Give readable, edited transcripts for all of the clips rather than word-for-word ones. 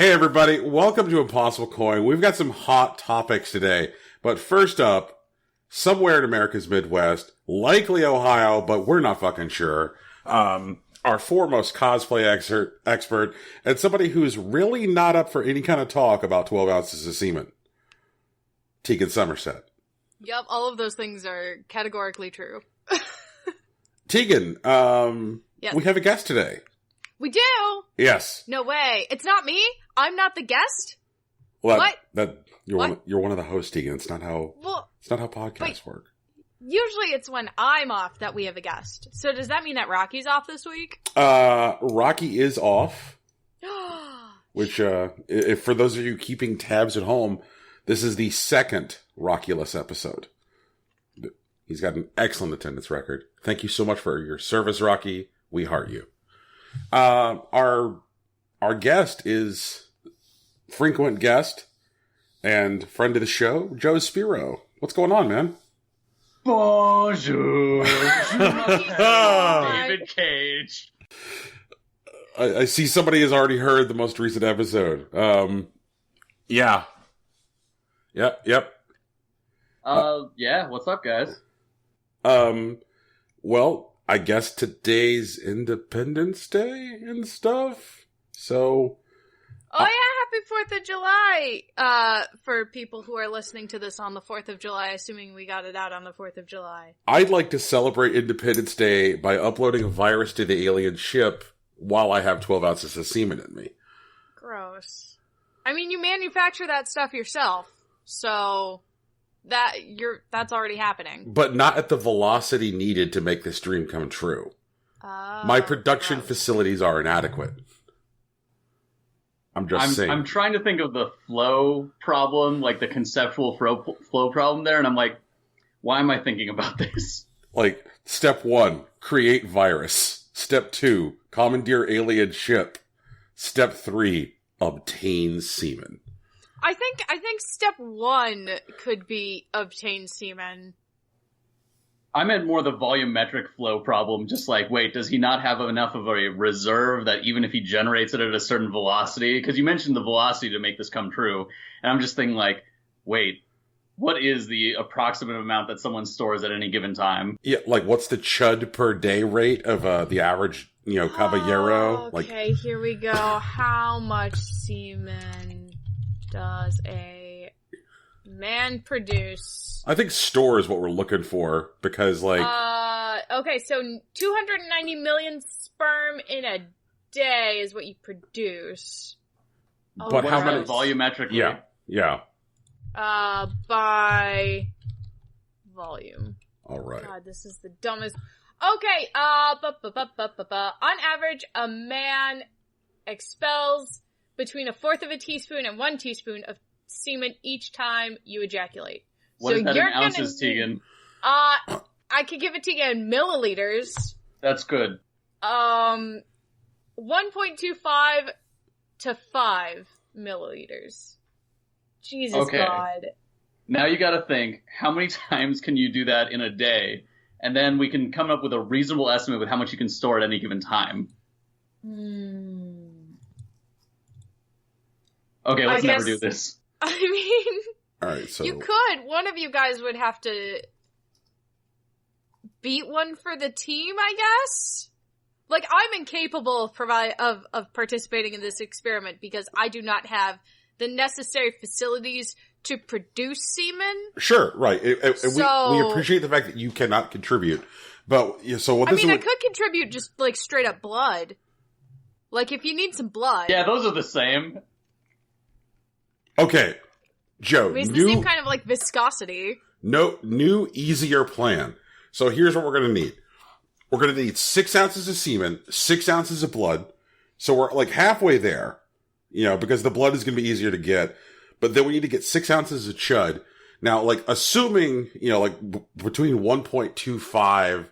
Hey everybody, welcome to Impossible Coin. We've got some hot topics today, but first up, somewhere in America's Midwest, likely Ohio, but we're not fucking sure, our foremost cosplay expert, and somebody who's really not up for any kind of talk about 12 ounces of semen. Tegan Somerset. Yep, all of those things are categorically true. Tegan, yes. We have a guest today. We do? Yes. No way. It's not me? I'm not the guest? Well, what? You're one of the hosts, Tegan. It's not how podcasts work. Usually it's when I'm off that we have a guest. So does that mean that Rocky's off this week? Rocky is off. Which, if for those of you keeping tabs at home, this is the second Rockulus episode. He's got an excellent attendance record. Thank you so much for your service, Rocky. We heart you. Our guest is frequent guest and friend of the show, Joe Spiro. What's going on, man? Bonjour. David Cage. I see somebody has already heard the most recent episode. Yeah. Yep. Yeah, what's up, guys? Well, I guess today's Independence Day and stuff. So. Oh yeah, happy 4th of July, for people who are listening to this on the 4th of July, assuming we got it out on the 4th of July. I'd like to celebrate Independence Day by uploading a virus to the alien ship while I have 12 ounces of semen in me. Gross. I mean, you manufacture that stuff yourself, so that's already happening. But not at the velocity needed to make this dream come true. My production facilities are inadequate. I'm saying. I'm trying to think of the flow problem, like the conceptual flow problem there, and I'm like, why am I thinking about this? Like, step 1, create virus. Step 2, commandeer alien ship. Step 3, obtain semen. I think step 1 could be obtain semen. I meant more the volumetric flow problem, just like, wait, does he not have enough of a reserve that even if he generates it at a certain velocity? Because you mentioned the velocity to make this come true, and I'm just thinking like, wait, what is the approximate amount that someone stores at any given time? Yeah, like what's the chud per day rate of the average, caballero? Okay, here we go. How much semen does a man produce? I think store is what we're looking for, because okay, so 290 million sperm in a day is what you produce. But how many volumetrically? Yeah. By volume. All right. God, this is the dumbest. Okay, on average, a man expels between 1/4 of a teaspoon and 1 teaspoon of semen each time you ejaculate. What is that in ounces, Tegan? I could give it to you in milliliters. That's good. 1.25 to 5 milliliters. Jesus okay. God. Now you gotta think, how many times can you do that in a day? And then we can come up with a reasonable estimate with how much you can store at any given time. Okay, let's never do this. I mean... All right, so you could. One of you guys would have to beat one for the team, I guess. Like, I'm incapable of participating in this experiment because I do not have the necessary facilities to produce semen. Sure, right. We appreciate the fact that you cannot contribute, but so what? I mean, I could contribute just like straight up blood. Like, if you need some blood. Yeah, those are the same. Okay. Joe, I mean, it's the same kind of, like, viscosity. New, easier plan. So here's what we're going to need. We're going to need 6 ounces of semen, 6 ounces of blood. So we're, like, halfway there, because the blood is going to be easier to get. But then we need to get 6 ounces of chud. Now, like, assuming, between 1.25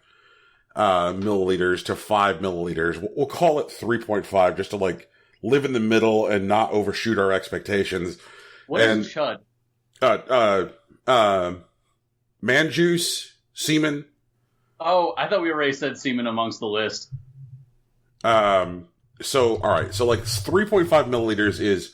milliliters to 5 milliliters, we'll call it 3.5 just to, like, live in the middle and not overshoot our expectations. What is chud? Man juice, semen. Oh, I thought we already said semen amongst the list. So, alright. So, like, 3.5 milliliters is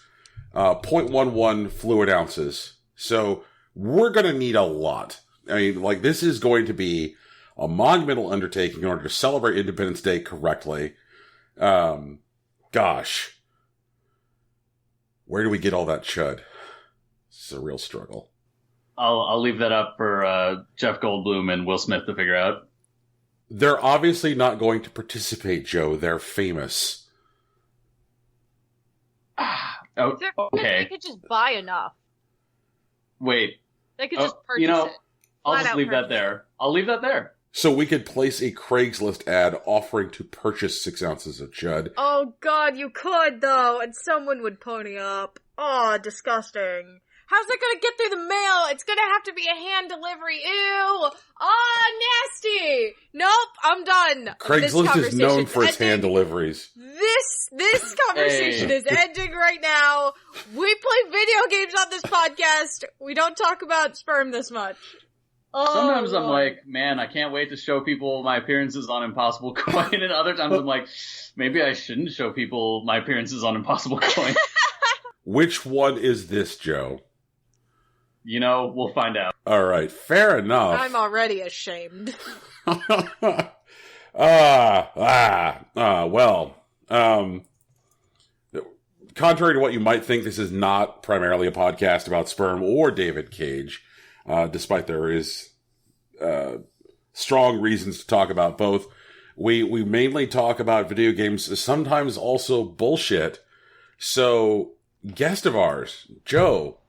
0.11 fluid ounces. So we're going to need a lot. I mean, like, this is going to be a monumental undertaking in order to celebrate Independence Day correctly. Gosh. Where do we get all that chud? It's a real struggle. I'll leave that up for Jeff Goldblum and Will Smith to figure out. They're obviously not going to participate, Joe. They're famous. Oh, okay. They could just buy enough. Wait. They could just purchase it. I'll just leave that there. I'll leave that there. So we could place a Craigslist ad offering to purchase 6 ounces of chud. Oh god, you could though, and someone would pony up. Oh, disgusting. How's that gonna get through the mail? It's gonna have to be a hand delivery. Ew! Oh, nasty! Nope, I'm done. Craigslist is known for its hand deliveries. This conversation is ending right now. We play video games on this podcast. We don't talk about sperm this much. Oh, sometimes I'm Lord. like, man, I can't wait to show people my appearances on Impossible Coin, and other times I'm like, maybe I shouldn't show people my appearances on Impossible Coin. Which one is this, Joe? You know, we'll find out. All right, fair enough. I'm already ashamed. Well, contrary to what you might think, this is not primarily a podcast about sperm or David Cage, despite there is strong reasons to talk about both. We mainly talk about video games, sometimes also bullshit. So, guest of ours, Joe,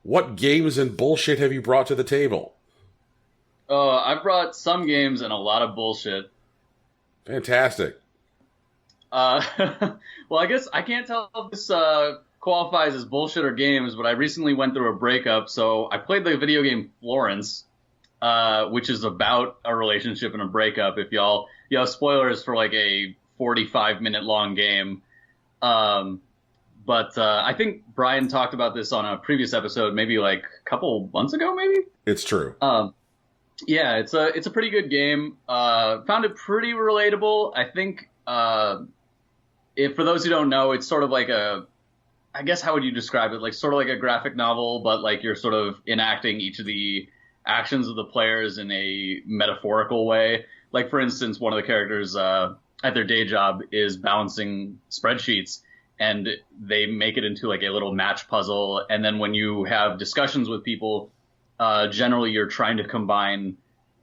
what games and bullshit have you brought to the table? I've brought some games and a lot of bullshit. Fantastic. Well, I guess I can't tell if this qualifies as bullshit or games, but I recently went through a breakup, so I played the video game Florence, which is about a relationship and a breakup. If y'all spoilers for like a 45-minute long game. But I think Brian talked about this on a previous episode, maybe like a couple months ago, maybe? It's true. Yeah, it's a pretty good game. Found it pretty relatable. I think if for those who don't know, it's sort of like I guess how would you describe it? Like sort of like a graphic novel, but like you're sort of enacting each of the actions of the players in a metaphorical way. Like for instance, one of the characters at their day job is balancing spreadsheets, and they make it into like a little match puzzle. And then when you have discussions with people, generally you're trying to combine,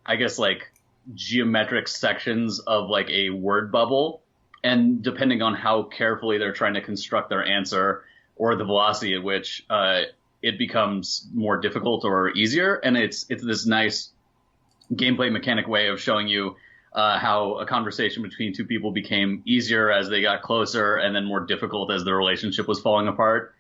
I guess, like geometric sections of like a word bubble. And depending on how carefully they're trying to construct their answer or the velocity at which it becomes more difficult or easier. And it's this nice gameplay mechanic way of showing you how a conversation between two people became easier as they got closer and then more difficult as their relationship was falling apart.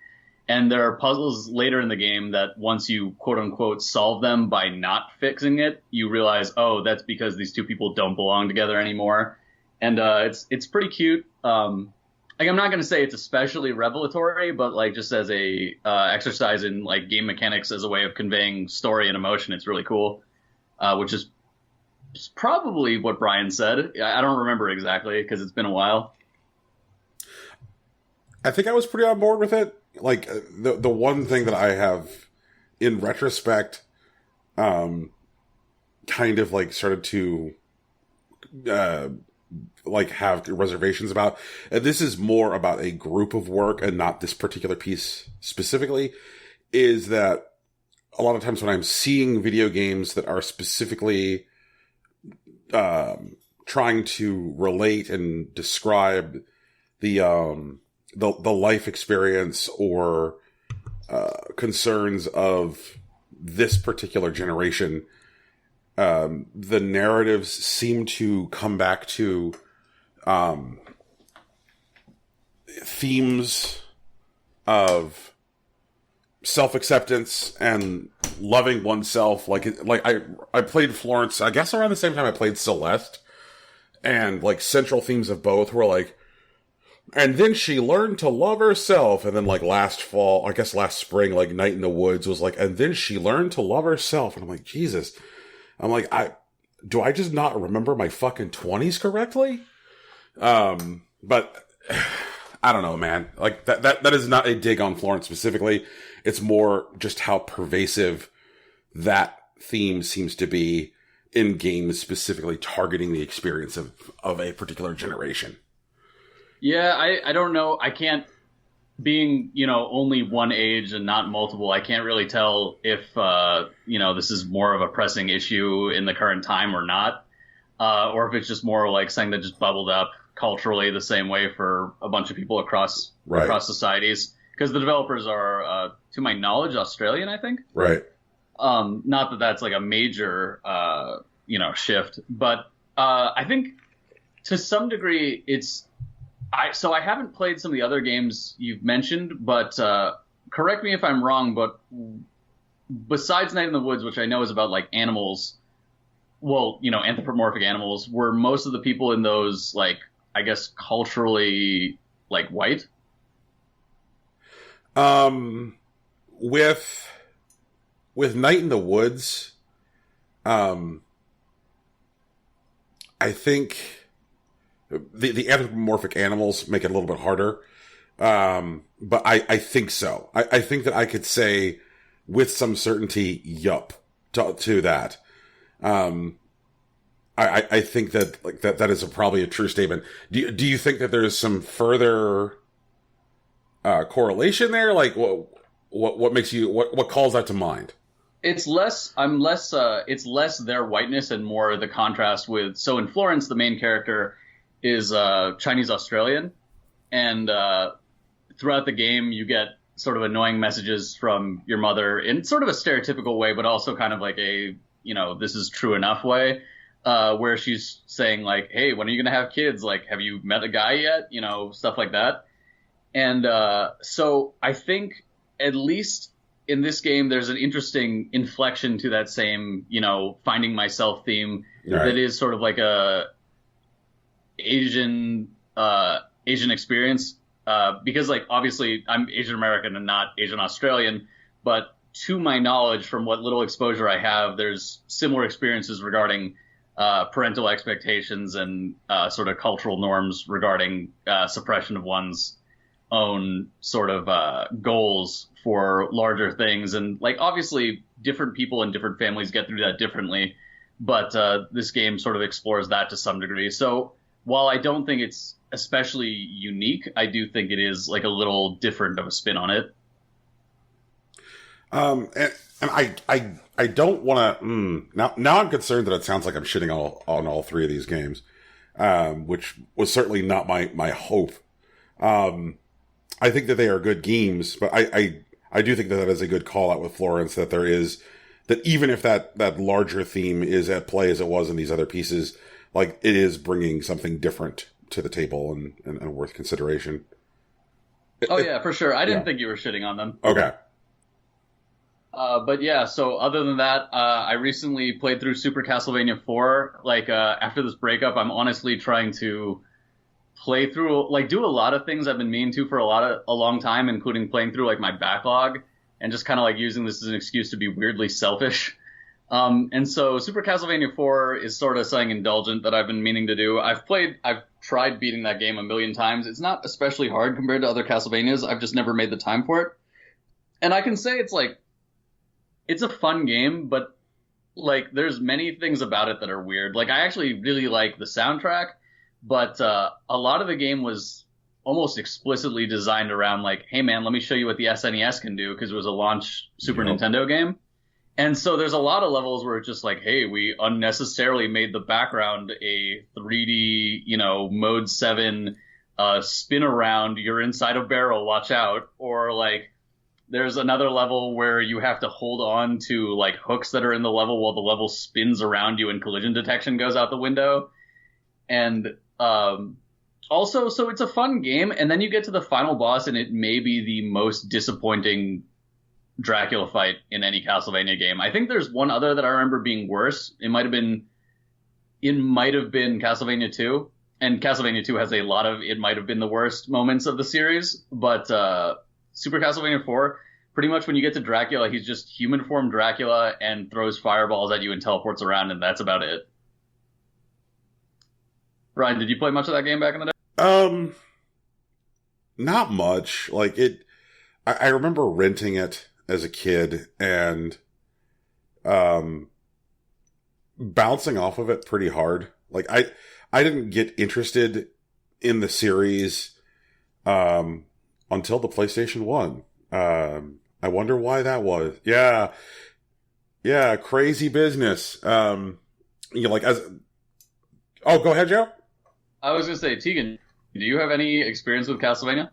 And there are puzzles later in the game that once you quote unquote solve them by not fixing it, you realize, oh, that's because these two people don't belong together anymore. And it's pretty cute. Like I'm not going to say it's especially revelatory, but like just as a exercise in like game mechanics as a way of conveying story and emotion, it's really cool. Which is probably what Brian said. I don't remember exactly because it's been a while. I think I was pretty on board with it. Like the one thing that I have, in retrospect, kind of like started to like have reservations about, and this is more about a group of work and not this particular piece specifically, is that a lot of times when I'm seeing video games that are specifically trying to relate and describe the life experience or concerns of this particular generation, the narratives seem to come back to themes of self-acceptance and loving oneself. Like I played Florence, I guess around the same time I played Celeste, and like central themes of both were like, and then she learned to love herself. And then like last spring, like Night in the Woods was like, and then she learned to love herself. And I'm like, Jesus. I'm like, do I just not remember my fucking 20s correctly? But I don't know, man. Like that is not a dig on Florence specifically. It's more just how pervasive that theme seems to be in games specifically targeting the experience of a particular generation. Yeah, I don't know. I can't, being, only one age and not multiple, I can't really tell if, this is more of a pressing issue in the current time or not. Or if it's just more like something that just bubbled up culturally the same way for a bunch of people across societies. Because the developers are, to my knowledge, Australian, I think. Right. Not that that's like a major, shift, but I think to some degree I haven't played some of the other games you've mentioned, but correct me if I'm wrong, but besides Night in the Woods, which I know is about like animals, anthropomorphic animals, were most of the people in those, like, I guess culturally, like, white? With Night in the Woods, I think the anthropomorphic animals make it a little bit harder. But I think so. I think that I could say with some certainty, yup, to that. I think that like that is probably a true statement. Do you think that there's some further correlation there? Like what makes you what calls that to mind? It's less their whiteness and more the contrast with, so in Florence, the main character is Chinese Australian, and throughout the game you get sort of annoying messages from your mother in sort of a stereotypical way, but also kind of like a, this is true enough way, where she's saying like, hey, when are you going to have kids? Like, have you met a guy yet? Stuff like that. And so I think at least in this game, there's an interesting inflection to that same, finding myself theme that is sort of like a Asian experience. Because like, obviously I'm Asian American and not Asian Australian, but to my knowledge, from what little exposure I have, there's similar experiences regarding parental expectations and sort of cultural norms regarding suppression of one's own sort of goals for larger things. And like, obviously different people and different families get through that differently, but this game sort of explores that to some degree. So while I don't think it's especially unique, I do think it is like a little different of a spin on it. And I don't want to. Now I'm concerned that it sounds like I'm shitting on all three of these games, which was certainly not my hope. I think that they are good games, but I do think that is a good call out with Florence, that there is, that even if that larger theme is at play as it was in these other pieces, like it is bringing something different to the table and worth consideration. Yeah, for sure. I didn't think you were shitting on them. Okay. But yeah, so other than that, I recently played through Super Castlevania 4. Like, after this breakup, I'm honestly trying to play through, like, do a lot of things I've been meaning to for a long time, including playing through, like, my backlog, and just kind of, like, using this as an excuse to be weirdly selfish. And so Super Castlevania 4 is sort of something indulgent that I've been meaning to do. I've tried beating that game a million times. It's not especially hard compared to other Castlevanias. I've just never made the time for it. And I can say it's, like, it's a fun game, but, like, there's many things about it that are weird. Like, I actually really like the soundtrack, but a lot of the game was almost explicitly designed around, like, hey, man, let me show you what the SNES can do, because it was a launch Super Nintendo game. And so there's a lot of levels where it's just like, hey, we unnecessarily made the background a 3D, Mode 7 spin around, you're inside a barrel, watch out. Or, like, there's another level where you have to hold on to, like, hooks that are in the level while the level spins around you and collision detection goes out the window. And also, so it's a fun game, and then you get to the final boss, and it may be the most disappointing Dracula fight in any Castlevania game. I think there's one other that I remember being worse. It might have been Castlevania 2, and Castlevania 2 has a lot of it might have been the worst moments of the series, but Super Castlevania 4, pretty much when you get to Dracula, he's just human form Dracula and throws fireballs at you and teleports around, and that's about it. Ryan, did you play much of that game back in the day? not much. Like I remember renting it as a kid and bouncing off of it pretty hard. Like I didn't get interested in the series until the PlayStation 1. I wonder why that was. Yeah, crazy business. Go ahead, Joe. I was gonna say, Tegan, do you have any experience with Castlevania?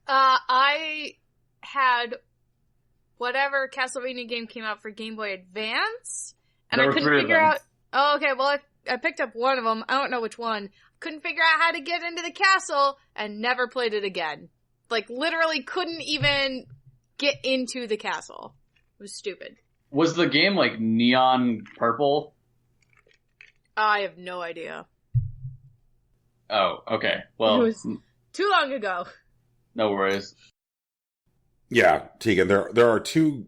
I had whatever Castlevania game came out for Game Boy Advance, and I couldn't figure out. Oh, okay. Well, I picked up one of them. I don't know which one. Couldn't figure out how to get into the castle, and never played it again. Like, literally couldn't even get into the castle. It was stupid. Was the game like neon purple? I have no idea. Oh, okay. Well, it was too long ago. No worries. Yeah, Tegan, there are two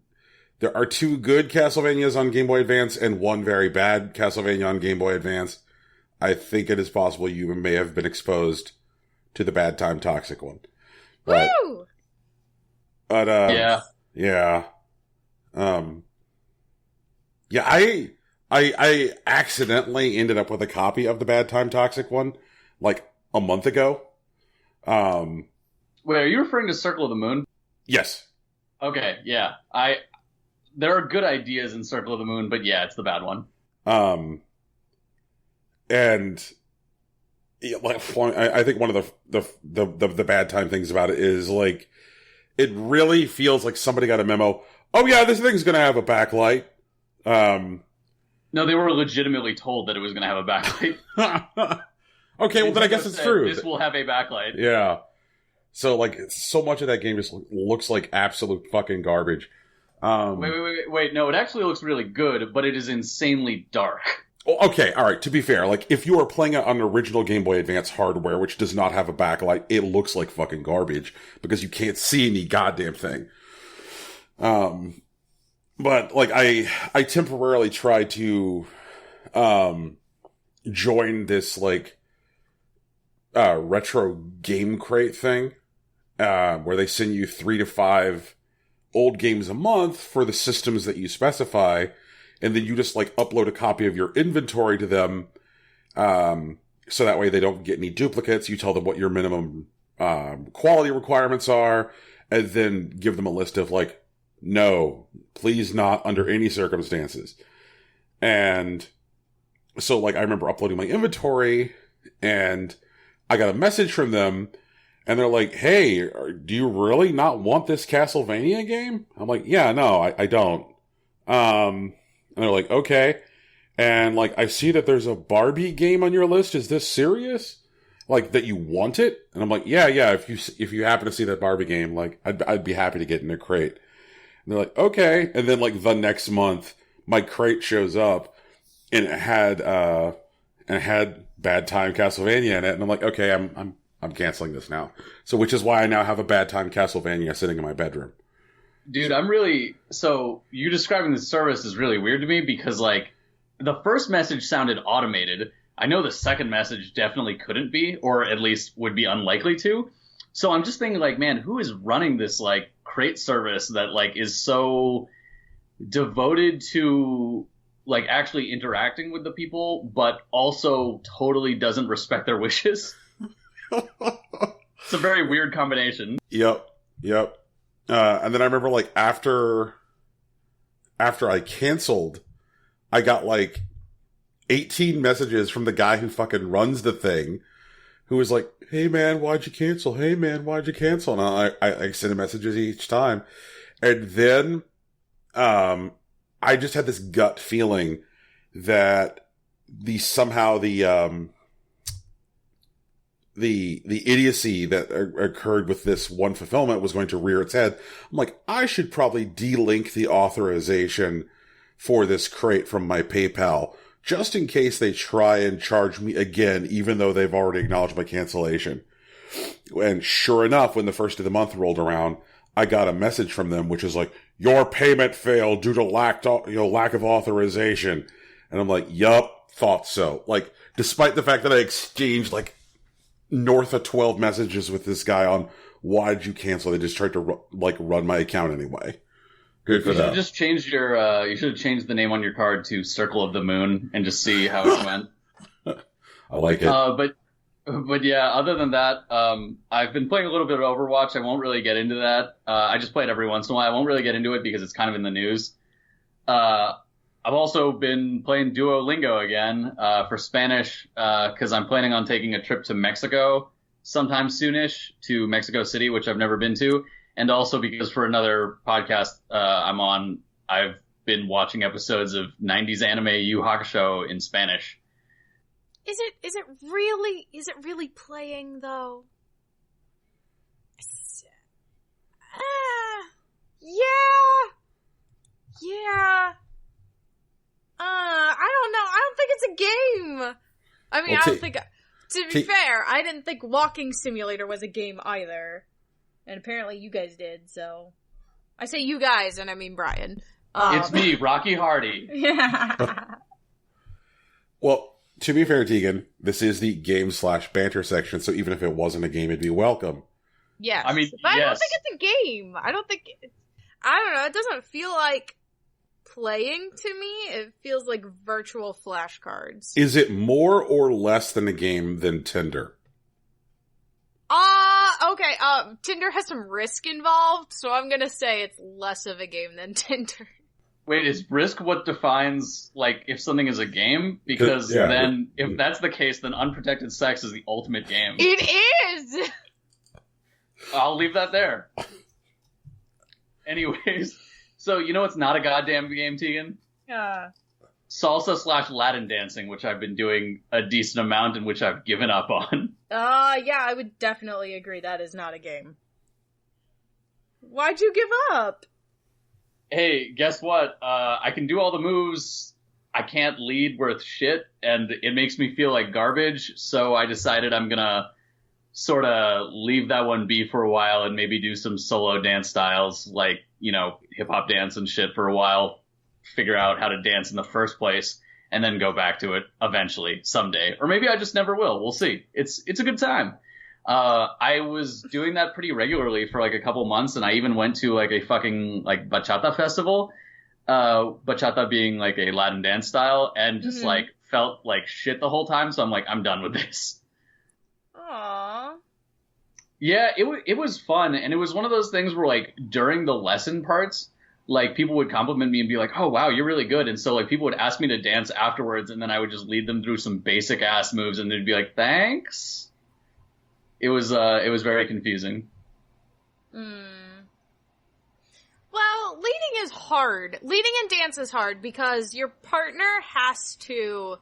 good Castlevanias on Game Boy Advance and one very bad Castlevania on Game Boy Advance. I think it is possible you may have been exposed to the Bad Time Toxic one. But, Woo! But yeah. I accidentally ended up with a copy of the Bad Time Toxic one like a month ago. Wait, are you referring to Circle of the Moon? Yes. Okay, yeah. There are good ideas in Circle of the Moon, but yeah, it's the bad one. And yeah, I think one of the bad time things about it is like it really feels like somebody got a memo. Oh yeah, this thing's gonna have a backlight. No, they were legitimately told that it was gonna have a backlight. Okay, well then I guess it's true. This will have a backlight. Yeah. So like, so much of that game just looks like absolute fucking garbage. Wait. No, it actually looks really good, but it is insanely dark. Okay, all right. To be fair, like if you are playing it on original Game Boy Advance hardware, which does not have a backlight, it looks like fucking garbage because you can't see any goddamn thing. But like I temporarily tried to join this like retro game crate thing where they send you 3 to 5 old games a month for the systems that you specify, and then you just like upload a copy of your inventory to them, so that way they don't get any duplicates. You tell them what your minimum quality requirements are, and then give them a list of like, no, please not under any circumstances. And so like I remember uploading my inventory, and I got a message from them, and they're like, hey, do you really not want this Castlevania game? I'm like, yeah, no, I don't. And they're like, okay. And like, I see that there's a Barbie game on your list. Is this serious? Like, that you want it? And I'm like, yeah. If you happen to see that Barbie game, like, I'd be happy to get in a crate. And they're like, okay. And then like the next month, my crate shows up, and it had Bad Time Castlevania in it. And I'm like, okay, I'm canceling this now. So, which is why I now have a Bad Time Castlevania sitting in my bedroom. Dude, so you describing this service is really weird to me because like the first message sounded automated. I know the second message definitely couldn't be, or at least would be unlikely to. So I'm just thinking like, man, who is running this like crate service that like is so devoted to like actually interacting with the people, but also totally doesn't respect their wishes? It's a very weird combination. Yep. And then I remember like after I canceled, I got like 18 messages from the guy who fucking runs the thing, who was like, hey man, why'd you cancel? Hey man, why'd you cancel? And I sent messages each time. And then, I just had this gut feeling that the idiocy that occurred with this one fulfillment was going to rear its head. I'm like, I should probably delink the authorization for this crate from my PayPal, just in case they try and charge me again, even though they've already acknowledged my cancellation. And sure enough, when the first of the month rolled around, I got a message from them, which is like, your payment failed due to lack of authorization. And I'm like, yup, thought so. Like, despite the fact that I exchanged like north of 12 messages with this guy on why did you cancel? They just tried to run my account anyway. Good for You should them. have just changed you should have changed the name on your card to Circle of the Moon and just see how it went. I like it. But yeah, other than that, I've been playing a little bit of Overwatch. I won't really get into that. I just play it every once in a while. I won't really get into it because it's kind of in the news. I've also been playing Duolingo again, for Spanish, cause I'm planning on taking a trip to Mexico sometime soonish, to Mexico City, which I've never been to. And also because for another podcast, I'm on, I've been watching episodes of 90s anime Yu Hakusho in Spanish. Is it really playing though? Yeah. I don't know. I don't think it's a game. I mean, I don't think, to be fair, I didn't think Walking Simulator was a game either. And apparently you guys did, so. I say you guys, and I mean Brian. It's me, Rocky Hardy. Yeah. Well, to be fair, Tegan, this is the game/banter section, so even if it wasn't a game, it'd be welcome. Yes. I mean, but I yes. don't think it's a game. I don't know, it doesn't feel like playing to me. It feels like virtual flashcards. Is it more or less than a game than Tinder? Okay, Tinder has some risk involved, so I'm gonna say it's less of a game than Tinder. Wait, is risk what defines, like, if something is a game? Because then, if that's the case, then unprotected sex is the ultimate game. It is! I'll leave that there. Anyways, so you know it's not a goddamn game, Tegan? Salsa/Latin dancing, which I've been doing a decent amount and which I've given up on. Yeah, I would definitely agree that is not a game. Why'd you give up? Hey, guess what? I can do all the moves. I can't lead worth shit, and it makes me feel like garbage, so I decided I'm gonna sort of leave that one be for a while and maybe do some solo dance styles, like, you know, hip-hop dance and shit for a while, figure out how to dance in the first place, and then go back to it eventually, someday. Or maybe I just never will. We'll see. It's a good time. I was doing that pretty regularly for like a couple months, and I even went to like a fucking like bachata festival, bachata being like a Latin dance style, and just like felt like shit the whole time. So I'm like, I'm done with this. Aww. Yeah, it was fun, and it was one of those things where like during the lesson parts, like people would compliment me and be like, "Oh wow, you're really good," and so like people would ask me to dance afterwards, and then I would just lead them through some basic ass moves, and they'd be like, "Thanks." It was very confusing. Well, leading is hard. Leading in dance is hard because your partner has to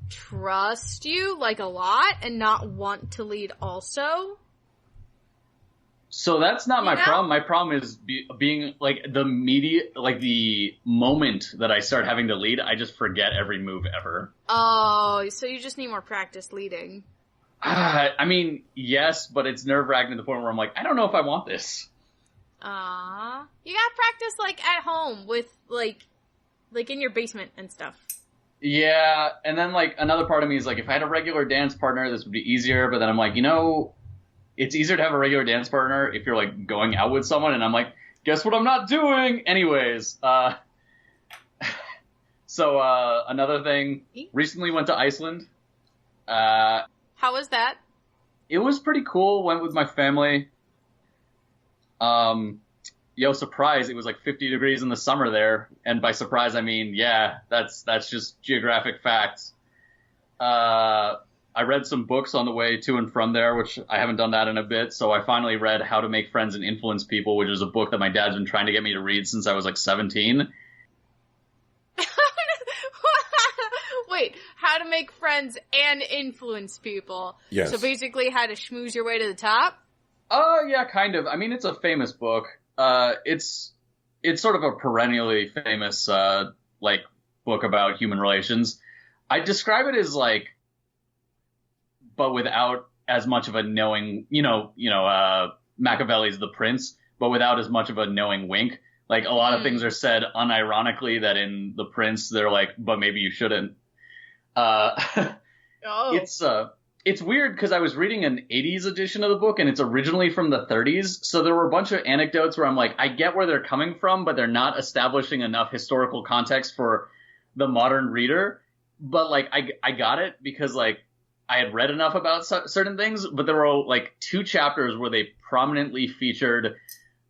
trust you, like, a lot and not want to lead also. So that's not my problem. My problem is being, like, the moment that I start having to lead, I just forget every move ever. Oh, so you just need more practice leading. I mean, yes, but it's nerve-wracking to the point where I'm like, I don't know if I want this. You gotta practice, like, at home with, like in your basement and stuff. Yeah, and then, like, another part of me is like, if I had a regular dance partner, this would be easier, but then I'm like, you know, it's easier to have a regular dance partner if you're, like, going out with someone, and I'm like, guess what I'm not doing? Anyways, so, another thing, recently went to Iceland. How was that? It was pretty cool. Went with my family. Surprise! It was like 50 degrees in the summer there, and by surprise I mean, yeah, that's just geographic facts. I read some books on the way to and from there, which I haven't done that in a bit. So I finally read How to Make Friends and Influence People, which is a book that my dad's been trying to get me to read since I was like 17. Wait, how to make friends and influence people. Yes. So basically how to schmooze your way to the top? Yeah, kind of. I mean, it's a famous book. It's sort of a perennially famous, book about human relations. I describe it as like, but without as much of a knowing, Machiavelli's The Prince, but without as much of a knowing wink. Like, a lot of things are said unironically that in The Prince, they're like, but maybe you shouldn't. It's weird because I was reading an 80s edition of the book and it's originally from the 30s. So there were a bunch of anecdotes where I'm like, I get where they're coming from, but they're not establishing enough historical context for the modern reader. But like, I got it because like I had read enough about certain things, but there were like 2 chapters where they prominently featured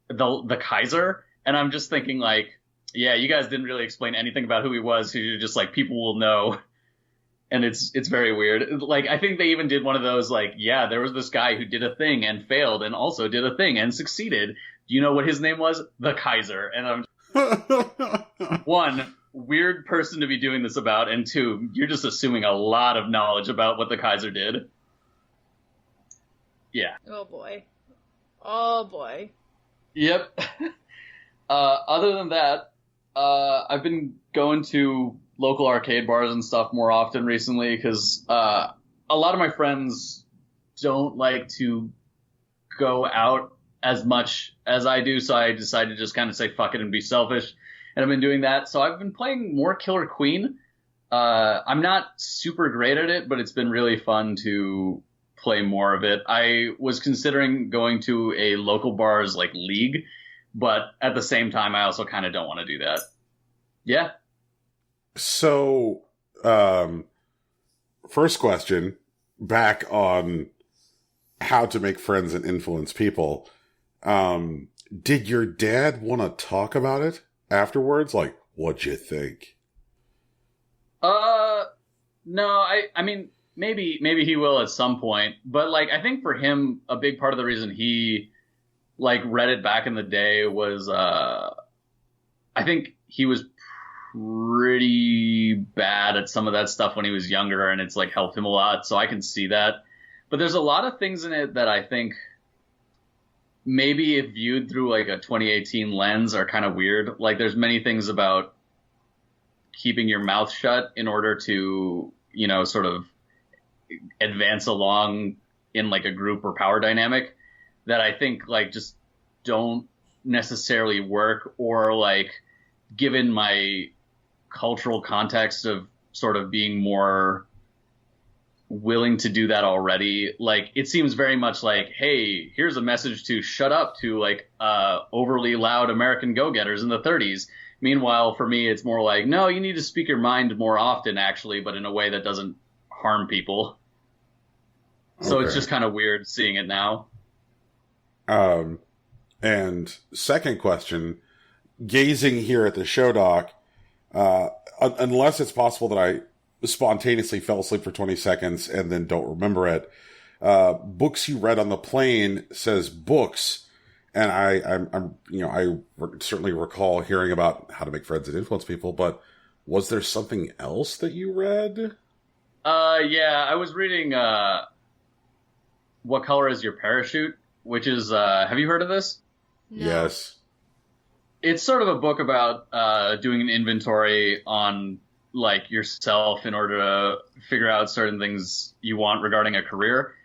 the Kaiser. And I'm just thinking like, yeah, you guys didn't really explain anything about who he was. So you're just like, people will know. And it's very weird. Like, I think they even did one of those, like, yeah, there was this guy who did a thing and failed and also did a thing and succeeded. Do you know what his name was? The Kaiser. And I'm one, weird person to be doing this about. And 2, you're just assuming a lot of knowledge about what the Kaiser did. Yeah. Oh, boy. Oh, boy. Yep. Other than that, I've been going to local arcade bars and stuff more often recently because a lot of my friends don't like to go out as much as I do, so I decided to just kind of say fuck it and be selfish, and I've been doing that. So I've been playing more Killer Queen. I'm not super great at it, but it's been really fun to play more of it. I was considering going to a local bar's like league, but at the same time I also kind of don't want to do that. Yeah. So, first question, back on how to make friends and influence people. Did your dad want to talk about it afterwards? Like, what'd you think? No, I mean, maybe he will at some point, but like, I think for him, a big part of the reason he like read it back in the day was, I think he was pretty bad at some of that stuff when he was younger, and it's like helped him a lot, so I can see that. But there's a lot of things in it that I think maybe if viewed through like a 2018 lens are kind of weird. Like there's many things about keeping your mouth shut in order to, you know, sort of advance along in like a group or power dynamic that I think like just don't necessarily work, or like given my cultural context of sort of being more willing to do that already, like it seems very much like, hey, here's a message to shut up to like overly loud American go-getters in the 30s. Meanwhile, for me, it's more like, no, you need to speak your mind more often, actually, but in a way that doesn't harm people. So Okay. It's just kind of weird seeing it now. And second question, gazing here at the show doc, unless it's possible that I spontaneously fell asleep for 20 seconds and then don't remember it, books you read on the plane says books. And I'm certainly recall hearing about how to make friends and influence people, but was there something else that you read? Yeah, I was reading, What Color Is Your Parachute? Which is, have you heard of this? No. Yes. It's sort of a book about doing an inventory on like yourself in order to figure out certain things you want regarding a career.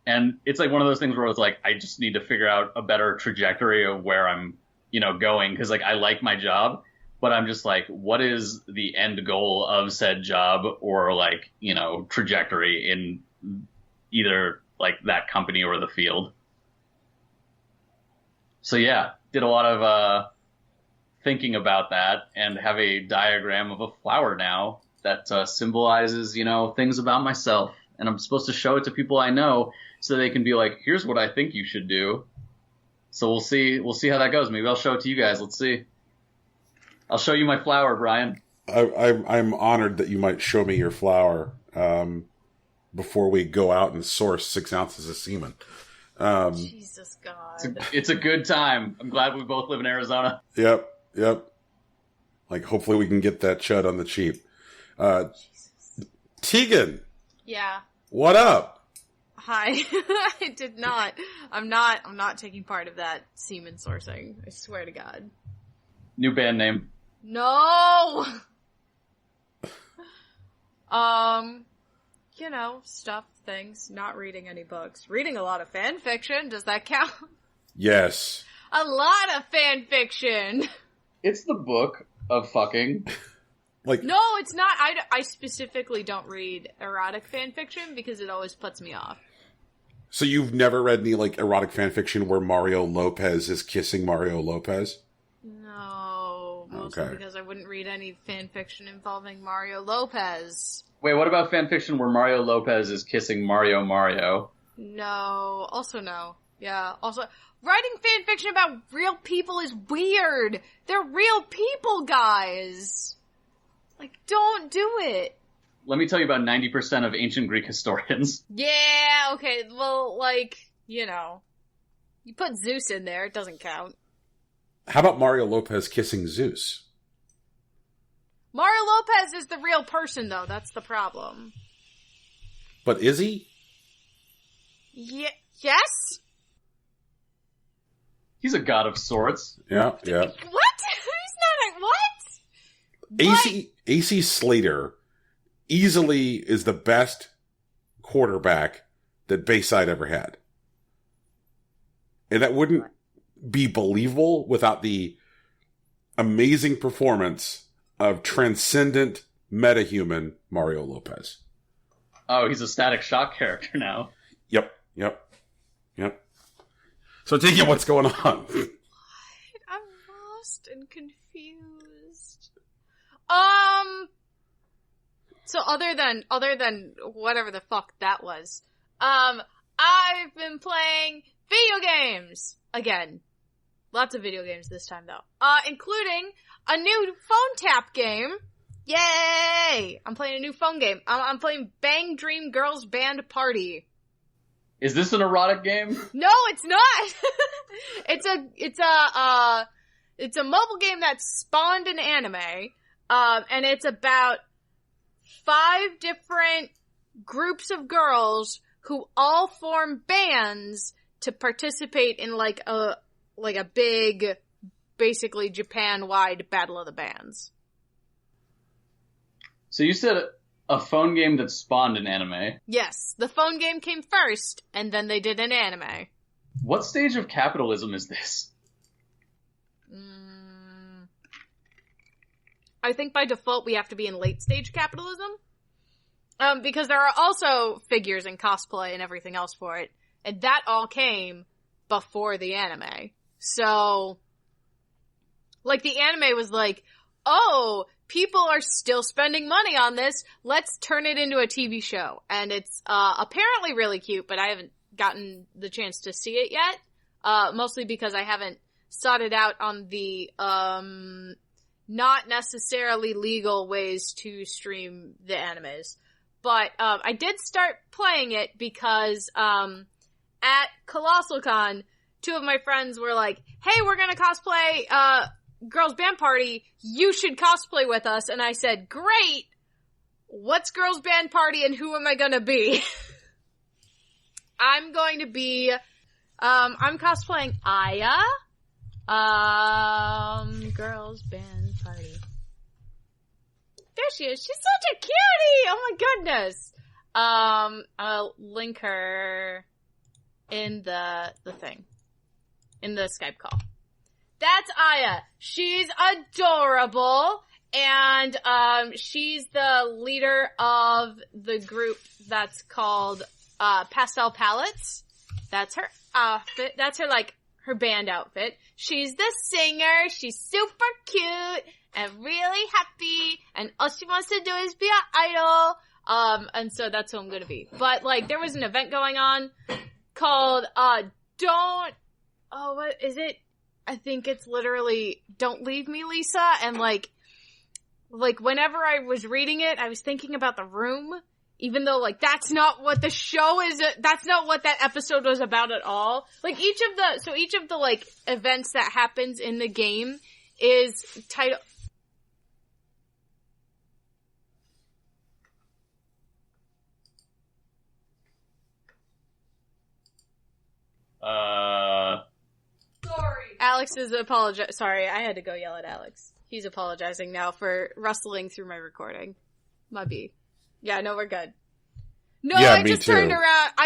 And it's like one of those things where it's like, I just need to figure out a better trajectory of where I'm, you know, going. Cause like I like my job, but I'm just like, what is the end goal of said job or like, you know, trajectory in either like that company or the field. So yeah, did a lot of, thinking about that and have a diagram of a flower now that symbolizes, you know, things about myself. And I'm supposed to show it to people I know so they can be like, here's what I think you should do. So we'll see how that goes. Maybe I'll show it to you guys. Let's see. I'll show you my flower, Brian. I'm honored that you might show me your flower before we go out and source 6 ounces of semen. Jesus God. It's a good time. I'm glad we both live in Arizona. Yep. Like, hopefully we can get that chud on the cheap. Tegan. Yeah. What up? Hi. I did not. I'm not taking part of that semen sourcing. I swear to God. New band name. No! You know, stuff, things, not reading any books. Reading a lot of fan fiction, does that count? Yes. A lot of fan fiction! It's the book of fucking. Like, No, it's not. I specifically don't read erotic fan fiction because it always puts me off. so you've never read any, like, erotic fan fiction where Mario Lopez is kissing Mario Lopez? No, mostly Okay. because I wouldn't read any fan fiction involving Mario Lopez. Wait, what about fanfiction where Mario Lopez is kissing Mario? No, also no. Yeah, also, writing fan fiction about real people is weird. They're real people, guys. Like, don't do it. Let me tell you about 90% of ancient Greek historians. Yeah, okay, well, like, you know. You put Zeus in there, it doesn't count. How about Mario Lopez kissing Zeus? Mario Lopez is the real person, though. That's the problem. But is he? Yes? He's a god of sorts. Yeah. What? He's not a... What? AC Slater easily is the best quarterback that Bayside ever had. And that wouldn't be believable without the amazing performance of transcendent metahuman Mario Lopez. Oh, he's a Static Shock character now. Yep. So take it, what's going on? I'm lost and confused. So other than whatever the fuck that was, I've been playing video games again. Lots of video games this time though. Including a new phone tap game. Yay! I'm playing a new phone game. I'm playing Bang Dream Girls Band Party. Is this an erotic game? No, it's not. It's a mobile game that spawned an anime. And it's about 5 different groups of girls who all form bands to participate in like a big, basically Japan-wide Battle of the Bands. So you said a phone game that spawned an anime. Yes, the phone game came first, and then they did an anime. What stage of capitalism is this? I think by default we have to be in late stage capitalism. Because there are also figures and cosplay and everything else for it. And that all came before the anime. So, like, the anime was like, oh, people are still spending money on this, let's turn it into a TV show. And it's, apparently really cute, but I haven't gotten the chance to see it yet. Mostly because I haven't sought it out on the, not necessarily legal ways to stream the animes. But, I did start playing it because, at Colossal Con, 2 of my friends were like, hey, we're gonna cosplay, Girls Band Party, you should cosplay with us. And I said, great! What's Girls Band Party and who am I gonna be? I'm going to be, I'm cosplaying Aya. Girls Band Party. There she is. She's such a cutie! Oh my goodness! I'll link her in the thing. In the Skype call. That's Aya. She's adorable, and she's the leader of the group that's called Pastel Palettes. That's her outfit. That's her her band outfit. She's the singer. She's super cute and really happy, and all she wants to do is be an idol. And so that's who I'm gonna be. But there was an event going on called what is it? I think it's literally Don't Leave Me, Lisa, and whenever I was reading it, I was thinking about The Room, even though that's not what the show is, that's not what that episode was about at all. Each of the events that happens in the game is titled... Alex is sorry, I had to go yell at Alex. He's apologizing now for rustling through my recording. My B. Yeah, no, we're good. No, yeah, I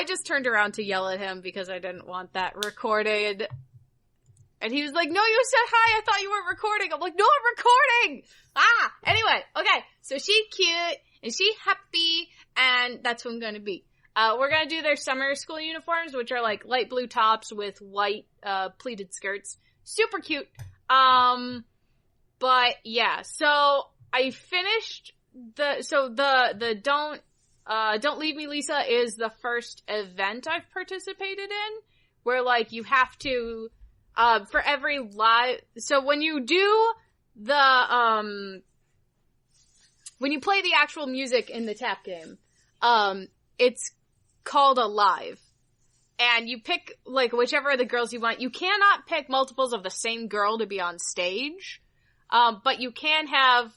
just turned around to yell at him because I didn't want that recorded. And he was like, no, you said hi, I thought you weren't recording. I'm like, no, I'm recording! Anyway, okay, so she cute, and she happy, and that's who I'm gonna be. We're gonna do their summer school uniforms, which are like light blue tops with white, pleated skirts. Super cute. But yeah, so I finished the Don't Leave Me, Lisa is the first event I've participated in, where like you have to, for every live, so when you do when you play the actual music in the tap game, it's called a live. And you pick, like, whichever of the girls you want. You cannot pick multiples of the same girl to be on stage. But you can have,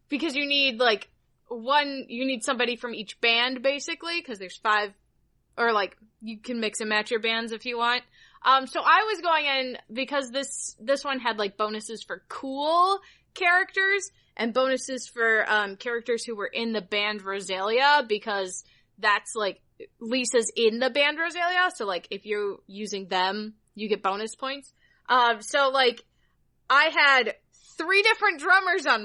because you need, like, you need somebody from each band, basically, because there's 5, or, like, you can mix and match your bands if you want. So I was going in, because this one had, like, bonuses for cool characters, and bonuses for, characters who were in the band Rosalia, because that's, like, Lisa's in the band Rosalia, so, like, if you're using them, you get bonus points. So, like, I had 3 different drummers in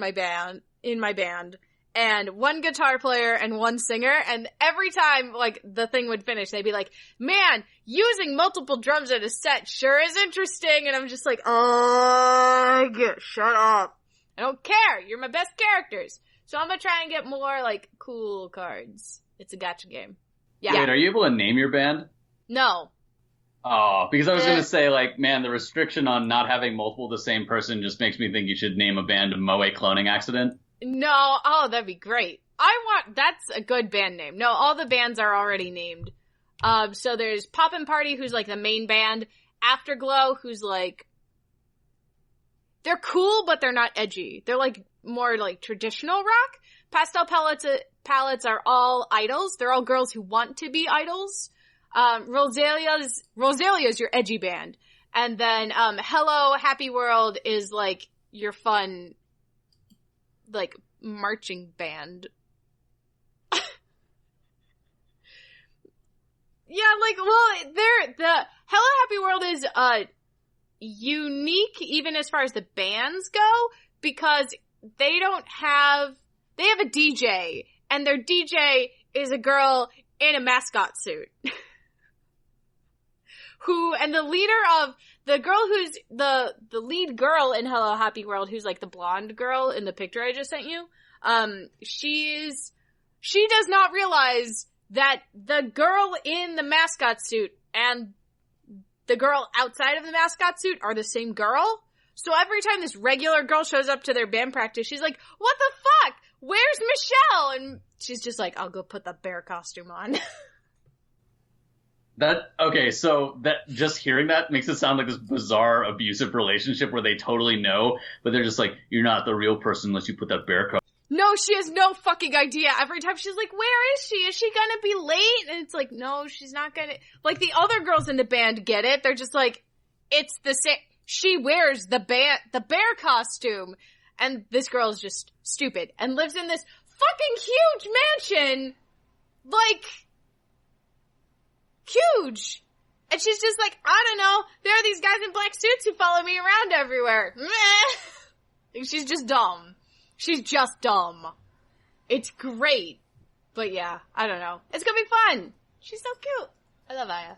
my band, and 1 guitar player and 1 singer, and every time, like, the thing would finish, they'd be like, man, using multiple drums in a set sure is interesting, and I'm just like, shut up. I don't care, you're my best characters. So I'm gonna try and get more, like, cool cards. It's a gacha game. Yeah. Wait, are you able to name your band? No. Oh, because I was going to say, like, man, the restriction on not having multiple of the same person just makes me think you should name a band Moe Cloning Accident. No, that'd be great. That's a good band name. No, all the bands are already named. So there's Poppin' Party, who's like the main band. Afterglow, who's like, they're cool, but they're not edgy. They're like more like traditional rock. Pastel Palettes are all idols. They're all girls who want to be idols. Rosalia's your edgy band. And then, Hello Happy World is like your fun, like, marching band. Yeah, like, well, the Hello Happy World is, unique even as far as the bands go, because they have a DJ, and their DJ is a girl in a mascot suit. And the leader of the girl who's the lead girl in Hello Happy World, who's like the blonde girl in the picture I just sent you, she does not realize that the girl in the mascot suit and the girl outside of the mascot suit are the same girl. So every time this regular girl shows up to their band practice, she's like, what the fuck? Where's Michelle? And she's just like, I'll go put the bear costume on. So just hearing that makes it sound like this bizarre abusive relationship where they totally know, but they're just like, you're not the real person unless you put that bear costume. No, she has no fucking idea. Every time she's like, where is she? Is she gonna be late? And it's like, no, she's not gonna. Like, the other girls in the band get it. They're just like, it's the same. She wears the bear costume. And this girl is just stupid and lives in this fucking huge mansion. Like, huge. And she's just like, I don't know. There are these guys in black suits who follow me around everywhere. Meh. She's just dumb. She's just dumb. It's great. But yeah, I don't know. It's gonna be fun. She's so cute. I love Aya.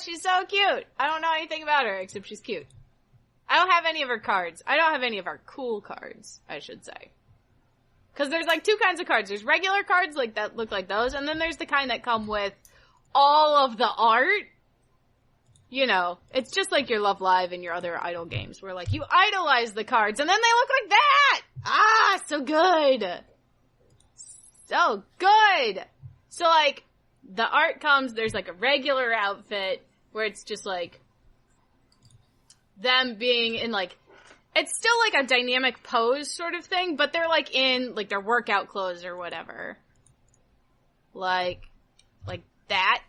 She's so cute. I don't know anything about her except she's cute. I don't have any of her cards. I don't have any of her cool cards, I should say. Cause there's like 2 kinds of cards. There's regular cards like that look like those, and then there's the kind that come with all of the art. You know, it's just like your Love Live and your other idol games where like you idolize the cards and then they look like that! So good! So good! So like, the art comes, there's like a regular outfit where it's just like them being in like, it's still like a dynamic pose sort of thing, but they're like in like their workout clothes or whatever. Like that.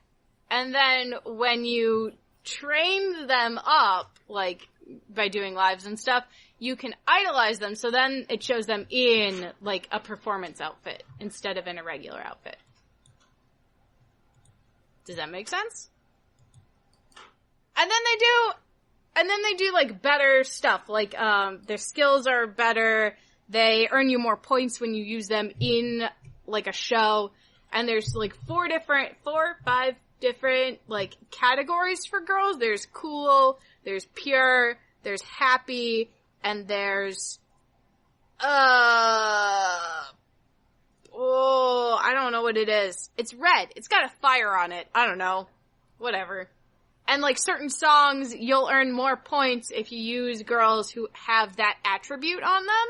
And then when you train them up, like, by doing lives and stuff, you can idolize them, so then it shows them in, like, a performance outfit, instead of in a regular outfit. Does that make sense? And then And then they do, like, better stuff. Like, their skills are better. They earn you more points when you use them in, like, a show. And there's, like, 4 or 5 different, like, categories for girls. There's cool, there's pure, there's happy, and there's, I don't know what it is. It's red. It's got a fire on it. I don't know. Whatever. And, like, certain songs, you'll earn more points if you use girls who have that attribute on them.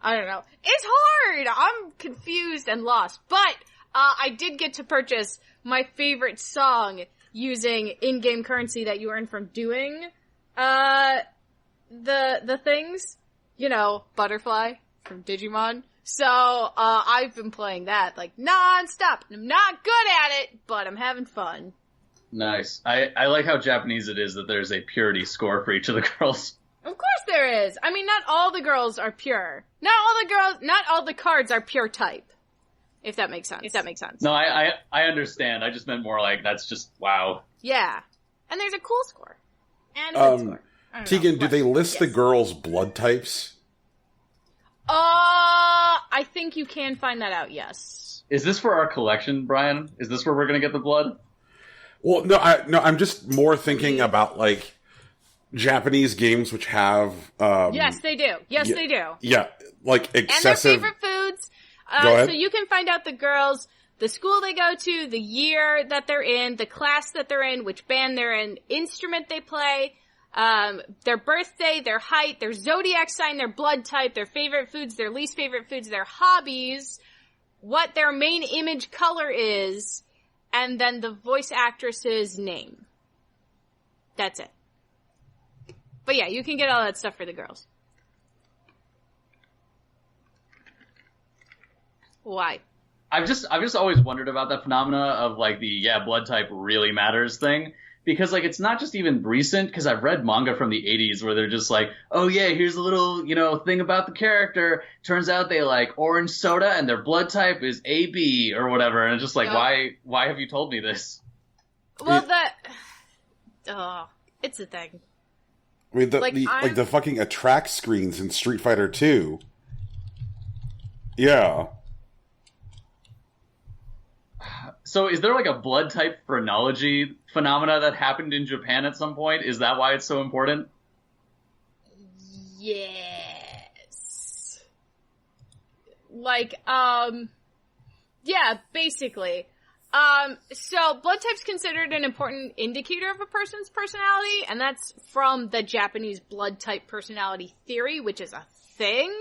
I don't know. It's hard! I'm confused and lost. But, I did get to purchase my favorite song using in-game currency that you earn from doing, the things. You know, Butterfly from Digimon. So, I've been playing that, like, non-stop. I'm not good at it, but I'm having fun. Nice. I like how Japanese it is that there's a purity score for each of the girls. Of course there is. I mean, not all the girls are pure. Not all the cards are pure type. If that makes sense. No, I understand. I just meant more like, that's just, wow. Yeah. And there's a cool score. And a good score. Tegan, do they list the girls' blood types? I think you can find that out, yes. Is this for our collection, Brian? Is this where we're gonna get the blood? Well, no, I'm just more thinking about, like, Japanese games which have, Yes, they do. They do. Yeah, like, excessive... And their favorite foods. Go ahead. So you can find out the girls, the school they go to, the year that they're in, the class that they're in, which band they're in, instrument they play, their birthday, their height, their zodiac sign, their blood type, their favorite foods, their least favorite foods, their hobbies, what their main image color is, and then the voice actress's name. That's it. But yeah, you can get all that stuff for the girls. Why? I've just always wondered about that phenomena of, like, the, blood type really matters thing. Because, like, it's not just even recent, because I've read manga from the 80s where they're just like, oh yeah, here's a little, thing about the character. Turns out they like orange soda and their blood type is AB or whatever. And it's just like, why have you told me this? Well, it's a thing. I mean, the fucking attract screens in Street Fighter 2. Yeah. So is there like a blood type phrenology phenomena that happened in Japan at some point? Is that why it's so important? Yes. Like, yeah, basically. So blood type's considered an important indicator of a person's personality, and that's from the Japanese blood type personality theory, which is a thing.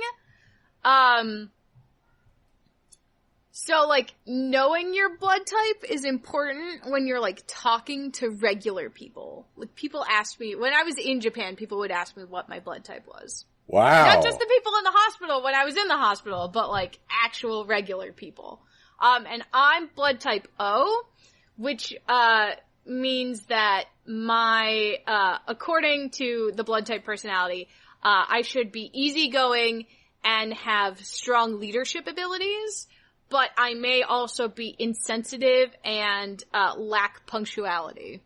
So, like, knowing your blood type is important when you're, like, talking to regular people. Like, people asked me, when I was in Japan, people would ask me what my blood type was. Wow. Not just the people in the hospital when I was in the hospital, but, like, actual regular people. And I'm blood type O, which, means that according to the blood type personality, I should be easygoing and have strong leadership abilities. But I may also be insensitive and lack punctuality.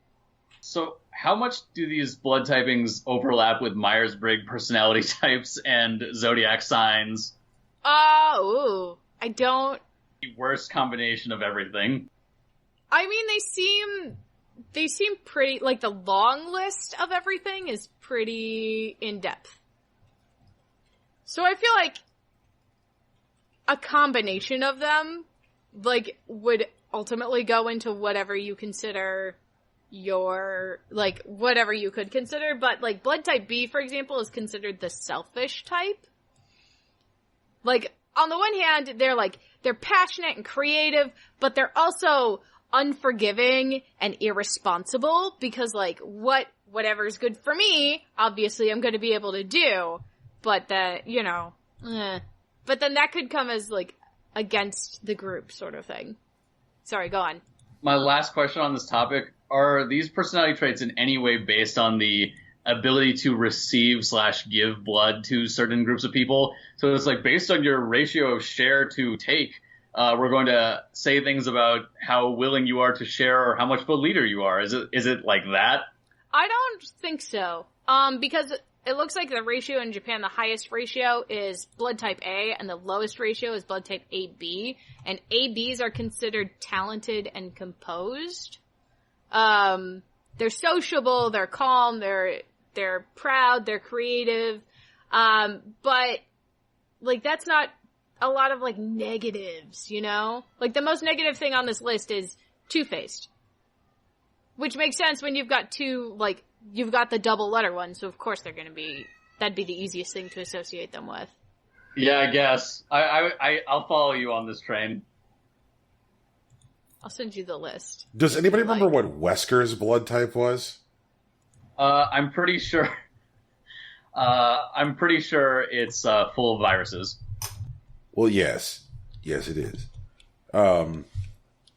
So how much do these blood typings overlap with Myers-Briggs personality types and zodiac signs? I don't... The worst combination of everything. I mean, they seem pretty... Like, the long list of everything is pretty in-depth. So I feel like a combination of them, like, would ultimately go into whatever you consider whatever you could consider, but, like, blood type B, for example, is considered the selfish type. Like, on the one hand, they're passionate and creative, but they're also unforgiving and irresponsible, because, like, whatever's good for me, obviously I'm going to be able to do, but But then that could come as, like, against the group sort of thing. Sorry, go on. My last question on this topic, are these personality traits in any way based on the ability to receive/give blood to certain groups of people? So it's like, based on your ratio of share to take, we're going to say things about how willing you are to share or how much of a leader you are. Is it like that? I don't think so. Because it looks like the ratio in Japan, the highest ratio is blood type A, and the lowest ratio is blood type AB. And ABs are considered talented and composed. They're sociable, they're calm, they're proud, they're creative. But, like, that's not a lot of, like, negatives, you know? Like, the most negative thing on this list is two-faced. Which makes sense when you've got two, like, you've got the double letter one, so of course they're gonna be, that'd be the easiest thing to associate them with. Yeah, I guess. I'll follow you on this train. I'll send you the list. Does anybody remember what Wesker's blood type was? I'm pretty sure. I'm pretty sure it's full of viruses. Well, yes. Yes, it is. All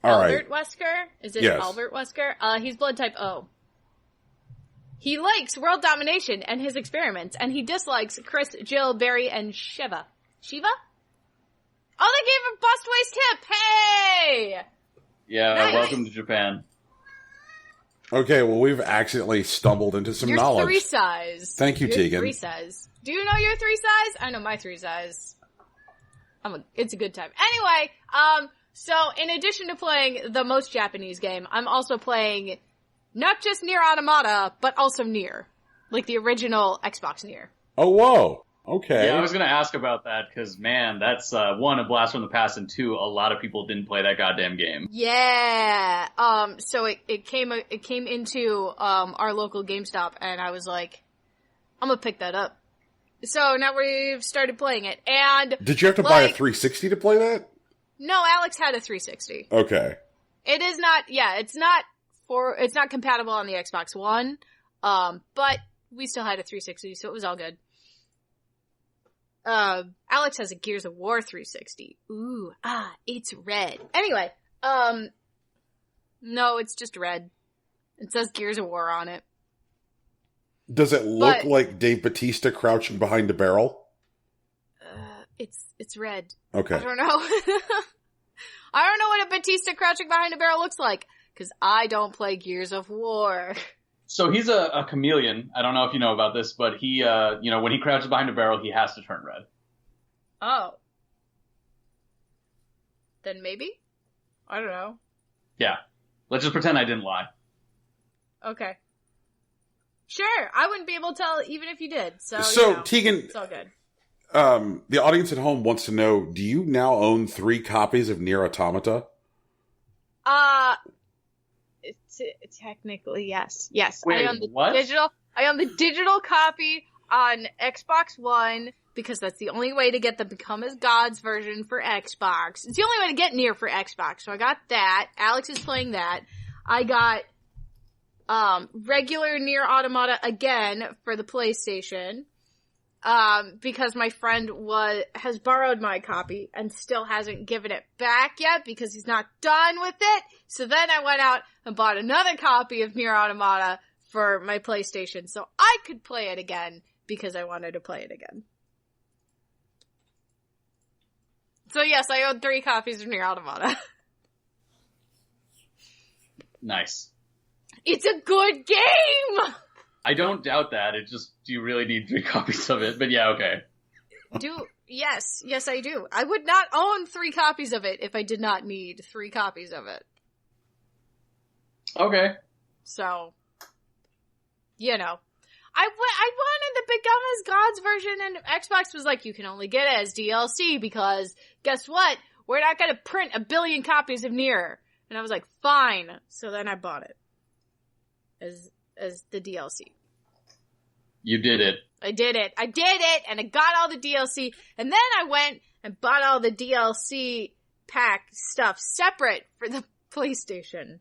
right. Albert Wesker? Is it Yes. Albert Wesker? He's blood type O. He likes world domination and his experiments, and he dislikes Chris, Jill, Barry, and Shiva. Shiva? Oh, they gave him bust waist hip! Hey! Yeah, Nice. Welcome to Japan. Okay, well, we've accidentally stumbled into some You're knowledge. 3 size. Thank you, You're Tegan. 3 size. Do you know your 3 size? I know my 3 size. It's a good time. Anyway, so in addition to playing the most Japanese game, I'm also playing not just Nier Automata, but also Nier. Like the original Xbox Nier. Oh, whoa. Okay. Yeah, I was going to ask about that because, man, that's one, a blast from the past, and two, a lot of people didn't play that goddamn game. Yeah. So it came into our local GameStop, and I was like, I'm gonna pick that up. So now we've started playing it, and Did you have to buy a 360 to play that? No, Alex had a 360. Okay. It is not. Yeah, it's not compatible on the Xbox One. But we still had a 360, so it was all good. Alex has a Gears of War 360. Ooh, it's red. Anyway, no, it's just red. It says Gears of War on it. Does it look like Dave Bautista crouching behind a barrel? It's red. Okay. I don't know. I don't know what a Batista crouching behind a barrel looks like, because I don't play Gears of War. So he's a chameleon. I don't know if you know about this, but he, when he crouches behind a barrel, he has to turn red. Oh. Then maybe? I don't know. Yeah. Let's just pretend I didn't lie. Okay. Sure, I wouldn't be able to tell even if you did. So Tegan, it's all good. The audience at home wants to know, do you now own 3 copies of Nier Automata? Technically, yes. Yes. Wait, I own the what? digital copy on Xbox One, because that's the only way to get the Become as Gods version for Xbox. It's the only way to get Nier for Xbox, so I got that. Alex is playing that. I got regular Nier Automata again for the PlayStation, because my friend has borrowed my copy and still hasn't given it back yet because he's not done with it. So then I went out and bought another copy of Nier Automata for my PlayStation so I could play it again because I wanted to play it again. So yes, I own 3 copies of Nier Automata. Nice. It's a good game! I don't doubt that. It just, do you really need 3 copies of it? But yeah, okay. Yes, I do. I would not own 3 copies of it if I did not need 3 copies of it. Okay. So, I wanted the Become as Gods version, and Xbox was like, you can only get it as DLC because, guess what? We're not gonna print 1 billion copies of Nier. And I was like, fine. So then I bought it. As the DLC. You did it. I did it, and I got all the DLC, and then I went and bought all the DLC pack stuff separate for the PlayStation.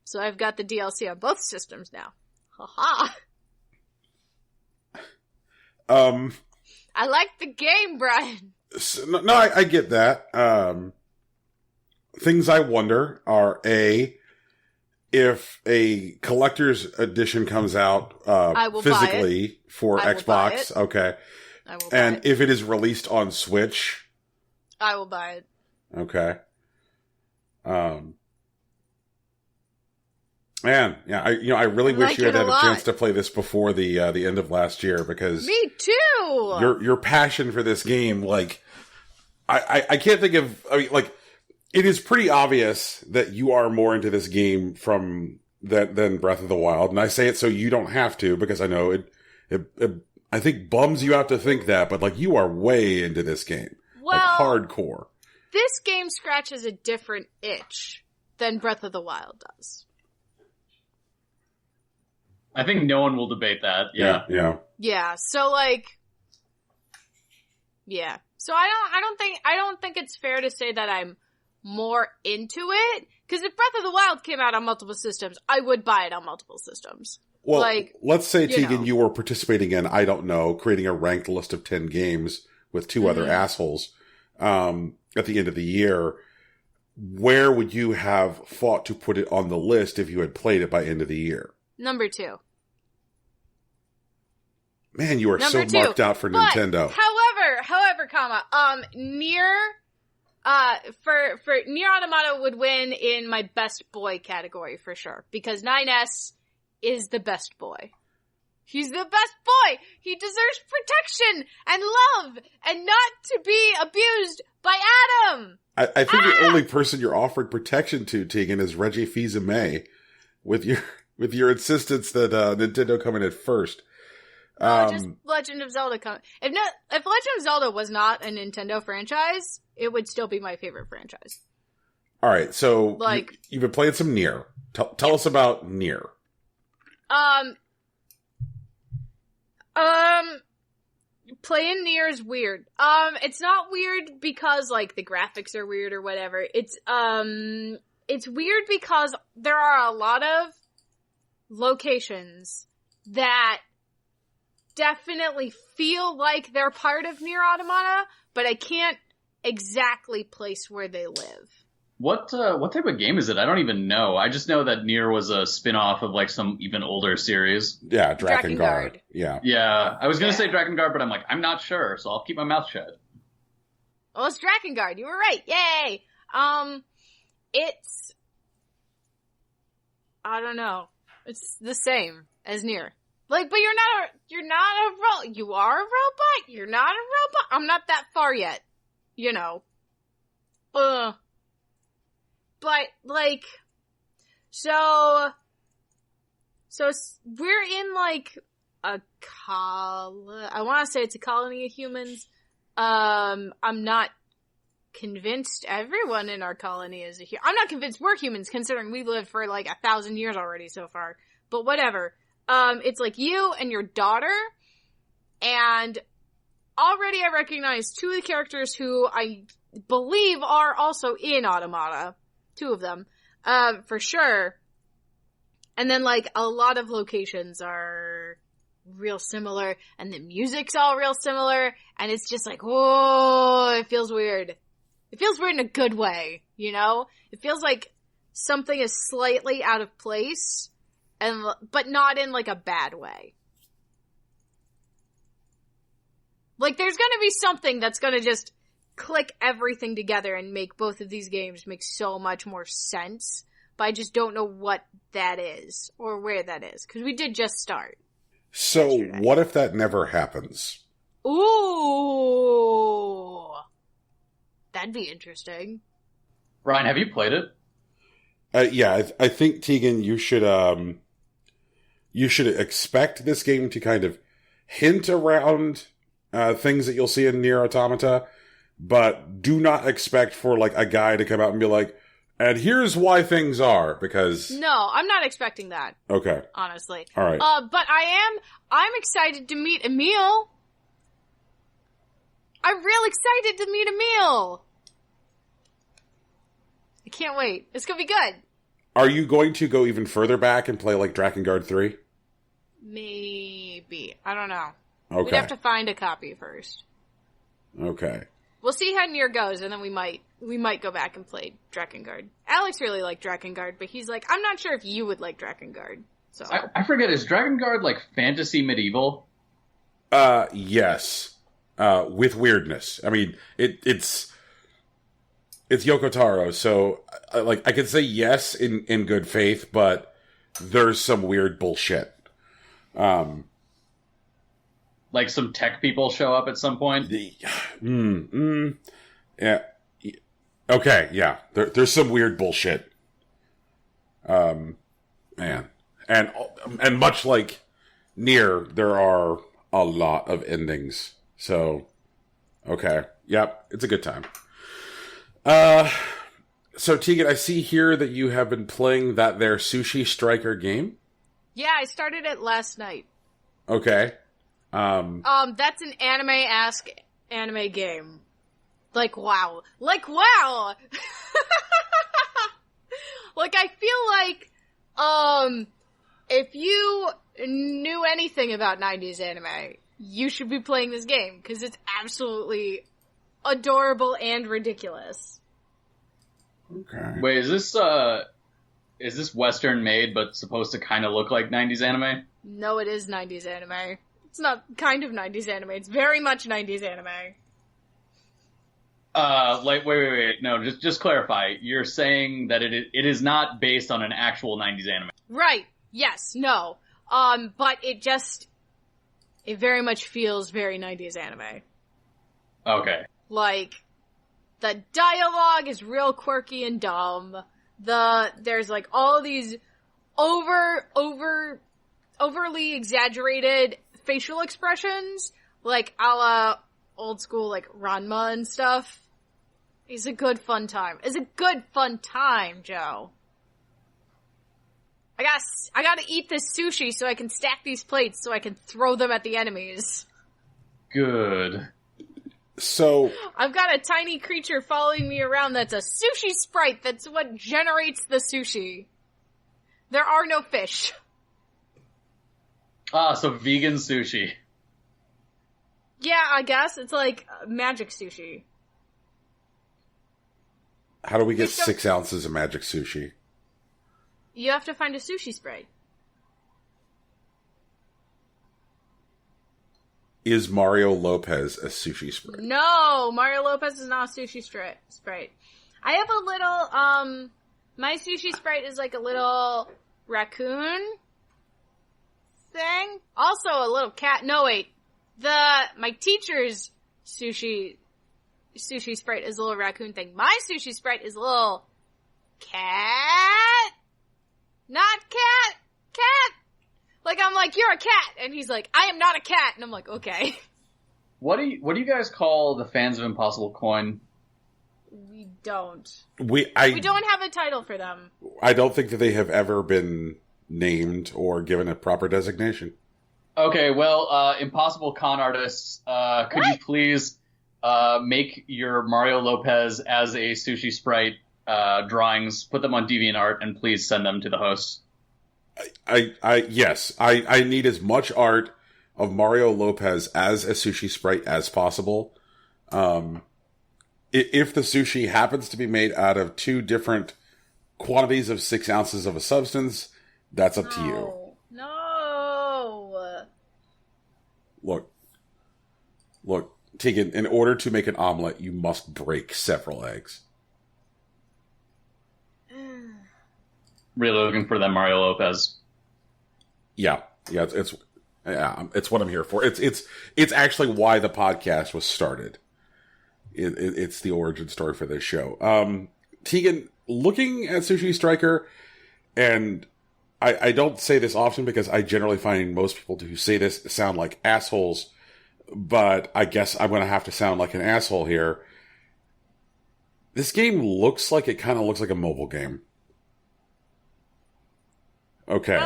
So I've got the DLC on both systems now. Haha. I like the game, Brian. No, I get that. Things I wonder are, if a collector's edition comes out I will physically for I will buy Xbox, it. okay, I will and buy it. if it is released on Switch, I will buy it. okay. Man, yeah, I really wish like you had it a had a lot. chance to play this before the end of last year, because Me too! your passion for this game, like, I can't think of, I mean, like, it is pretty obvious that you are more into this game than Breath of the Wild, and I say it so you don't have to, because I know it I think bums you out to think that, but like, you are way into this game. Well, like, hardcore. This game scratches a different itch than Breath of the Wild does. I think no one will debate that. Yeah. Yeah, so like, yeah. So I don't think it's fair to say that I'm more into it, because if Breath of the Wild came out on multiple systems, I would buy it on multiple systems. Well, like, let's say, Tegan, know. you were participating in, I don't know, creating a ranked list of 10 games with two other assholes at the end of the year. Where would you have fought to put it on the list if you had played it by end of the year? Number 2. Man, you are Number so 2. marked out for But, Nintendo. However, Nier, for Nier Automata would win in my best boy category for sure, because 9S is the best boy. He's the best boy! He deserves protection and love and not to be abused by Adam! I think the only person you're offering protection to, Tegan, is Reggie Fils-Aimé, with your insistence that Nintendo come in at first. Just Legend of Zelda if Legend of Zelda was not a Nintendo franchise, it would still be my favorite franchise. All right, so like, you've been playing some Nier. Tell us about Nier. Playing Nier is weird. It's not weird because, like, the graphics are weird or whatever. It's weird because there are a lot of locations that definitely feel like they're part of Nier Automata, but I can't exactly place where they live. What type of game is it? I don't even know. I just know that Nier was a spin-off of like some even older series. Yeah, Drakengard. Yeah. Yeah, I was gonna say Drakengard, but I'm like, I'm not sure, so I'll keep my mouth shut. Well, it's Drakengard. You were right. Yay! It's, I don't know. It's the same as Nier. Like, but you are a robot? You're not a robot? I'm not that far yet. You know. But, like, so we're in, like, I want to say it's a colony of humans. I'm not convinced everyone in our colony is I'm not convinced we're humans, considering we've lived for, like, 1,000 years already so far. But whatever. It's, like, you and your daughter, and already I recognize 2 of the characters who I believe are also in Automata. 2 of them, for sure. And then, like, a lot of locations are real similar, and the music's all real similar, and it's just like, whoa, it feels weird. It feels weird in a good way, you know? It feels like something is slightly out of place, but not in, like, a bad way. Like, there's gonna be something that's gonna just click everything together and make both of these games make so much more sense, but I just don't know what that is or where that is, because we did just start. So what if that never happens? Ooh, that'd be interesting. Brian, have you played it? Yeah, I think, Tegan, you should expect this game to kind of hint around things that you'll see in Nier Automata, but do not expect for, like, a guy to come out and be like, and here's why things are, because... No, I'm not expecting that. Okay. Honestly. All right. But I'm excited to meet Emil. I'm real excited to meet Emil. I can't wait. It's gonna be good. Are you going to go even further back and play, like, Drakengard 3? Maybe. I don't know. Okay. We'd have to find a copy first. Okay. We'll see how Nier goes, and then we might go back and play Drakengard. Alex really liked Drakengard, but he's like, I'm not sure if you would like Drakengard. So I forget, is Drakengard like fantasy medieval? Yes. With weirdness. I mean, it's Yoko Taro, so I can say yes in good faith, but there's some weird bullshit. Like some tech people show up at some point? Yeah. Okay, yeah. There's some weird bullshit. Man. And much like Nier, there are a lot of endings. So, okay. Yep, it's a good time. So Tegan, I see here that you have been playing that there Sushi Striker game. Yeah, I started it last night. Okay. That's an anime-esque anime game. Like, wow. Like, wow! Like, I feel like, if you knew anything about 90s anime, you should be playing this game, because it's absolutely adorable and ridiculous. Okay. Wait, is this Western made but supposed to kind of look like 90s anime? No, it is 90s anime. It's not kind of 90s anime, it's very much 90s anime. Wait. No, just clarify. You're saying that it is not based on an actual 90s anime. Right. Yes. No. But it very much feels very 90s anime. Okay. Like, the dialogue is real quirky and dumb. There's like all these overly exaggerated facial expressions, like a la old school, like, Ranma and stuff. It's a good fun time. It's a good fun time, Joe. I gotta eat this sushi so I can stack these plates so I can throw them at the enemies. Good. So... I've got a tiny creature following me around that's a sushi sprite. That's what generates the sushi. There are no fish. So vegan sushi. Yeah, I guess. It's like magic sushi. How do we get 6 ounces of magic sushi? You have to find a sushi sprite. Is Mario Lopez a sushi sprite? No, Mario Lopez is not a sushi sprite. I have a little, my sushi sprite is like a little raccoon thing. Also a little cat. No, wait. My teacher's sushi sprite is a little raccoon thing. My sushi sprite is a little cat. Not cat. Cat. Like, I'm like, you're a cat. And he's like, I am not a cat. And I'm like, okay. What do you guys call the fans of Impossible Coin? We don't. We don't have a title for them. I don't think that they have ever been named or given a proper designation. Okay, well, Impossible Con Artists, could you please make your Mario Lopez as a sushi sprite drawings, put them on DeviantArt, and please send them to the host. Yes, I need as much art of Mario Lopez as a sushi sprite as possible. If the sushi happens to be made out of 2 different quantities of 6 ounces of a substance, that's up to you. No. Look, Tegan, in order to make an omelet, you must break several eggs. Really looking for that Mario Lopez. Yeah, it's what I'm here for. It's actually why the podcast was started. It's the origin story for this show. Tegan, looking at Sushi Striker, and I don't say this often because I generally find most people who say this sound like assholes, but I guess I'm going to have to sound like an asshole here. This game looks like it kind of looks like a mobile game. Okay.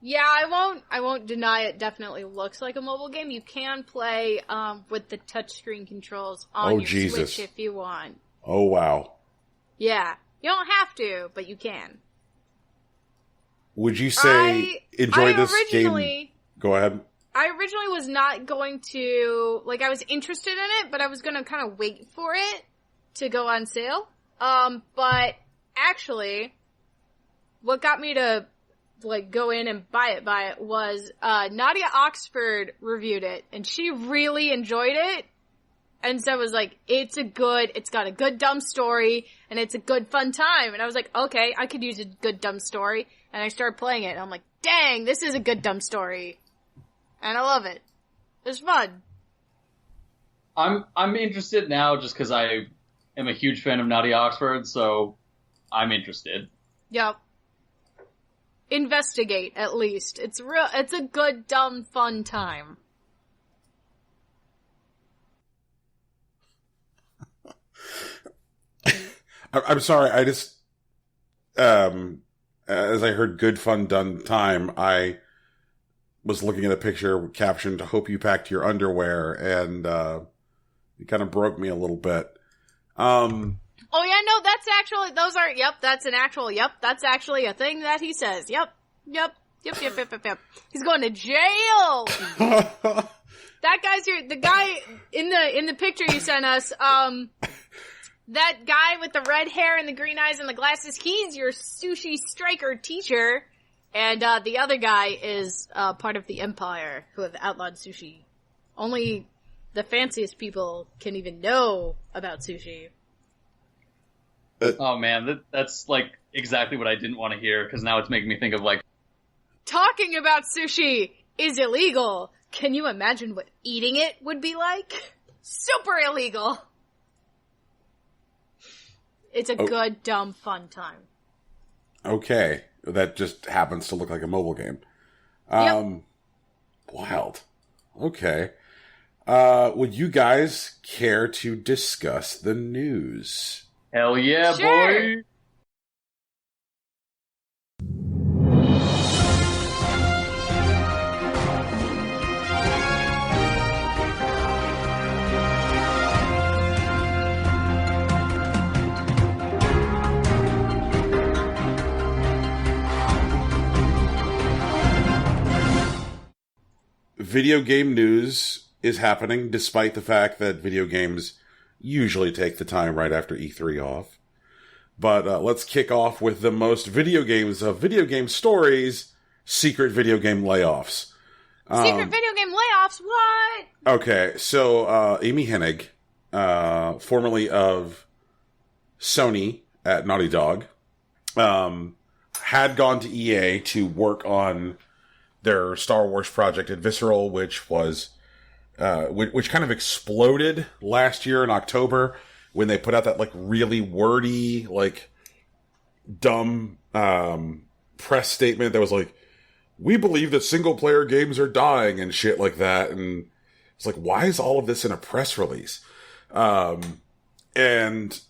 Yeah, I won't deny it definitely looks like a mobile game. You can play, with the touchscreen controls on your Jesus. Switch if you want. Oh, wow. Yeah. You don't have to, but you can. Would you say enjoy this game? Go ahead. I originally was not going to, like, I was interested in it, but I was going to kind of wait for it to go on sale. But actually, what got me to, like, go in and buy it was, Nadia Oxford reviewed it, and she really enjoyed it. And so it was like, it's got a good dumb story, and it's a good fun time. And I was like, okay, I could use a good dumb story. And I started playing it, and I'm like, dang, this is a good dumb story. And I love it. It's fun. I'm interested now just because I am a huge fan of Naughty Oxford, so I'm interested. Yep. Investigate, at least. It's a good, dumb, fun time. I'm sorry, I just, as I heard good, fun, done time, I was looking at a picture captioned, "Hope you packed your underwear," and, it kind of broke me a little bit. Oh yeah, no, that's actually a thing that he says. Yep. He's going to jail! That guy's here, the guy in the picture you sent us, that guy with the red hair and the green eyes and the glasses, he's your sushi striker teacher. And, the other guy is, part of the Empire who have outlawed sushi. Only the fanciest people can even know about sushi. Oh man, that's like exactly what I didn't want to hear, because now it's making me think of like... Talking about sushi is illegal. Can you imagine what eating it would be like? Super illegal. It's a good, dumb, fun time. Okay. That just happens to look like a mobile game. Yep. Wild. Okay. Would you guys care to discuss the news? Hell yeah, Sure. boy! Video game news is happening, despite the fact that video games usually take the time right after E3 off. But let's kick off with the most video games of video game stories, secret video game layoffs. Secret video game layoffs? What? Okay, so Amy Hennig, formerly of Sony at Naughty Dog, had gone to EA to work on their Star Wars project at Visceral, which was which kind of exploded last year in October when they put out that like really wordy, like dumb press statement that was like, "We believe that single player games are dying" and shit like that. And it's like, why is all of this in a press release? And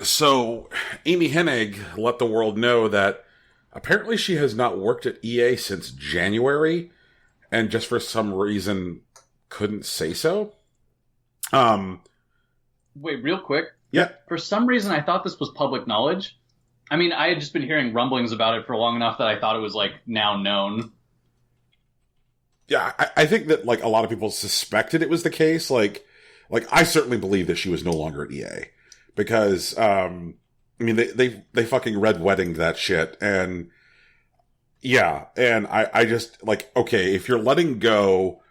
so Amy Hennig let the world know that apparently she has not worked at EA since January, and just for some reason couldn't say so. Wait, real quick. Yeah. For some reason, I thought this was public knowledge. I mean, I had just been hearing rumblings about it for long enough that I thought it was, like, now known. Yeah, I think that, like, a lot of people suspected it was the case. Like I certainly believe that she was no longer at EA. Because, I mean, they fucking red weddinged that shit. And, yeah, and I just, like, okay, if you're letting go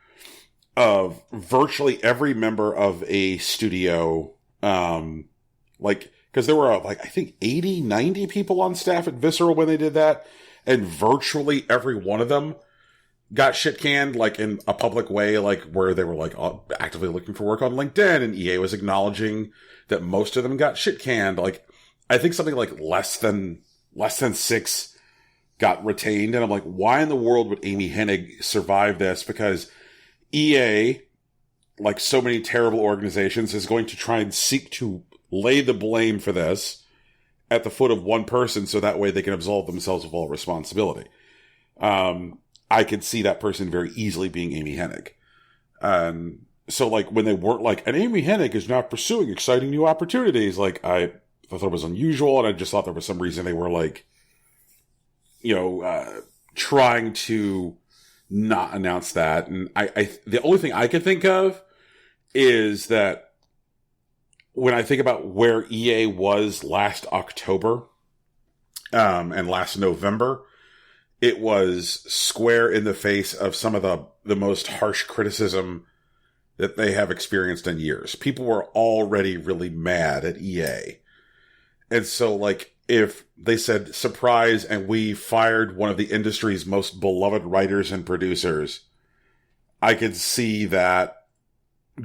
of virtually every member of a studio, like, because there were, like, I think 80, 90 people on staff at Visceral when they did that, and virtually every one of them got shit canned, like, in a public way, like, where they were, like, actively looking for work on LinkedIn, and EA was acknowledging that most of them got shit canned. Like, I think something like less than 6 got retained, and I'm like, why in the world would Amy Hennig survive this? Because EA, like so many terrible organizations, is going to try and seek to lay the blame for this at the foot of one person, so that way they can absolve themselves of all responsibility. I could see that person very easily being Amy Hennig. So, like, when they weren't like, and Amy Hennig is now pursuing exciting new opportunities, like, I thought it was unusual, and I just thought there was some reason they were, like, trying to not announce that. And the only thing I could think of is that when I think about where EA was last October, and last November, it was square in the face of some of the most harsh criticism that they have experienced in years. People were already really mad at EA. And so, like, if they said, surprise, and we fired one of the industry's most beloved writers and producers, I could see that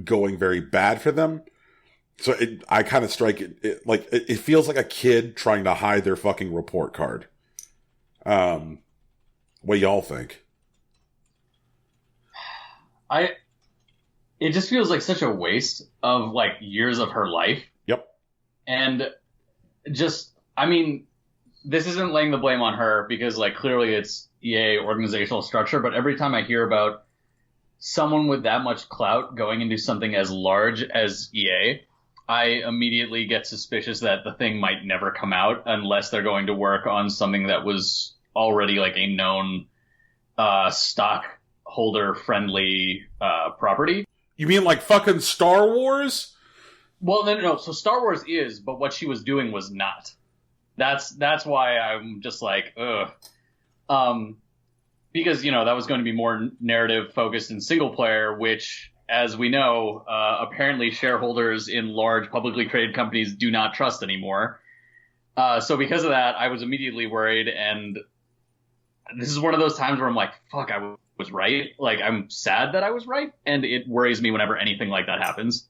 going very bad for them. So I kind of strike it, it feels like a kid trying to hide their fucking report card. What y'all think? It just feels like such a waste of, like, years of her life. Yep. And just, I mean, this isn't laying the blame on her because, like, clearly it's EA organizational structure, but every time I hear about someone with that much clout going into something as large as EA, I immediately get suspicious that the thing might never come out unless they're going to work on something that was already, like, a known stockholder-friendly property. You mean like fucking Star Wars? Well, no. So Star Wars is, but what she was doing was not. That's why I'm just like, ugh. Because, you know, that was going to be more narrative focused in single player, which, as we know, apparently shareholders in large publicly traded companies do not trust anymore. So because of that, I was immediately worried, and this is one of those times where I'm like, fuck, I was right. Like, I'm sad that I was right, and it worries me whenever anything like that happens.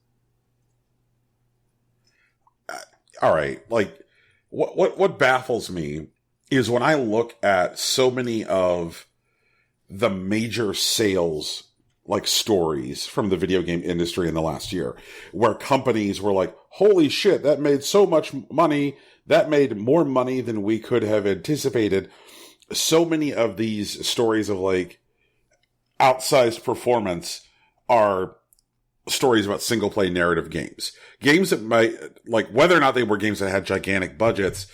All right, like, what baffles me is when I look at so many of the major sales, like, stories from the video game industry in the last year, where companies were like, holy shit, that made so much money, that made more money than we could have anticipated. So many of these stories of, like, outsized performance are stories about single-play narrative games. Games that might, like, whether or not they were games that had gigantic budgets,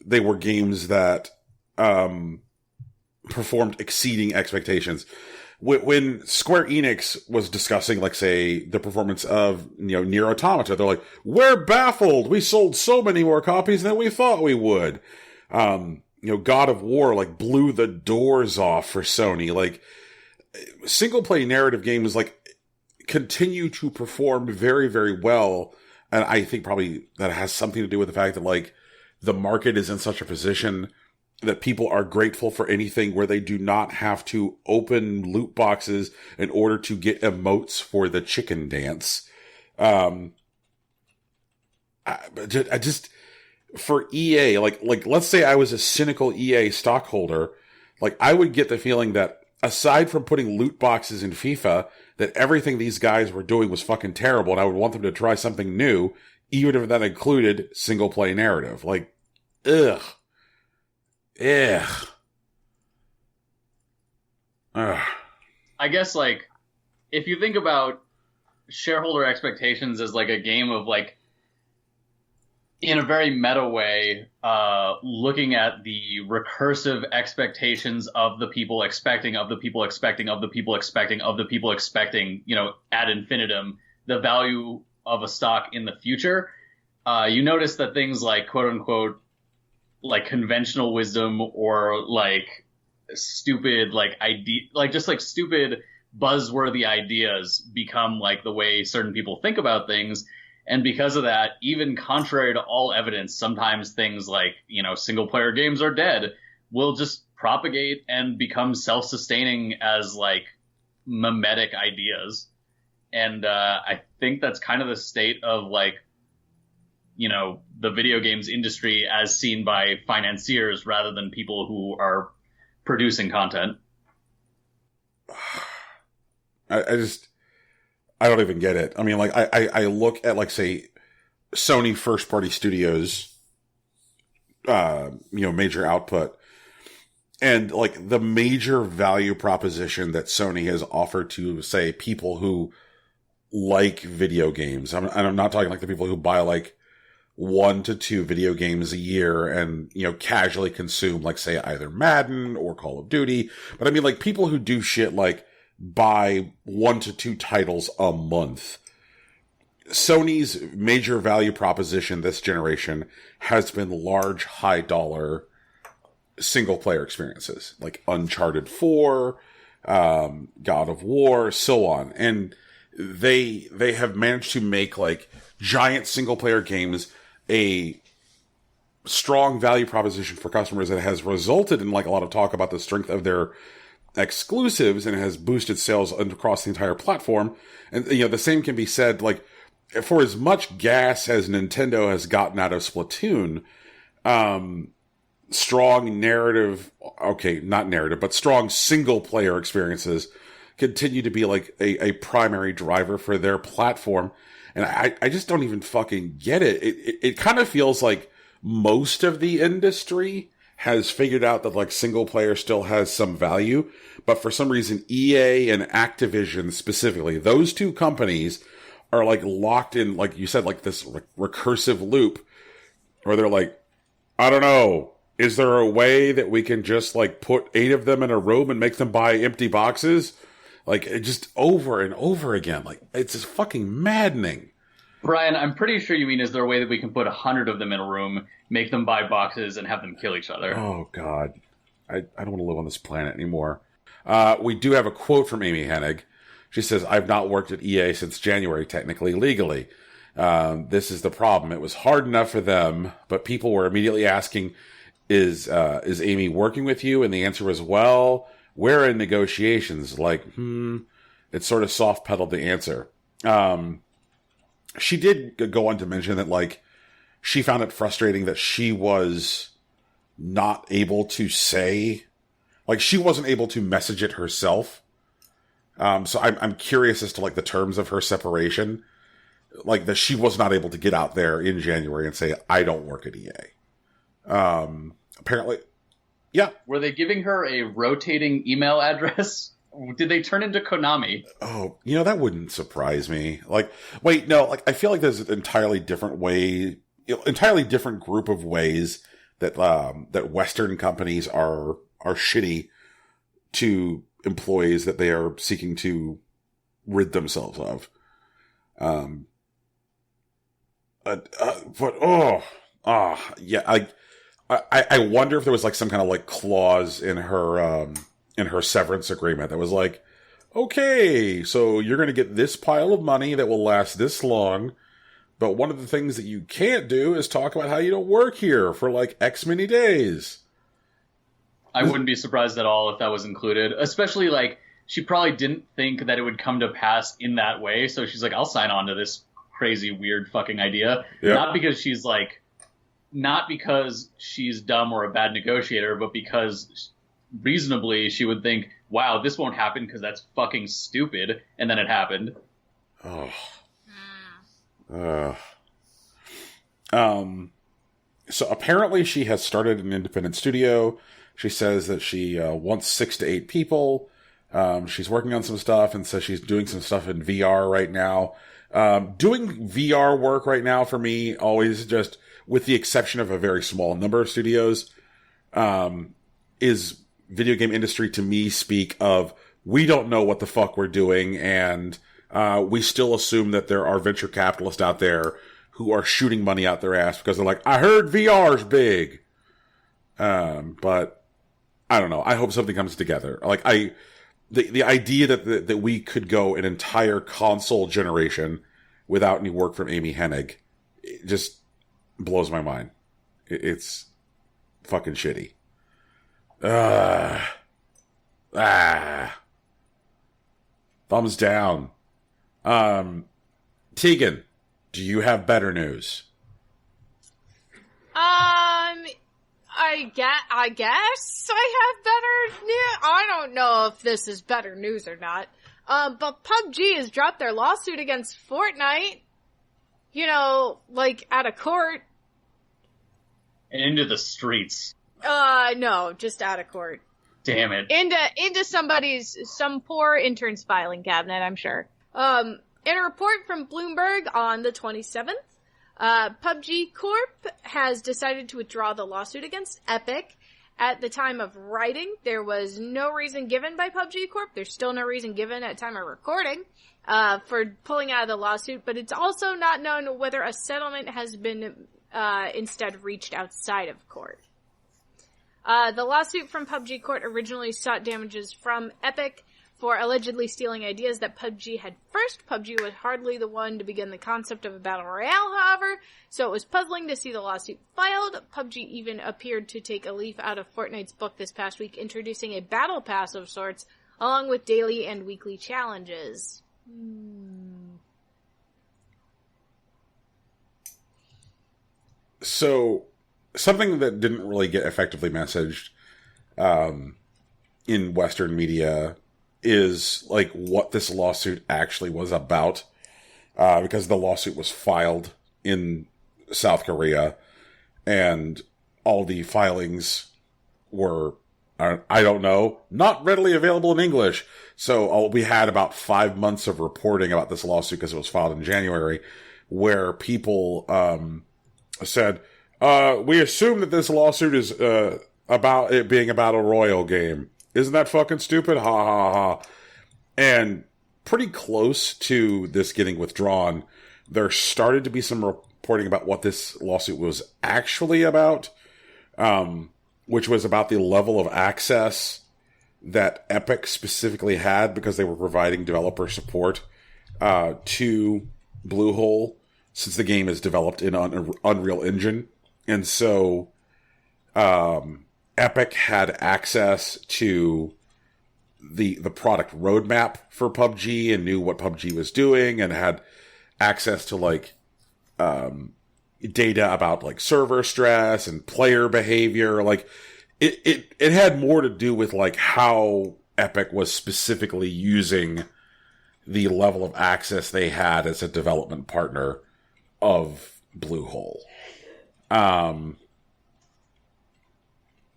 they were games that performed exceeding expectations. When Square Enix was discussing, like, say, the performance of, you know, Nier Automata, they're like, we're baffled! We sold so many more copies than we thought we would. You know, God of War, like, blew the doors off for Sony. Like, single-play narrative games, like, continue to perform very, very well. And I think probably that has something to do with the fact that, like, the market is in such a position that people are grateful for anything where they do not have to open loot boxes in order to get emotes for the chicken dance. I just, for EA, like, let's say I was a cynical EA stockholder, like, I would get the feeling that aside from putting loot boxes in FIFA, that everything these guys were doing was fucking terrible, and I would want them to try something new, even if that included single-play narrative. Like, ugh. I guess, like, if you think about shareholder expectations as, like, a game of, like, in a very meta way, looking at the recursive expectations of the people expecting, of the people expecting, of the people expecting, of the people expecting, you know, ad infinitum, the value of a stock in the future, you notice that things like, quote unquote, like, conventional wisdom or, like, stupid, like, just, like, stupid buzzworthy ideas become, like, the way certain people think about things. And because of that, even contrary to all evidence, sometimes things like, you know, single-player games are dead will just propagate and become self-sustaining as, like, mimetic ideas. And I think that's kind of the state of, like, you know, the video games industry as seen by financiers rather than people who are producing content. I don't even get it. I mean, like, I look at, like, say, Sony first-party studios, you know, major output, and, like, the major value proposition that Sony has offered to, say, people who like video games. I'm not talking like the people who buy, like, 1 to 2 video games a year and, you know, casually consume, like, say, either Madden or Call of Duty. But I mean, like, people who do shit like buy 1 to 2 titles a month. Sony's major value proposition this generation has been large, high dollar single player experiences like Uncharted 4, God of War, so on. And they have managed to make like giant single player games a strong value proposition for customers that has resulted in like a lot of talk about the strength of their exclusives and has boosted sales across the entire platform. And the same can be said like for as much gas as Nintendo has gotten out of Splatoon, strong narrative, okay, not narrative, but strong single player experiences continue to be like a primary driver for their platform. And I just don't even fucking get it. It kind of feels like most of the industry has figured out that like single player still has some value, but for some reason EA and Activision specifically, those two companies are like locked in, like you said, like this recursive loop where they're like, I don't know, is there a way that we can just like put 8 of them in a room and make them buy empty boxes? Like it just over and over again. Like it's just fucking maddening. Brian, I'm pretty sure you mean, is there a way that we can put 100 of them in a room, make them buy boxes, and have them kill each other? Oh, God. I don't want to live on this planet anymore. We do have a quote from Amy Hennig. She says, I've not worked at EA since January, technically, legally. This is the problem. It was hard enough for them, but people were immediately asking, is Amy working with you? And the answer was, well, we're in negotiations. Like, it's sort of soft-pedaled the answer. She did go on to mention that, like, she found it frustrating that she was not able to say, like, she wasn't able to message it herself. So I'm curious as to, like, the terms of her separation. Like, that she was not able to get out there in January and say, I don't work at EA. Apparently, yeah. Were they giving her a rotating email address? Did they turn into Konami? Oh, that wouldn't surprise me. Like, wait, no, like, I feel like there's an entirely different way, entirely different group of ways that, that Western companies are shitty to employees that they are seeking to rid themselves of. Yeah, I wonder if there was like some kind of like clause in her severance agreement that was like, okay, so you're going to get this pile of money that will last this long, but one of the things that you can't do is talk about how you don't work here for like X many days. I wouldn't be surprised at all if that was included, especially like she probably didn't think that it would come to pass in that way. So she's like, I'll sign on to this crazy, weird fucking idea. Yep. Not because she's dumb or a bad negotiator, but because reasonably she would think, wow, this won't happen because that's fucking stupid. And then it happened. So apparently she has started an independent studio. She says that she wants 6 to 8 people. She's working on some stuff and says she's doing some stuff in VR right now. Doing VR work right now for me, always just, with the exception of a very small number of studios, is video game industry to me speak of, we don't know what the fuck we're doing, and we still assume that there are venture capitalists out there who are shooting money out their ass because they're like, I heard VR's big. But I don't know. I hope something comes together. Like the idea that we could go an entire console generation without any work from Amy Hennig, it just blows my mind. It's fucking shitty. Thumbs down. Tegan, do you have better news? I guess I have better news. I don't know if this is better news or not. But PUBG has dropped their lawsuit against Fortnite. Like out of court. And into the streets. No, just out of court. Damn it. Into some poor intern's filing cabinet, I'm sure. In a report from Bloomberg on the 27th, PUBG Corp has decided to withdraw the lawsuit against Epic. At the time of writing, there was no reason given by PUBG Corp. There's still no reason given at time of recording for pulling out of the lawsuit, but it's also not known whether a settlement has been instead reached outside of court. The lawsuit from PUBG Court originally sought damages from Epic for allegedly stealing ideas that PUBG had first. PUBG was hardly the one to begin the concept of a battle royale, however, so it was puzzling to see the lawsuit filed. PUBG even appeared to take a leaf out of Fortnite's book this past week, introducing a battle pass of sorts, along with daily and weekly challenges. So, something that didn't really get effectively messaged in Western media is like what this lawsuit actually was about, because the lawsuit was filed in South Korea and all the filings were, I don't know, not readily available in English. So we had about 5 months of reporting about this lawsuit because it was filed in January, where people said, we assume that this lawsuit is about it being about a royal game. Isn't that fucking stupid? Ha ha ha. And pretty close to this getting withdrawn, there started to be some reporting about what this lawsuit was actually about, which was about the level of access that Epic specifically had because they were providing developer support to Bluehole, since the game is developed in Unreal Engine. And so Epic had access to the product roadmap for PUBG and knew what PUBG was doing and had access to like data about like server stress and player behavior. Like it had more to do with like how Epic was specifically using the level of access they had as a development partner of Bluehole.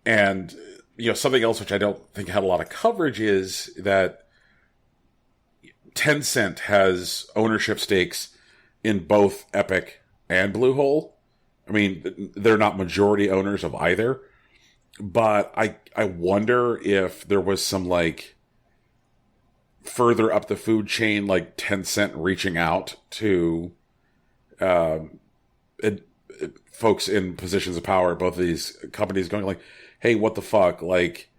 And, you know, something else which I don't think had a lot of coverage is that Tencent has ownership stakes in both Epic and Bluehole. I mean, they're not majority owners of either, but I wonder if there was some, like, further up the food chain, like Tencent reaching out to folks in positions of power at both of these companies going like, hey, what the fuck? Like,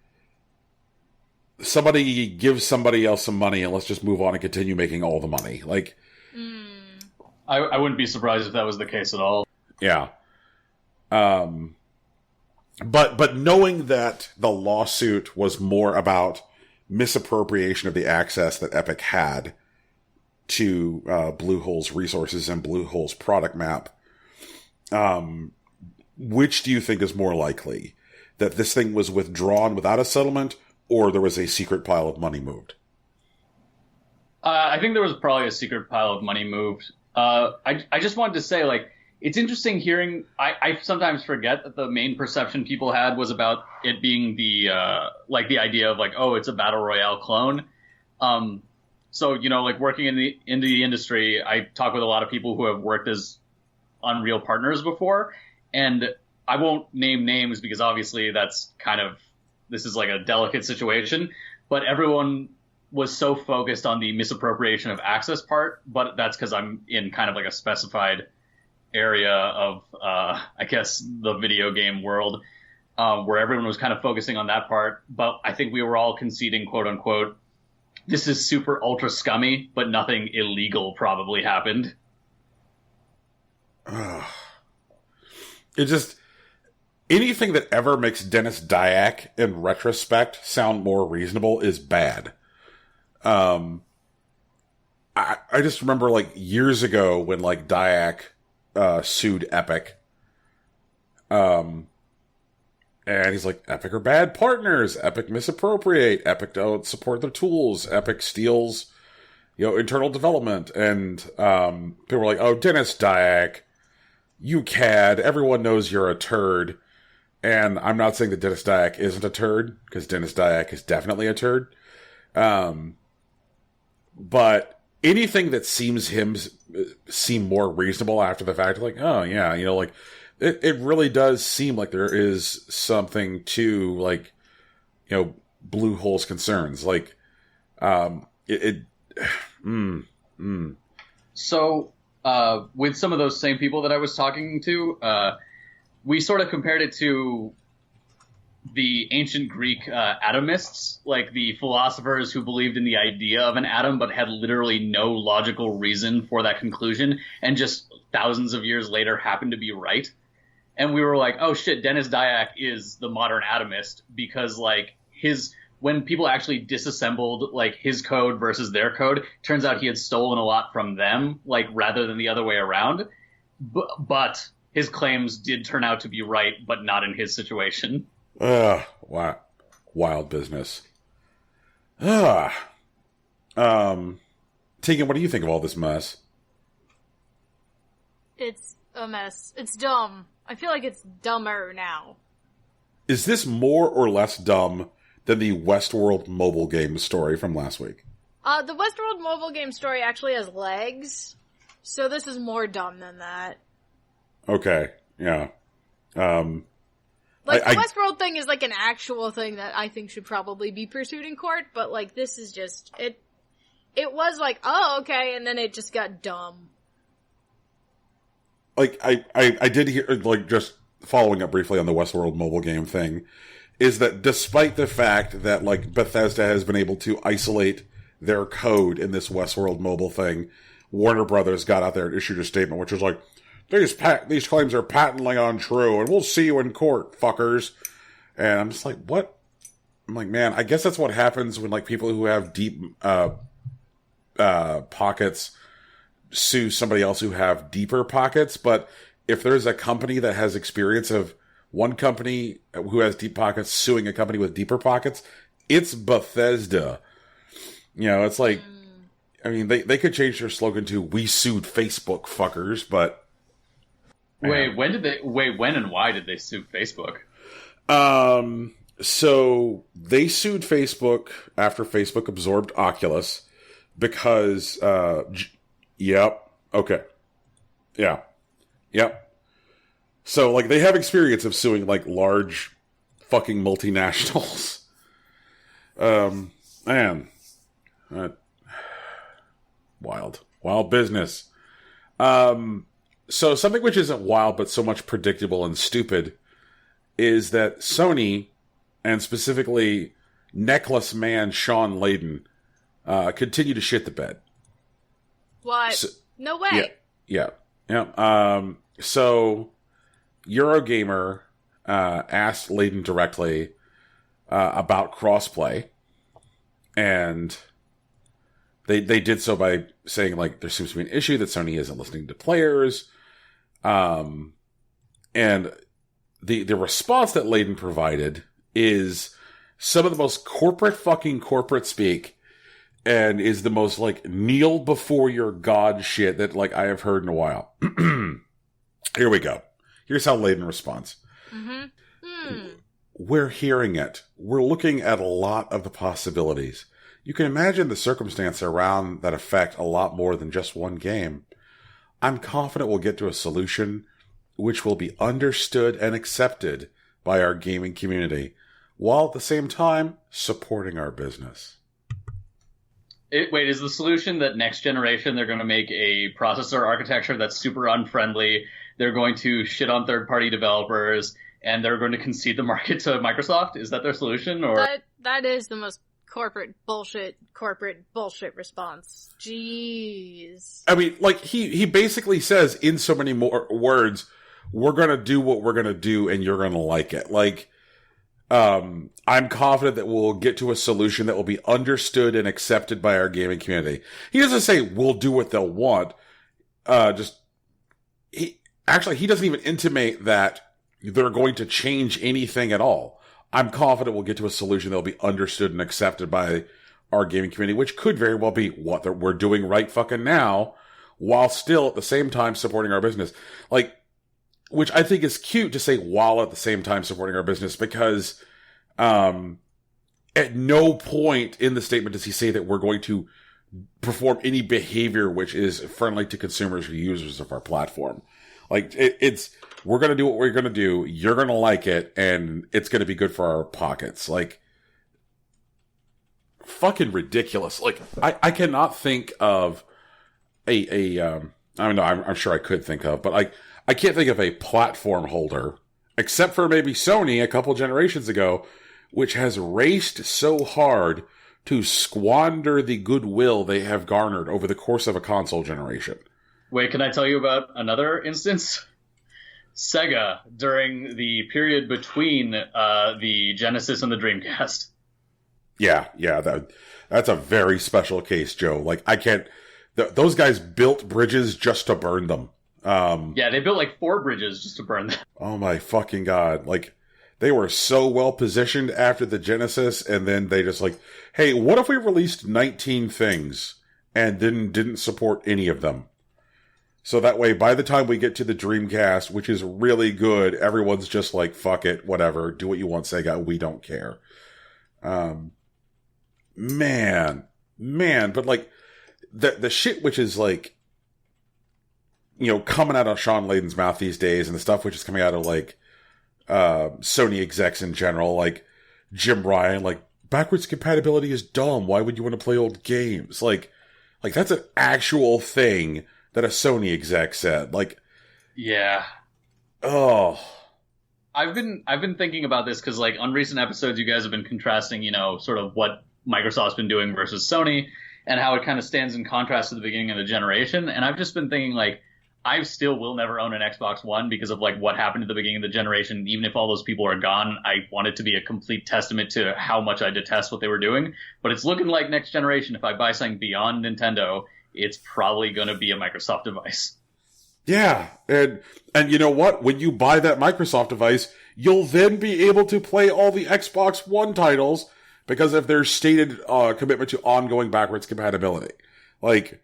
somebody gives somebody else some money and let's just move on and continue making all the money. Like, I wouldn't be surprised if that was the case at all. Yeah. But knowing that the lawsuit was more about misappropriation of the access that Epic had to Bluehole's resources and Bluehole's product map, which do you think is more likely? That this thing was withdrawn without a settlement, or there was a secret pile of money moved? I think there was probably a secret pile of money moved. I just wanted to say, like, it's interesting hearing. I sometimes forget that the main perception people had was about it being the idea of like, oh, it's a battle royale clone. So, you know, like working in the industry, I talk with a lot of people who have worked as Unreal partners before, and I won't name names because obviously this is like a delicate situation, but everyone was so focused on the misappropriation of access part, but that's because I'm in kind of like a specified area of, I guess, the video game world, where everyone was kind of focusing on that part. But I think we were all conceding, quote unquote, this is super ultra scummy, but nothing illegal probably happened. It just... Anything that ever makes Dennis Dyack, in retrospect, sound more reasonable is bad. I just remember, like, years ago when, like, Dyack sued Epic. And he's like, Epic are bad partners. Epic misappropriate. Epic don't support their tools. Epic steals, you know, internal development. And people were like, oh, Dennis Dyack, you cad. Everyone knows you're a turd. And I'm not saying that Dennis Dyack isn't a turd, because Dennis Dyack is definitely a turd. But anything that seem more reasonable after the fact, like, oh yeah, you know, like, it really does seem like there is something to, like, you know, Bluehole's concerns. Like, So, with some of those same people that I was talking to, we sort of compared it to the ancient Greek atomists, like the philosophers who believed in the idea of an atom but had literally no logical reason for that conclusion, and just thousands of years later happened to be right. And we were like, oh shit, Dennis Dyack is the modern atomist, because like when people actually disassembled like his code versus their code, turns out he had stolen a lot from them, like rather than the other way around. But his claims did turn out to be right, but not in his situation. Wow. Wild business. Tegan, what do you think of all this mess? It's a mess. It's dumb. I feel like it's dumber now. Is this more or less dumb than the Westworld mobile game story from last week? The Westworld mobile game story actually has legs, so this is more dumb than that. Okay, yeah. The Westworld thing is like an actual thing that I think should probably be pursued in court, but like this is just it was like, oh, okay, and then it just got dumb. Like I did hear, like, just following up briefly on the Westworld mobile game thing, is that despite the fact that like Bethesda has been able to isolate their code in this Westworld mobile thing, Warner Brothers got out there and issued a statement which was like, these claims are patently untrue, and we'll see you in court, fuckers. And I'm just like, what? I'm like, man, I guess that's what happens when like people who have deep pockets sue somebody else who have deeper pockets. But if there's a company that has experience of one company who has deep pockets suing a company with deeper pockets, it's Bethesda. You know, it's like, I mean, they could change their slogan to "We sued Facebook, fuckers," but Wait, when and why did they sue Facebook? So they sued Facebook after Facebook absorbed Oculus because, yep. Okay. Yeah. Yep. So, like, they have experience of suing, like, large fucking multinationals. Man. Wild business. So something which isn't wild but so much predictable and stupid is that Sony, and specifically necklace man Shawn Layden, continue to shit the bed. What? So, no way. Yeah. So Eurogamer asked Layden directly about crossplay, and they did so by saying, like, there seems to be an issue that Sony isn't listening to players. And the response that Layden provided is some of the most corporate speak, and is the most, like, kneel before your God shit that, like, I have heard in a while. Here we go. Here's how Layden responds. We're hearing it. We're looking at a lot of the possibilities. You can imagine the circumstance around that affect a lot more than just one game. I'm confident we'll get to a solution which will be understood and accepted by our gaming community, while at the same time supporting our business. Wait, is the solution that next generation they're going to make a processor architecture that's super unfriendly, they're going to shit on third-party developers, and they're going to concede the market to Microsoft? Is that their solution? Or that is the most corporate bullshit response. Jeez. I mean, like, he basically says in so many more words, we're going to do what we're going to do and you're going to like it. Like, I'm confident that we'll get to a solution that will be understood and accepted by our gaming community. He doesn't say we'll do what they'll want. He doesn't even intimate that they're going to change anything at all. I'm confident we'll get to a solution that will be understood and accepted by our gaming community, which could very well be what we're doing right fucking now, while still at the same time supporting our business. Like, which I think is cute to say while at the same time supporting our business, because at no point in the statement does he say that we're going to perform any behavior which is friendly to consumers or users of our platform. Like, it's we're going to do what we're going to do, you're going to like it, and it's going to be good for our pockets. Like, fucking ridiculous. Like, I cannot think of I don't know, I'm sure I could think of, but I can't think of a platform holder except for maybe Sony a couple generations ago, which has raced so hard to squander the goodwill they have garnered over the course of a console generation. Wait, can I tell you about another instance? Sega, during the period between the Genesis and the Dreamcast. Yeah, that's a very special case, Joe. Like, I can't... those guys built bridges just to burn them. Yeah, they built like 4 bridges just to burn them. Oh my fucking god. Like, they were so well positioned after the Genesis, and then they just like, hey, what if we released 19 things and then didn't support any of them? So that way, by the time we get to the Dreamcast, which is really good, everyone's just like, fuck it, whatever, do what you want, Sega, we don't care. Man, but like, the shit which is like, you know, coming out of Shawn Layden's mouth these days, and the stuff which is coming out of like, Sony execs in general, like Jim Ryan, like, backwards compatibility is dumb, why would you want to play old games? Like that's an actual thing that a Sony exec said. Like, yeah. Oh. I've been thinking about this because, like, on recent episodes, you guys have been contrasting, you know, sort of what Microsoft's been doing versus Sony, and how it kind of stands in contrast to the beginning of the generation. And I've just been thinking, like, I still will never own an Xbox One because of, like, what happened at the beginning of the generation. Even if all those people are gone, I want it to be a complete testament to how much I detest what they were doing. But it's looking like next generation, if I buy something beyond Nintendo, it's probably going to be a Microsoft device. Yeah, and you know what? When you buy that Microsoft device, you'll then be able to play all the Xbox One titles because of their stated commitment to ongoing backwards compatibility. Like,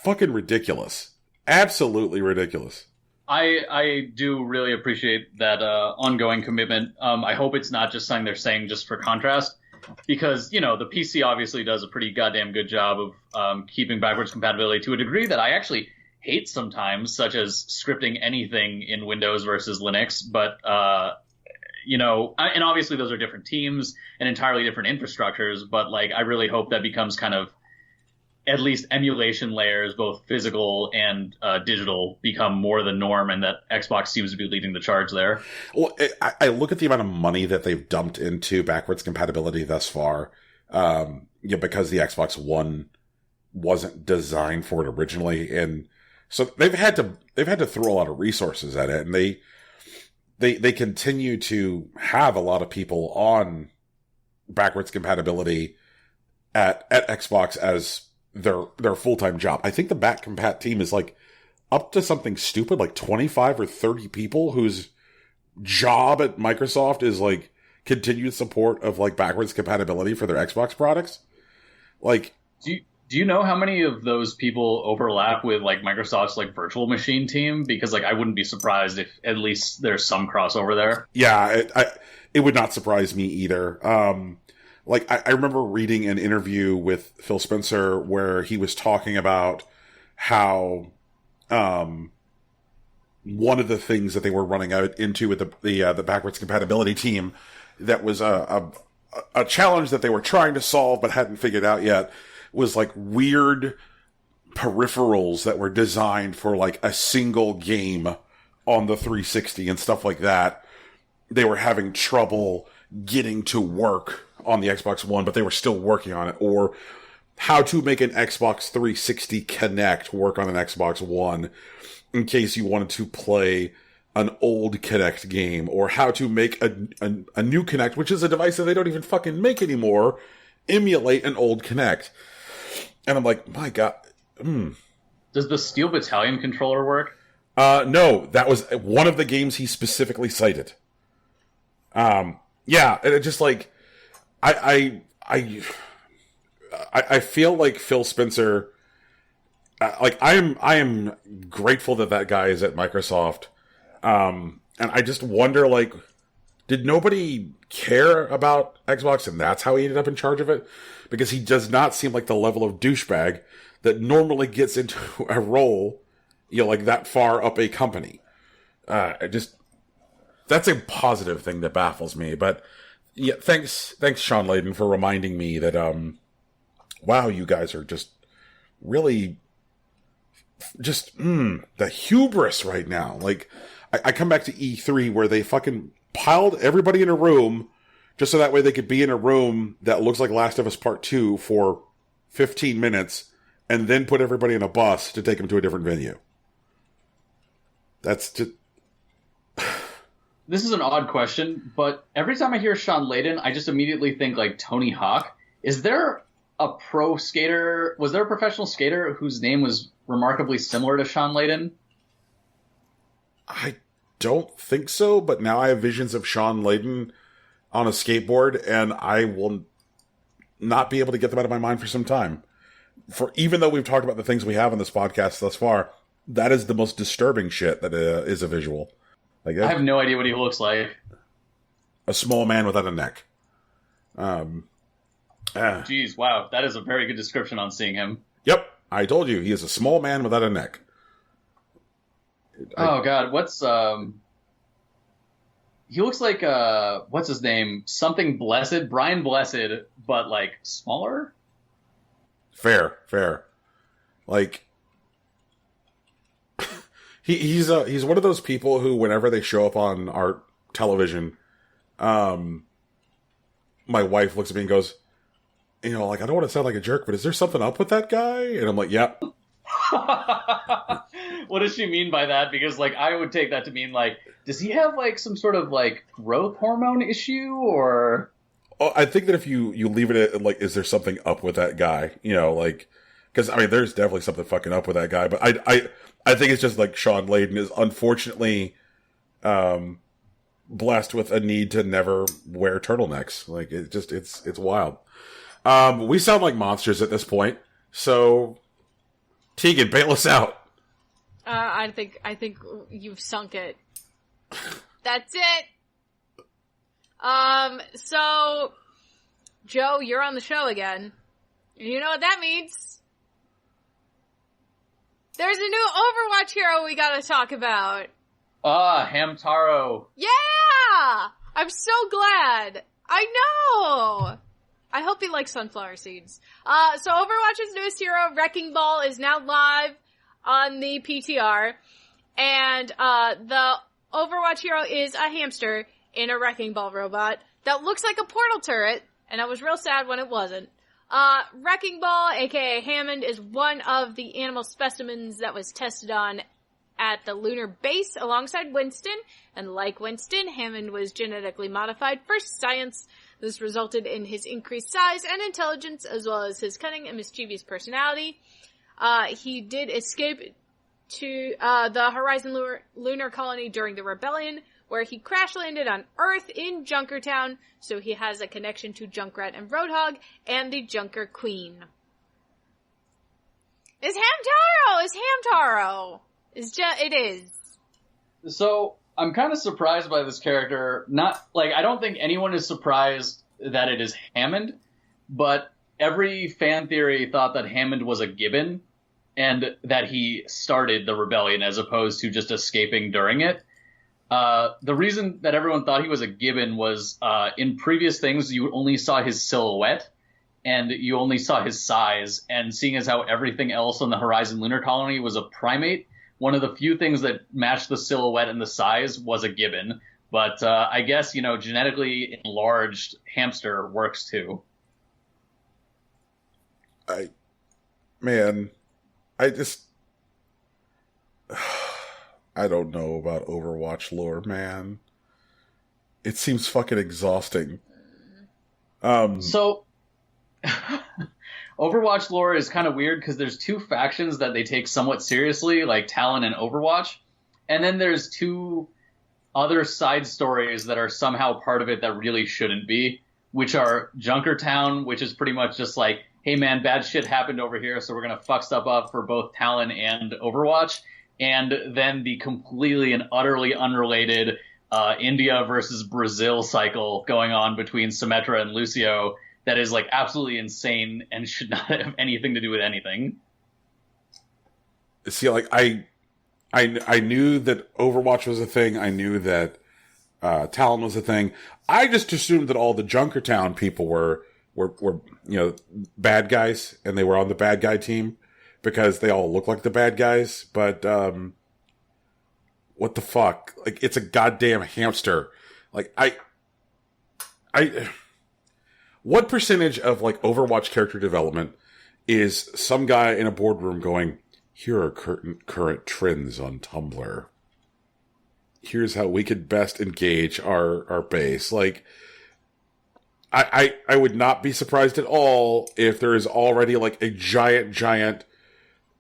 fucking ridiculous. Absolutely ridiculous. I do really appreciate that ongoing commitment. I hope it's not just something they're saying just for contrast. Because, you know, the PC obviously does a pretty goddamn good job of keeping backwards compatibility to a degree that I actually hate sometimes, such as scripting anything in Windows versus Linux. But, you know, and obviously those are different teams and entirely different infrastructures. But, like, I really hope that becomes kind of at least emulation layers, both physical and digital, become more the norm, and that Xbox seems to be leading the charge there. Well, I look at the amount of money that they've dumped into backwards compatibility thus far, because the Xbox One wasn't designed for it originally, and so they've had to throw a lot of resources at it, and they continue to have a lot of people on backwards compatibility at Xbox as their full-time job. I think the back compat team is like up to something stupid, like 25 or 30 people whose job at Microsoft is like continued support of like backwards compatibility for their Xbox products. Like, do you know how many of those people overlap with like Microsoft's like virtual machine team? Because like I wouldn't be surprised if at least there's some crossover there. Yeah, it would not surprise me either. Like, I remember reading an interview with Phil Spencer where he was talking about how one of the things that they were running out into with the backwards compatibility team that was a challenge that they were trying to solve but hadn't figured out yet was like weird peripherals that were designed for like a single game on the 360 and stuff like that. They were having trouble getting to work on the Xbox One, but they were still working on it. Or how to make an Xbox 360 Kinect work on an Xbox One in case you wanted to play an old Kinect game, or how to make a new Kinect, which is a device that they don't even fucking make anymore, emulate an old Kinect. And I'm like, my God. Does the Steel Battalion controller work? No, that was one of the games he specifically cited. Yeah, and it just like, I feel like Phil Spencer, like I am grateful that guy is at Microsoft. And I just wonder, like, did nobody care about Xbox and that's how he ended up in charge of it? Because he does not seem like the level of douchebag that normally gets into a role, you know, like that far up a company. That's a positive thing that baffles me. But yeah, thanks Shawn Layden for reminding me that, wow, you guys are just really the hubris right now. Like, I come back to E3 where they fucking piled everybody in a room just so that way they could be in a room that looks like Last of Us Part 2 for 15 minutes and then put everybody in a bus to take them to a different venue. That's just... This is an odd question, but every time I hear Shawn Layden, I just immediately think like Tony Hawk. Is there a pro skater? Was there a professional skater whose name was remarkably similar to Shawn Layden? I don't think so, but now I have visions of Shawn Layden on a skateboard, and I will not be able to get them out of my mind for some time. For even though we've talked about the things we have on this podcast thus far, that is the most disturbing shit that is a visual. Like, I have no idea what he looks like. A small man without a neck. Jeez, wow. That is a very good description on seeing him. Yep. I told you, he is a small man without a neck. Oh, God. What's, he looks like, what's his name? Something Blessed. Brian Blessed, but, like, smaller? Fair. Like, he's one of those people who, whenever they show up on our television, my wife looks at me and goes, you know, like, I don't want to sound like a jerk, but is there something up with that guy? And I'm like, yep. What does she mean by that? Because, like, I would take that to mean, like, does he have, like, some sort of, like, growth hormone issue, or... Oh, I think that if you leave it at, like, is there something up with that guy? You know, like, because, I mean, there's definitely something fucking up with that guy, but I think it's just, like, Shawn Layden is unfortunately blessed with a need to never wear turtlenecks. Like, it's wild. We sound like monsters at this point, so, Tegan, bail us out. I think you've sunk it. That's it. So, Joe, you're on the show again. And you know what that means? There's a new Overwatch hero we gotta talk about. Hamtaro. Yeah! I'm so glad. I know! I hope he likes sunflower seeds. So Overwatch's newest hero, Wrecking Ball, is now live on the PTR. And, the Overwatch hero is a hamster in a Wrecking Ball robot that looks like a portal turret, and I was real sad when it wasn't. Wrecking Ball, aka Hammond, is one of the animal specimens that was tested on at the lunar base alongside Winston, and like Winston, Hammond was genetically modified for science. This resulted in his increased size and intelligence, as well as his cunning and mischievous personality. He did escape to the Horizon lunar colony during the rebellion, where he crash-landed on Earth in Junkertown, so he has a connection to Junkrat and Roadhog, and the Junker Queen. It's Hamtaro! It is. So, I'm kind of surprised by this character. I don't think anyone is surprised that it is Hammond, but every fan theory thought that Hammond was a gibbon, and that he started the rebellion as opposed to just escaping during it. The reason that everyone thought he was a gibbon was, in previous things, you only saw his silhouette, and you only saw his size, and seeing as how everything else on the Horizon Lunar Colony was a primate, one of the few things that matched the silhouette and the size was a gibbon. But, I guess, genetically enlarged hamster works too. I don't know about Overwatch lore, man. It seems fucking exhausting. So, Overwatch lore is kind of weird because there's two factions that they take somewhat seriously, like Talon and Overwatch. And then there's two other side stories that are somehow part of it that really shouldn't be, which are Junkertown, which is pretty much just like, hey man, bad shit happened over here, so we're going to fuck stuff up for both Talon and Overwatch. And then the completely and utterly unrelated India versus Brazil cycle going on between Symmetra and Lucio that is like absolutely insane and should not have anything to do with anything. See, like I knew that Overwatch was a thing. I knew that Talon was a thing. I just assumed that all the Junkertown people were bad guys, and they were on the bad guy team because they all look like the bad guys. But what the fuck? Like, it's a goddamn hamster. Like, what percentage of, like, Overwatch character development is some guy in a boardroom going, here are current trends on Tumblr. Here's how we could best engage our base. Like, I would not be surprised at all if there is already, like, a giant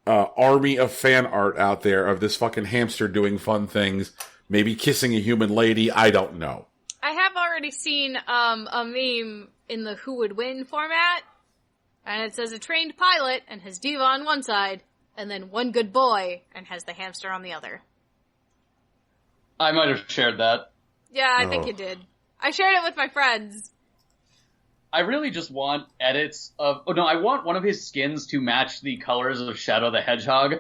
army of fan art out there of this fucking hamster doing fun things, maybe kissing a human lady. I don't know. I have already seen a meme in the Who Would Win format, and it says a trained pilot and has Diva on one side, and then one good boy and has the hamster on the other. I might have shared that. Yeah, I think you did. I shared it with my friends. I really just want edits of... Oh, no, I want one of his skins to match the colors of Shadow the Hedgehog,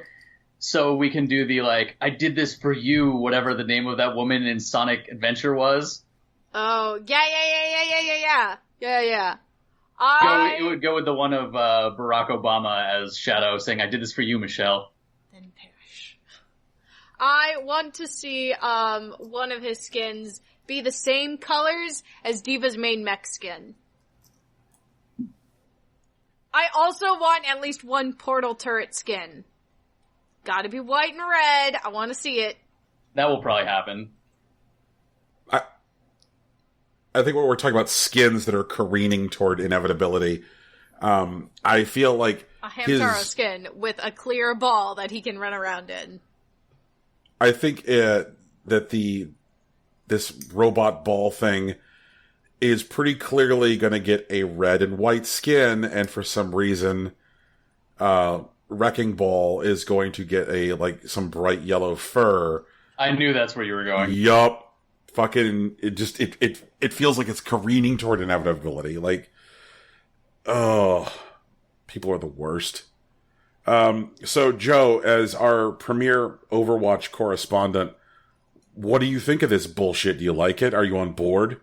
so we can do the, like, I did this for you, whatever the name of that woman in Sonic Adventure was. Oh, yeah. It would go with the one of Barack Obama as Shadow saying, I did this for you, Michelle. Then perish. I want to see one of his skins be the same colors as Diva's main mech skin. I also want at least one portal turret skin. Gotta be white and red. I want to see it. That will probably happen. I think when we're talking about skins that are careening toward inevitability, I feel like a Hamtaro skin with a clear ball that he can run around in. I think that this robot ball thing is pretty clearly going to get a red and white skin, and for some reason, Wrecking Ball is going to get some bright yellow fur. I knew that's where you were going. Yup. Fucking, it feels like it's careening toward inevitability. Like, oh, people are the worst. So Joe, as our premier Overwatch correspondent, what do you think of this bullshit? Do you like it? Are you on board?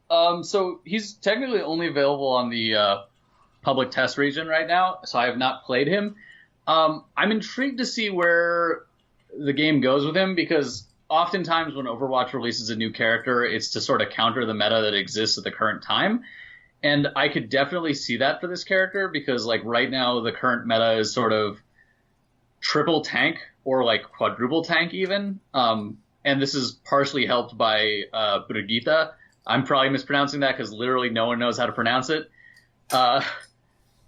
So he's technically only available on the public test region right now, so I have not played him. I'm intrigued to see where the game goes with him, because oftentimes when Overwatch releases a new character, it's to sort of counter the meta that exists at the current time. And I could definitely see that for this character, because like right now the current meta is sort of triple tank or like quadruple tank even. And this is partially helped by Brigitte. I'm probably mispronouncing that because literally no one knows how to pronounce it. Do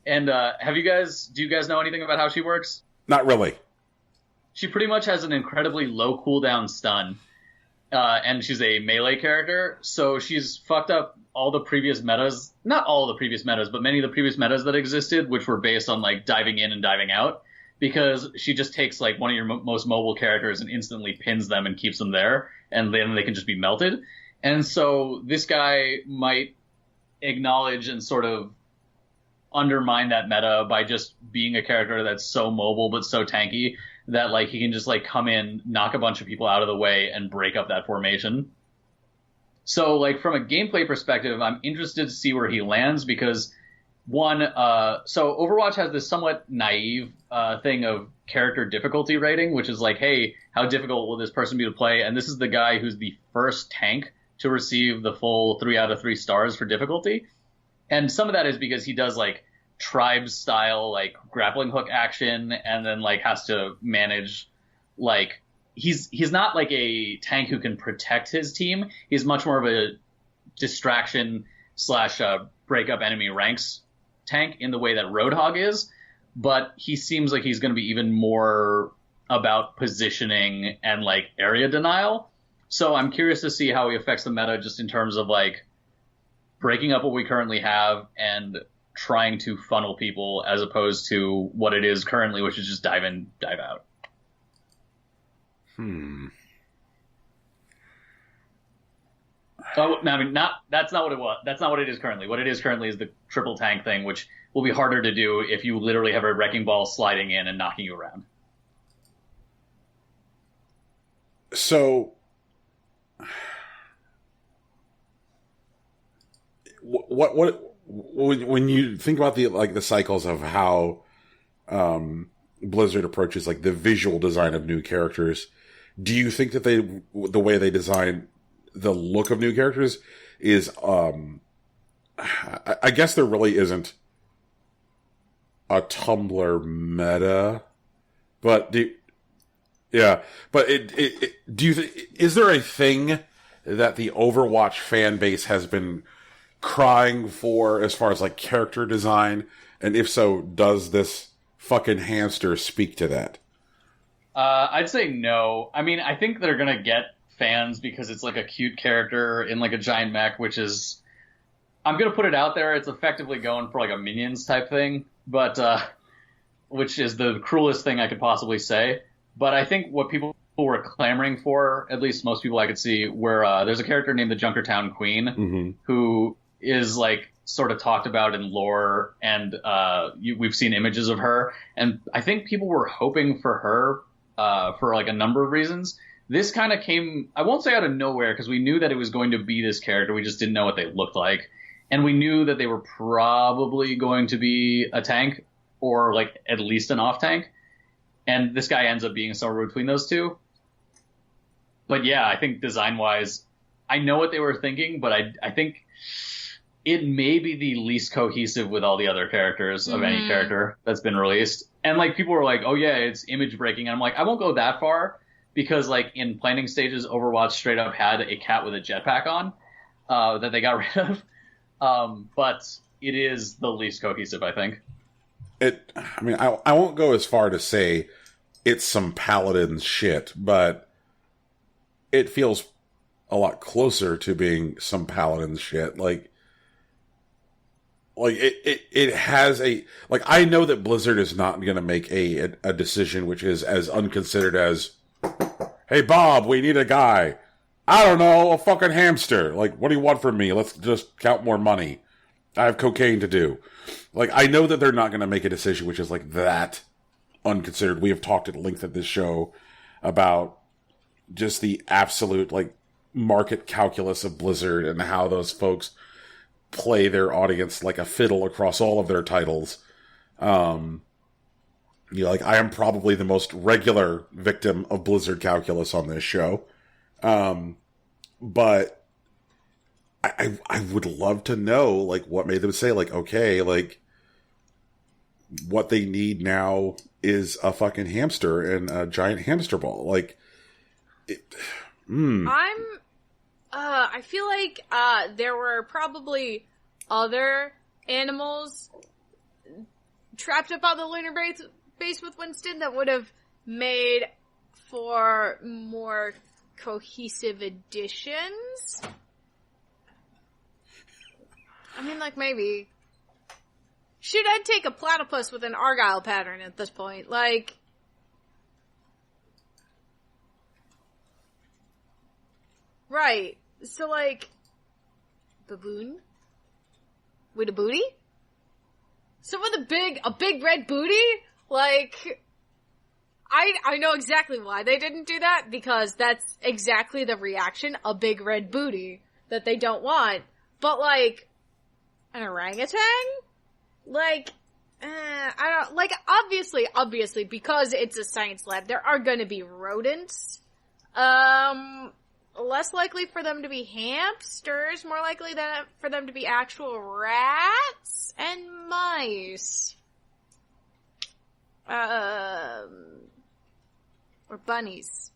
you guys know anything about how she works? Not really. She pretty much has an incredibly low cooldown stun, and she's a melee character, so she's fucked up all the previous metas, not all the previous metas, but many of the previous metas that existed, which were based on like diving in and diving out, because she just takes like one of your most mobile characters and instantly pins them and keeps them there, and then they can just be melted. And so this guy might acknowledge and sort of undermine that meta by just being a character that's so mobile but so tanky that like he can just like come in, knock a bunch of people out of the way, and break up that formation. So like from a gameplay perspective, I'm interested to see where he lands, because so Overwatch has this somewhat naive thing of character difficulty rating, which is like, hey, how difficult will this person be to play? And this is the guy who's the first tank to receive the full 3 out of 3 stars for difficulty. And some of that is because he does like tribe style like grappling hook action, and then like has to manage like he's not like a tank who can protect his team. He's much more of a distraction / break up enemy ranks tank in the way that Roadhog is, but he seems like he's going to be even more about positioning and like area denial. So I'm curious to see how he affects the meta just in terms of like breaking up what we currently have and trying to funnel people, as opposed to what it is currently, which is just dive in, dive out. Oh, no, I mean, that's not what it was. That's not what it is currently. What it is currently is the triple tank thing, which will be harder to do if you literally have a wrecking ball sliding in and knocking you around. So, what when you think about the cycles of how Blizzard approaches like the visual design of new characters, Do you think that the way they design the look of new characters is, I guess there really isn't a Tumblr meta, but do you is there a thing that the Overwatch fan base has been crying for as far as like character design? And if so, does this fucking hamster speak to that? I'd say no. I mean, I think they're gonna get fans because it's like a cute character in like a giant mech, which is, I'm gonna put it out there, it's effectively going for like a Minions type thing, but which is the cruelest thing I could possibly say. But I think what people were clamoring for, at least most people I could see, were there's a character named the Junkertown Queen, who is like sort of talked about in lore, and we've seen images of her, and I think people were hoping for her for like a number of reasons. This kind of came, I won't say out of nowhere, because we knew that it was going to be this character, we just didn't know what they looked like, and we knew that they were probably going to be a tank, or like at least an off tank, and this guy ends up being somewhere between those two. But yeah, I think design-wise, I know what they were thinking, but I think it may be the least cohesive with all the other characters of any character that's been released. And like people were like, oh yeah, it's image breaking. And I'm like, I won't go that far, because like in planning stages, Overwatch straight up had a cat with a jetpack on that they got rid of. But it is the least cohesive, I think. I mean, I won't go as far to say it's some paladin shit, but it feels a lot closer to being some paladin shit. Like it has a, like, I know that Blizzard is not going to make a decision which is as unconsidered as, hey Bob, we need a guy. I don't know, a fucking hamster. Like, what do you want from me? Let's just count more money. I have cocaine to do. Like, I know that they're not going to make a decision which is like that unconsidered. We have talked at length at this show about just the absolute like market calculus of Blizzard and how those folks play their audience like a fiddle across all of their titles. Like, I am probably the most regular victim of Blizzard calculus on this show. But I would love to know, like, what made them say, like, okay, like, what they need now is a fucking hamster and a giant hamster ball. Like, I feel like there were probably other animals trapped up on the lunar base with Winston that would have made for more cohesive additions. I mean, like, maybe. Shit, I'd take a platypus with an Argyle pattern at this point. Like, right. So, like, baboon? With a booty? So with a big red booty? Like, I know exactly why they didn't do that, because that's exactly the reaction, a big red booty, that they don't want. But, like, an orangutan? Like, I don't, like, obviously, because it's a science lab, there are gonna be rodents. Less likely for them to be hamsters, more likely for them to be actual rats and mice. Or bunnies.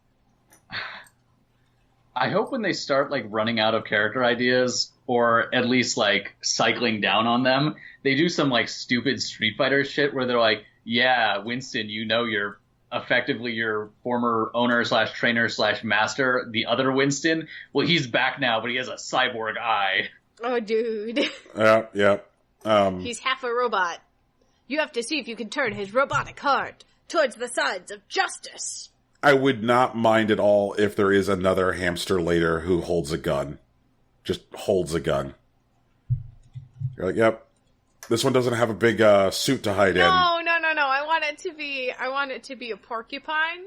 I hope when they start, like, running out of character ideas, or at least, like, cycling down on them, they do some, like, stupid Street Fighter shit where they're like, yeah, Winston, you know you're effectively your former owner / trainer / master, the other Winston. Well, he's back now, but he has a cyborg eye. Oh, dude. Yeah. He's half a robot. You have to see if you can turn his robotic heart towards the sides of justice. I would not mind at all if there is another hamster later who holds a gun. Just holds a gun. You're like, yep. This one doesn't have a big suit to hide in. No. I want it to be a porcupine.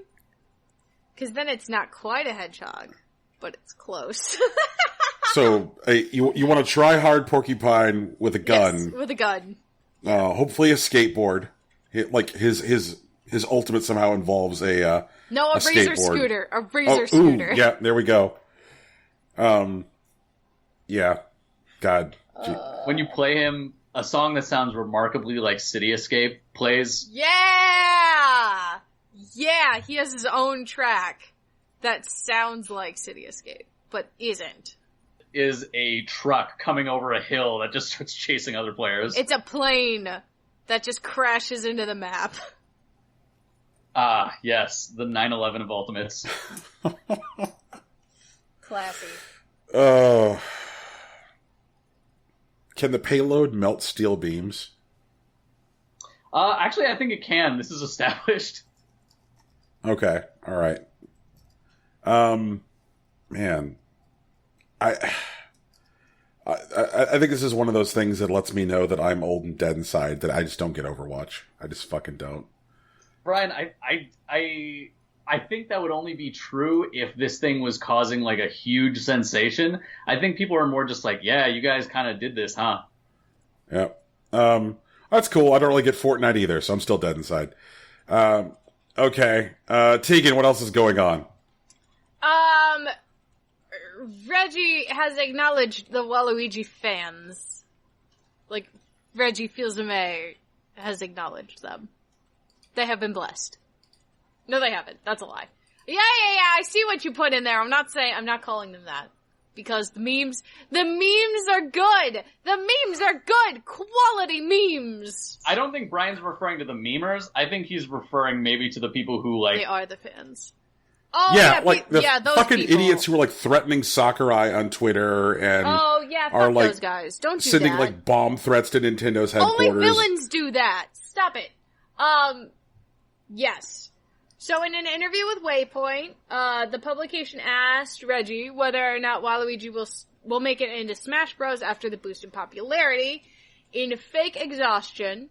Because then it's not quite a hedgehog, but it's close. So, you want to try hard porcupine with a gun. Yes, with a gun. Hopefully a skateboard. Like his his ultimate somehow involves a No, a razor skateboard. scooter. A razor scooter. Ooh, yeah, there we go. Yeah. God. When you play him, a song that sounds remarkably like City Escape plays. Yeah! Yeah, he has his own track that sounds like City Escape, but isn't. Is a truck coming over a hill that just starts chasing other players. It's a plane that just crashes into the map. Ah, yes, the 9/11 of Ultimates. Classy. Oh. Can the payload melt steel beams? Actually, I think it can. This is established. Okay, all right. Man, I think this is one of those things that lets me know that I'm old and dead inside. That I just don't get Overwatch. I just fucking don't. Brian, I think that would only be true if this thing was causing like a huge sensation. I think people are more just like, yeah, you guys kind of did this, huh? Yeah. That's cool. I don't really get Fortnite either, so I'm still dead inside. Okay. Tegan, what else is going on? Reggie has acknowledged the Waluigi fans. Like, Reggie Fils-Aimé has acknowledged them. They have been blessed. No, they haven't. That's a lie. Yeah, I see what you put in there. I'm not calling them that. Because the memes are good! The memes are good! Quality memes! I don't think Brian's referring to the memers. I think he's referring maybe to the people who, like... They are the fans. Oh, yeah, like the those fucking people. idiots who are like threatening Sakurai on Twitter and fuck like those guys. Don't do sending that. like bomb threats to Nintendo's headquarters. Only villains do that. Stop it. Yes. So in an interview with Waypoint, the publication asked Reggie whether or not Waluigi will make it into Smash Bros. After the boost in popularity. In fake exhaustion,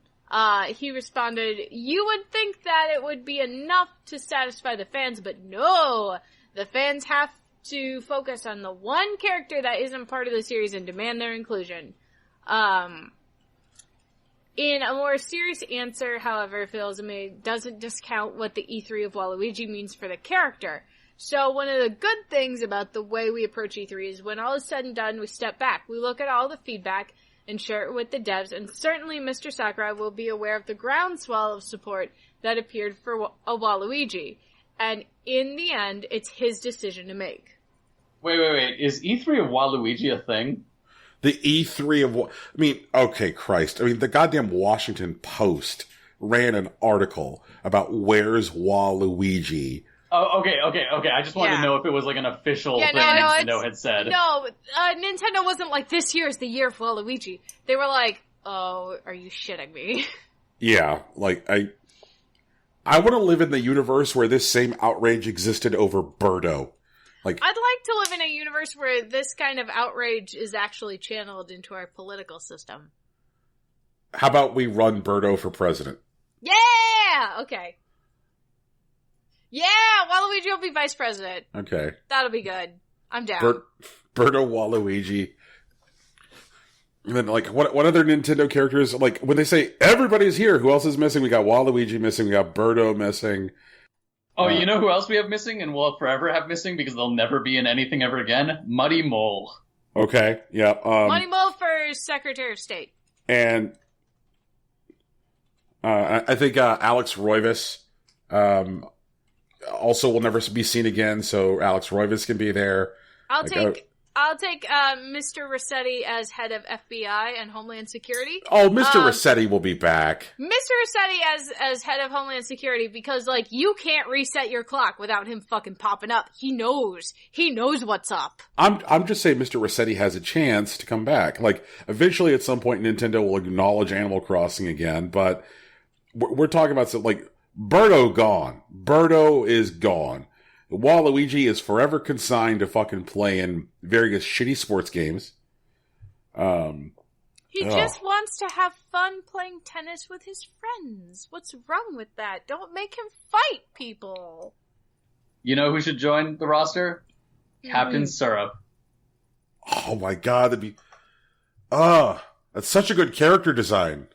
he responded, "You would think that it would be enough to satisfy the fans, but no! The fans have to focus on the one character that isn't part of the series and demand their inclusion." In a more serious answer, however, Fils-Aimé doesn't discount what the E3 of Waluigi means for the character. So one of the good things about the way we approach E3 is when all is said and done, we step back. We look at all the feedback and share it with the devs, and certainly Mr. Sakurai will be aware of the groundswell of support that appeared for a Waluigi. And in the end, it's his decision to make. Wait. Is E3 of Waluigi a thing? The E3 of what? I mean, okay, Christ. I mean, the goddamn Washington Post ran an article about where's Waluigi. Oh, okay. I just wanted to know if it was like an official thing Nintendo had said. No, Nintendo wasn't like, this year is the year of Waluigi. They were like, oh, are you shitting me? Yeah, like, I want to live in the universe where this same outrage existed over Birdo. Like, I'd like to live in a universe where this kind of outrage is actually channeled into our political system. How about we run Birdo for president? Yeah! Okay. Yeah! Waluigi will be vice president. Okay. That'll be good. I'm down. Birdo Waluigi. And then, like, what other Nintendo characters, like, when they say, everybody's here, who else is missing? We got Waluigi missing, we got Birdo missing. Oh, you know who else we have missing and will forever have missing because they'll never be in anything ever again? Muddy Mole. Okay, yeah. Muddy Mole for Secretary of State. And I think Alex Roivas also will never be seen again, so Alex Roivas can be there. I'll take Mr. Rossetti as head of FBI and Homeland Security. Oh, Mr. Rossetti will be back. Mr. Rossetti as head of Homeland Security because, like, you can't reset your clock without him fucking popping up. He knows. He knows what's up. I'm just saying Mr. Rossetti has a chance to come back. Like, eventually at some point Nintendo will acknowledge Animal Crossing again, but we're talking about something like Birdo gone. Birdo is gone. Waluigi is forever consigned to fucking playing various shitty sports games. He just wants to have fun playing tennis with his friends. What's wrong with that? Don't make him fight people. You know who should join the roster? Captain Syrup. Oh my god, that'd be... that's such a good character design.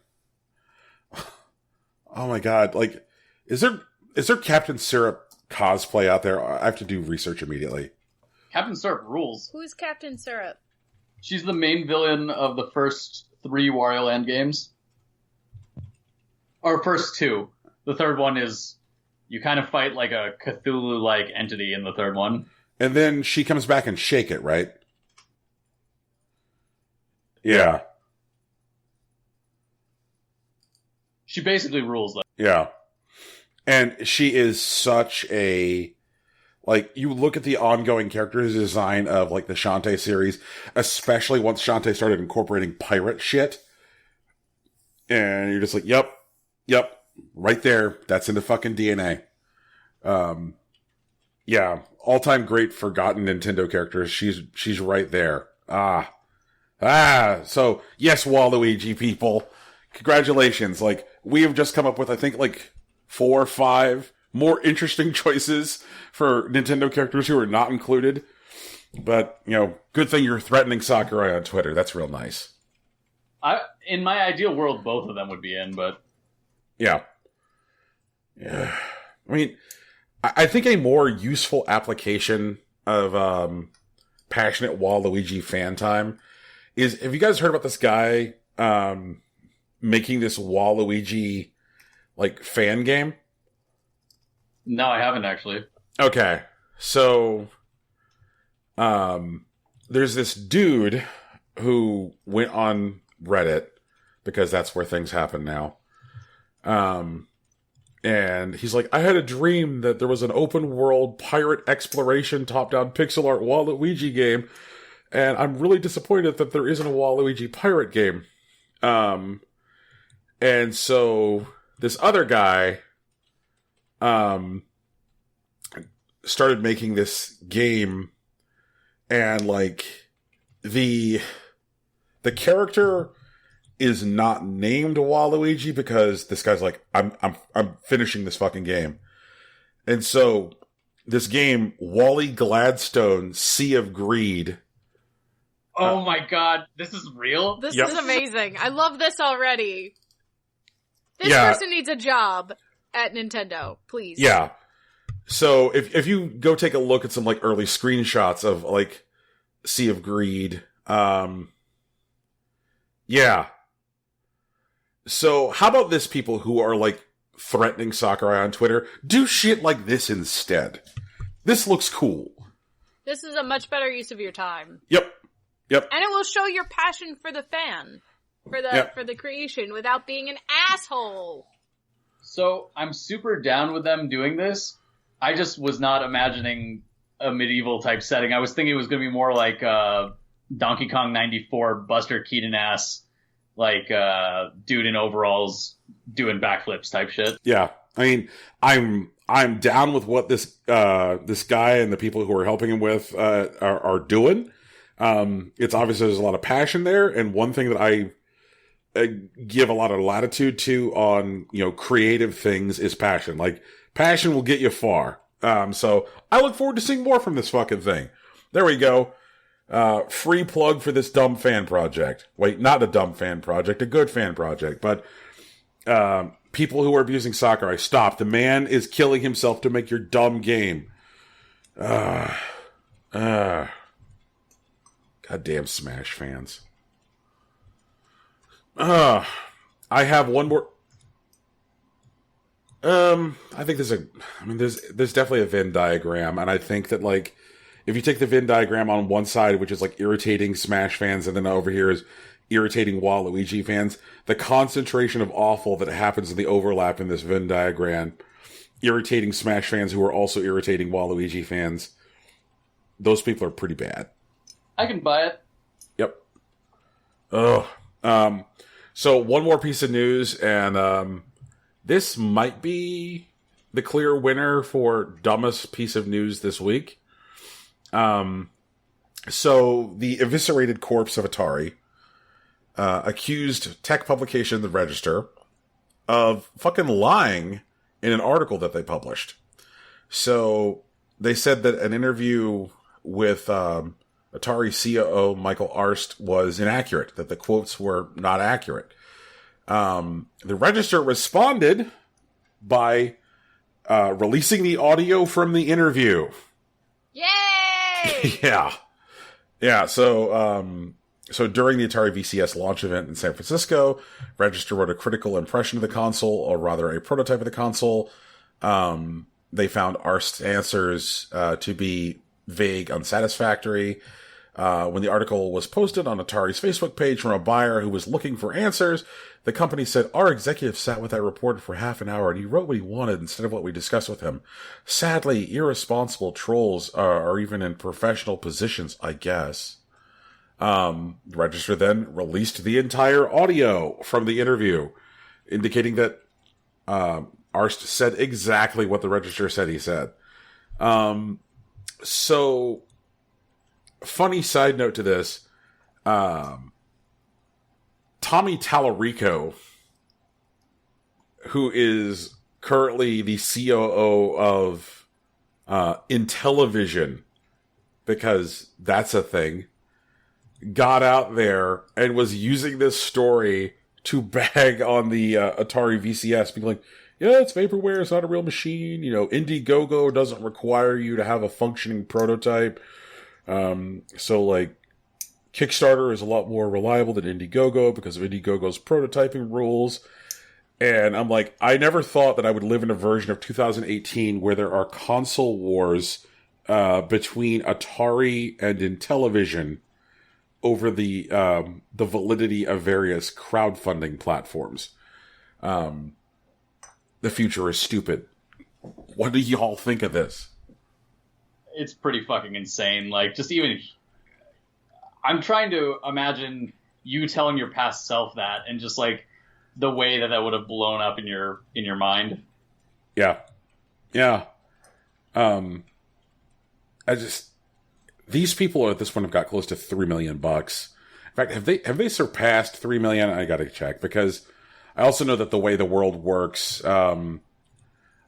Oh my god, like... Is there Captain Syrup cosplay out there? I have to do research immediately. Captain Syrup rules. Who's Captain Syrup? She's the main villain of the first 3 Wario Land games. Or first 2. The third one is you kind of fight like a Cthulhu-like entity in the third one. And then she comes back and shake it, right? Yeah. She basically rules that. Yeah. And she is such a... Like, you look at the ongoing character design of, like, the Shantae series, especially once Shantae started incorporating pirate shit. And you're just like, yep, right there. That's in the fucking DNA. Yeah, all-time great forgotten Nintendo characters. She's right there. So, yes, Waluigi, people. Congratulations. Like, we have just come up with, I think, like, 4 or 5 more interesting choices for Nintendo characters who are not included. But, good thing you're threatening Sakurai on Twitter. That's real nice. In my ideal world, both of them would be in, but... Yeah. I mean, I think a more useful application of passionate Waluigi fan time is, have you guys heard about this guy making this Waluigi, like, fan game? No, I haven't, actually. Okay, so there's this dude who went on Reddit, because that's where things happen now. And he's like, I had a dream that there was an open world pirate exploration top-down pixel art Waluigi game, and I'm really disappointed that there isn't a Waluigi pirate game. And so this other guy started making this game, and like the character is not named Waluigi because this guy's like, I'm finishing this fucking game. And so this game, Wally Gladstone, Sea of Greed. Oh my god, this is real? This is amazing. I love this already. This person needs a job at Nintendo, please. Yeah. So if you go take a look at some like early screenshots of like Sea of Greed, yeah. So how about this, people who are like threatening Sakurai on Twitter? Do shit like this instead. This looks cool. This is a much better use of your time. Yep. And it will show your passion for the fan, for the creation, without being an asshole. So I'm super down with them doing this. I just was not imagining a medieval type setting. I was thinking it was going to be more like Donkey Kong 94 Buster Keaton-ass, like dude in overalls doing backflips type shit. Yeah, I mean, I'm down with what this guy and the people who are helping him with are doing. It's obviously there's a lot of passion there, and one thing that I give a lot of latitude to on creative things is passion. Like, passion will get you far. So I look forward to seeing more from this fucking thing. There we go. Free plug for this dumb fan project. Wait, not a dumb fan project, a good fan project. But people who are abusing Sakurai, stop. The man is killing himself to make your dumb game. Goddamn Smash fans. I have one more. I think there's definitely a Venn diagram, and I think that like, if you take the Venn diagram on one side, which is like irritating Smash fans, and then over here is irritating Waluigi fans, the concentration of awful that happens in the overlap in this Venn diagram, irritating Smash fans who are also irritating Waluigi fans, those people are pretty bad. I can buy it. Yep. So one more piece of news, and this might be the clear winner for dumbest piece of news this week. So the eviscerated corpse of Atari accused tech publication The Register of fucking lying in an article that they published. So they said that an interview with Atari COO Michael Arst was inaccurate, that the quotes were not accurate. The Register responded by releasing the audio from the interview. Yay! Yeah. So during the Atari VCS launch event in San Francisco, Register wrote a critical impression of the console, or rather a prototype of the console. They found Arst's answers to be vague, unsatisfactory. When the article was posted on Atari's Facebook page from a buyer who was looking for answers, the company said, "Our executive sat with that reporter for half an hour and he wrote what he wanted instead of what we discussed with him. Sadly, irresponsible trolls are even in professional positions, I guess." The Register then released the entire audio from the interview, indicating that Arst said exactly what the Register said he said. So, funny side note to this, Tommy Tallarico, who is currently the COO of Intellivision, because that's a thing, got out there and was using this story to bag on the Atari VCS, being like, yeah, it's vaporware, it's not a real machine, Indiegogo doesn't require you to have a functioning prototype, so like, Kickstarter is a lot more reliable than Indiegogo because of Indiegogo's prototyping rules. And I'm like, I never thought that I would live in a version of 2018 where there are console wars between Atari and Intellivision over the validity of various crowdfunding platforms. The future is stupid. What do y'all think of this? It's pretty fucking insane. Like, just even... I'm trying to imagine you telling your past self that, and just like the way that would have blown up in your mind. Yeah. These people at this point have got close to $3 million. In fact, have they surpassed 3 million? I gotta check, because I also know that the way the world works, again,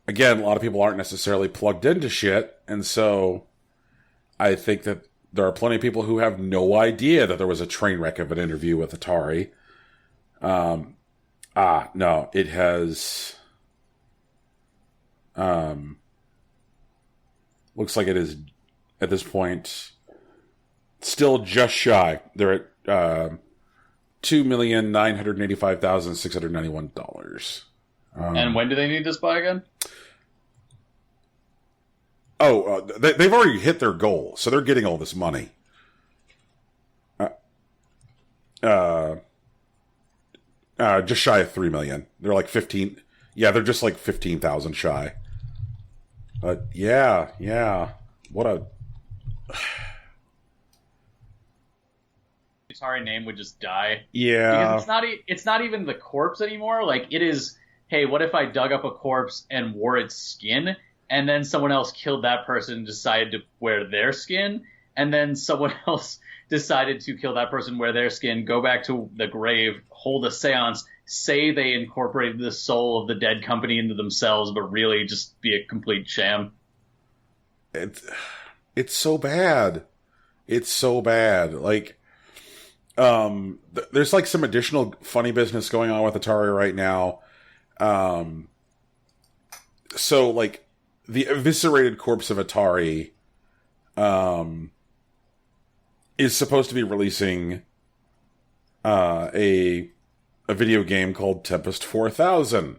a lot of people aren't necessarily plugged into shit, and so I think that there are plenty of people who have no idea that there was a train wreck of an interview with Atari. No, it has... looks like it is, at this point, still just shy. They're at $2,985,691. And when do they need this by again? They've already hit their goal, so they're getting all this money. Just shy of 3 million. They're like 15. Yeah, they're just like 15,000 shy. But yeah. What a... Atari name would just die. Yeah. Because it's not even the corpse anymore. Like, it is, hey, what if I dug up a corpse and wore its skin? And then someone else killed that person and decided to wear their skin. And then someone else decided to kill that person, wear their skin, go back to the grave, hold a seance, say they incorporated the soul of the dead company into themselves, but really just be a complete sham. It's so bad. It's so bad. Like, there's like some additional funny business going on with Atari right now. So like, the eviscerated corpse of Atari is supposed to be releasing a video game called Tempest 4000.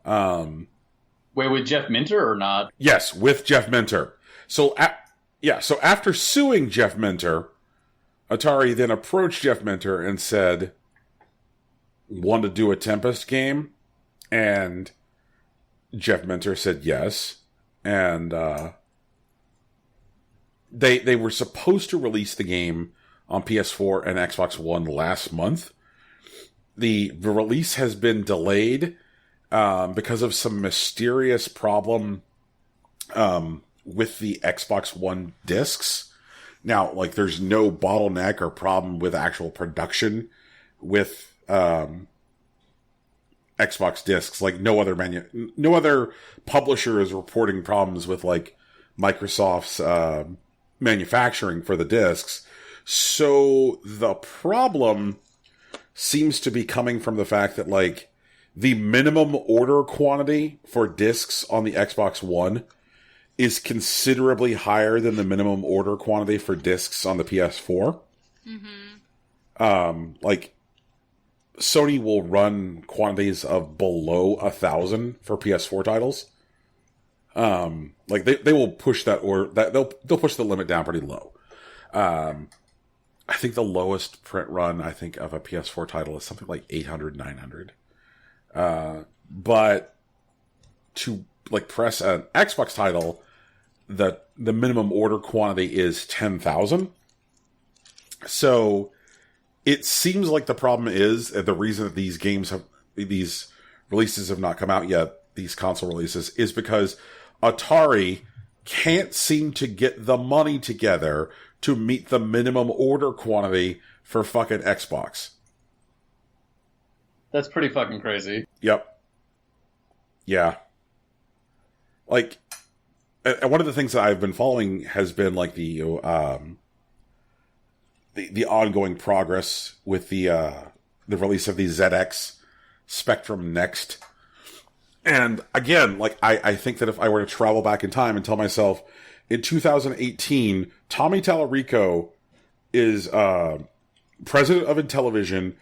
Wait, with Jeff Minter or not? Yes, with Jeff Minter. So after suing Jeff Minter, Atari then approached Jeff Minter and said, want to do a Tempest game? And Jeff Minter said yes, and they were supposed to release the game on PS4 and Xbox One last month. The release has been delayed because of some mysterious problem with the Xbox One discs. Now, like, there's no bottleneck or problem with actual production with Xbox discs. Like, no other publisher is reporting problems with like Microsoft's manufacturing for the discs. So the problem seems to be coming from the fact that like the minimum order quantity for discs on the Xbox One is considerably higher than the minimum order quantity for discs on the PS4. Like, Sony will run quantities of below 1,000 for PS4 titles. Like they will push that, or that they'll push the limit down pretty low. I think the lowest print run of a PS4 title is something like 800, 900. But to like press an Xbox title, the minimum order quantity is 10,000. So it seems like the problem is the reason that these releases have not come out yet, these console releases, is because Atari can't seem to get the money together to meet the minimum order quantity for fucking Xbox. That's pretty fucking crazy. Yep. Yeah. Like, and one of the things that I've been following has been like the ongoing progress with the release of the ZX Spectrum Next. And again, like I think that if I were to travel back in time and tell myself in 2018, Tommy Tallarico is president of Intellivision,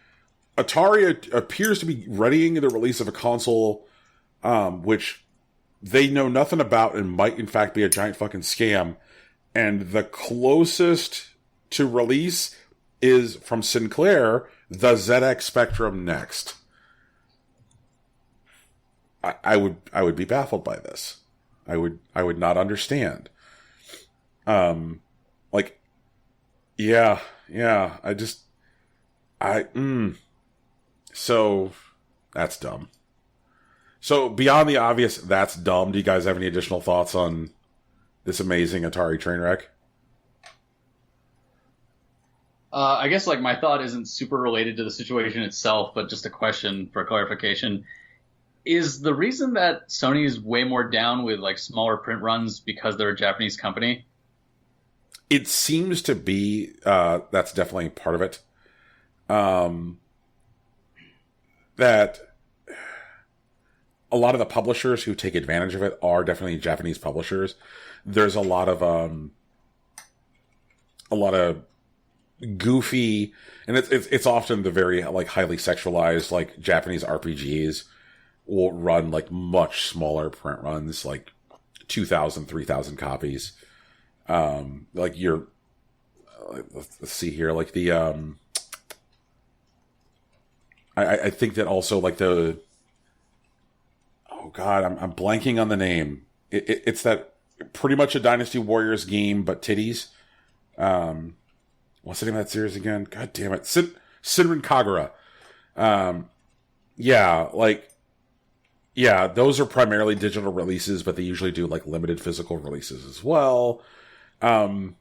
Atari appears to be readying the release of a console which they know nothing about and might in fact be a giant fucking scam. And the closest to release is from Sinclair, the ZX Spectrum Next. I would be baffled by this. I would not understand. Like, yeah. So that's dumb. So beyond the obvious, that's dumb. Do you guys have any additional thoughts on this amazing Atari train wreck? I guess like my thought isn't super related to the situation itself, but just a question for clarification. Is the reason that Sony is way more down with like smaller print runs because they're a Japanese company? It seems to be, that's definitely part of it. That a lot of the publishers who take advantage of it are definitely Japanese publishers. There's a lot of goofy, and it's often the very like highly sexualized like Japanese RPGs will run like much smaller print runs, like 2,000, 3,000 copies. Like let's see here, like the I think that also like oh god, I'm blanking on the name. It's that pretty much a Dynasty Warriors game, but titties. What's the name of that series again? God damn it. Sinrin Kagura. Yeah, those are primarily digital releases, but they usually do like limited physical releases as well. But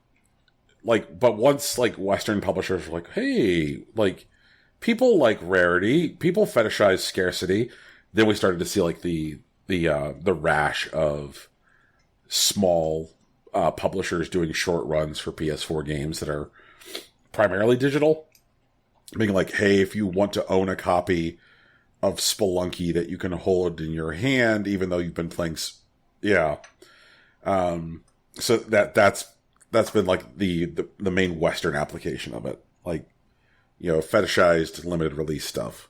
once like Western publishers were like, hey, like people like rarity, people fetishize scarcity, then we started to see like the rash of small publishers doing short runs for PS4 games that are primarily digital. Being like, hey, if you want to own a copy of Spelunky that you can hold in your hand, even though you've been playing, so that's been like the main Western application of it, like, you know, fetishized limited release stuff.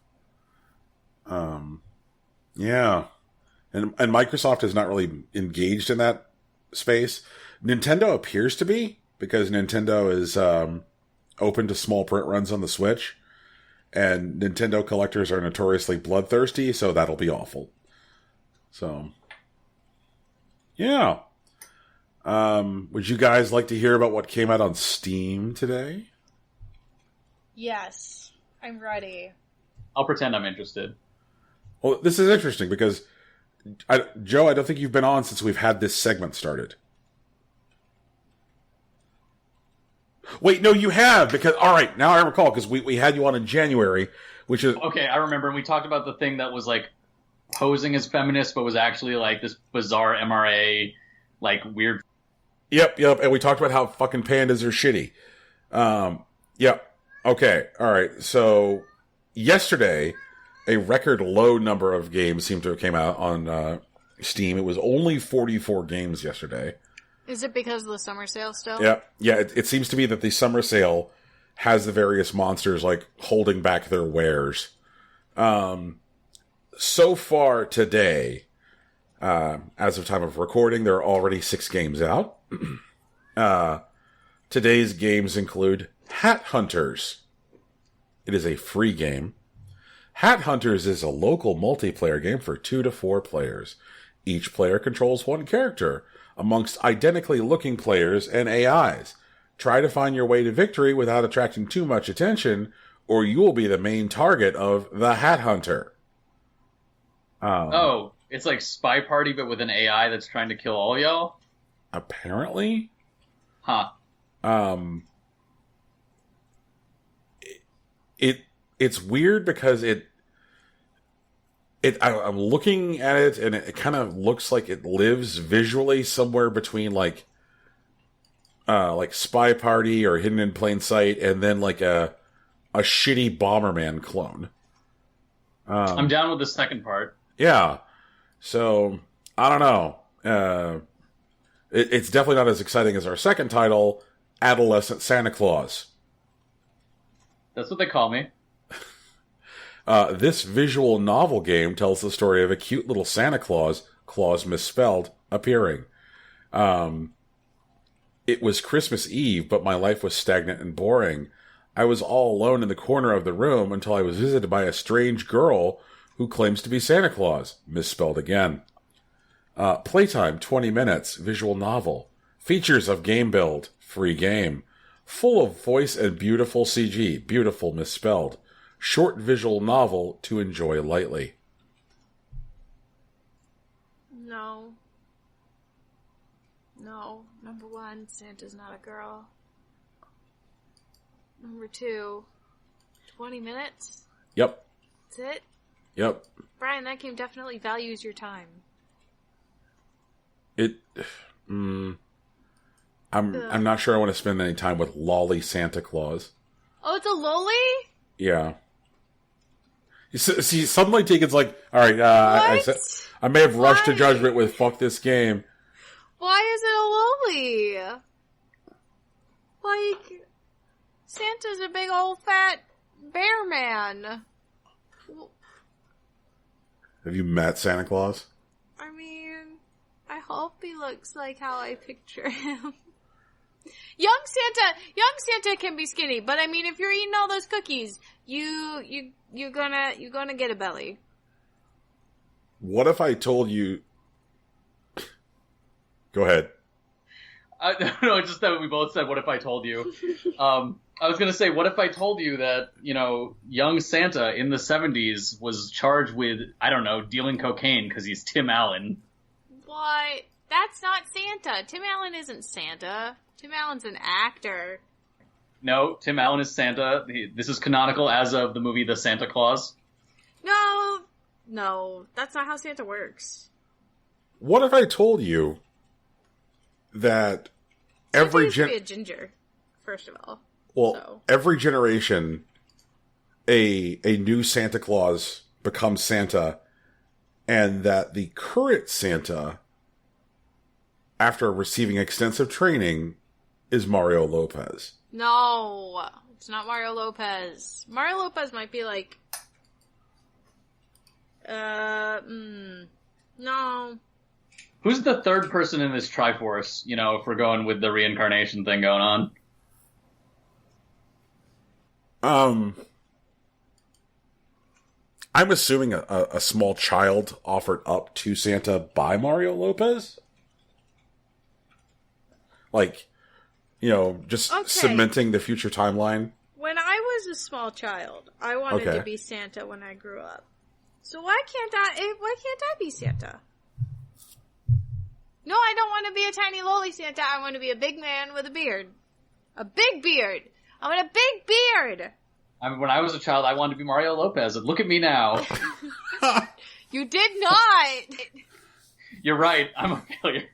Yeah, and Microsoft is not really engaged in that space. Nintendo appears to be, because Nintendo is open to small print runs on the Switch. And Nintendo collectors are notoriously bloodthirsty, so that'll be awful. So, yeah. Would you guys like to hear about what came out on Steam today? Yes, I'm ready. I'll pretend I'm interested. Well, this is interesting because, Joe, I don't think you've been on since we've had this segment started. Wait, no, you have, because, all right, now I recall, because we had you on in January, which is... Okay, I remember, and we talked about the thing that was, like, posing as feminist, but was actually, like, this bizarre MRA, like, weird... Yep, and we talked about how fucking pandas are shitty. Yep, okay, all right, so, yesterday, a record low number of games seem to have came out on Steam. It was only 44 games yesterday. Is it because of the summer sale still? Yeah. It seems to be that the summer sale has the various monsters like holding back their wares. So far today, as of time of recording, there are already 6 games out. Today's games include Hat Hunters. It is a free game. Hat Hunters is a local multiplayer game for 2 to 4 players. Each player controls one character amongst identically looking players and AIs. Try to find your way to victory without attracting too much attention, or you will be the main target of the Hat Hunter. It's like Spy Party, but with an AI that's trying to kill all y'all? Apparently. Huh. It's weird because I'm looking at it and it kind of looks like it lives visually somewhere between like Spy Party or Hidden in Plain Sight and then like a shitty Bomberman clone. I'm down with the second part. Yeah. So, I don't know. It's definitely not as exciting as our second title, Adolescent Santa Claus. That's what they call me. This visual novel game tells the story of a cute little Santa Claus misspelled, appearing. It was Christmas Eve, but my life was stagnant and boring. I was all alone in the corner of the room until I was visited by a strange girl who claims to be Santa Claus, misspelled again. Playtime, 20 minutes, visual novel. Features of game build, free game. Full of voice and beautiful CG, beautiful misspelled. Short visual novel to enjoy lightly. No. Number 1, Santa's not a girl. Number 2, 20 minutes? Yep. That's it? Yep. Brian, that game definitely values your time. I'm not sure I want to spend any time with lolly Santa Claus. Oh, it's a lolly? Yeah. See, suddenly Tegan's like, all right, I may have rushed to judgment with fuck this game. Why is it a lolly? Like, Santa's a big old fat bear man. Have you met Santa Claus? I mean, I hope he looks like how I picture him. Young Santa can be skinny, but I mean, if you're eating all those cookies, you're gonna get a belly. What if I told you? Go ahead. No, just that we both said, what if I told you? I was going to say, what if I told you that, young Santa in the 70s was charged with, I don't know, dealing cocaine because he's Tim Allen. What? That's not Santa. Tim Allen isn't Santa. Tim Allen's an actor. No, Tim Allen is Santa. This is canonical as of the movie The Santa Claus. No, that's not how Santa works. What if I told you that every used to be a ginger, first of all. Well, so. Every generation, a new Santa Claus becomes Santa, and that the current Santa, after receiving extensive training, is Mario Lopez. No, it's not Mario Lopez. Mario Lopez might be like, no. Who's the third person in this Triforce, if we're going with the reincarnation thing going on? I'm assuming a small child offered up to Santa by Mario Lopez? Like, just cementing the future timeline? When I was a small child, I wanted to be Santa when I grew up. So why can't I be Santa? No, I don't want to be a tiny lowly Santa. I want to be a big man with a beard. A big beard. I want a big beard. When I was a child, I wanted to be Mario Lopez. And look at me now. You did not. You're right. I'm a failure.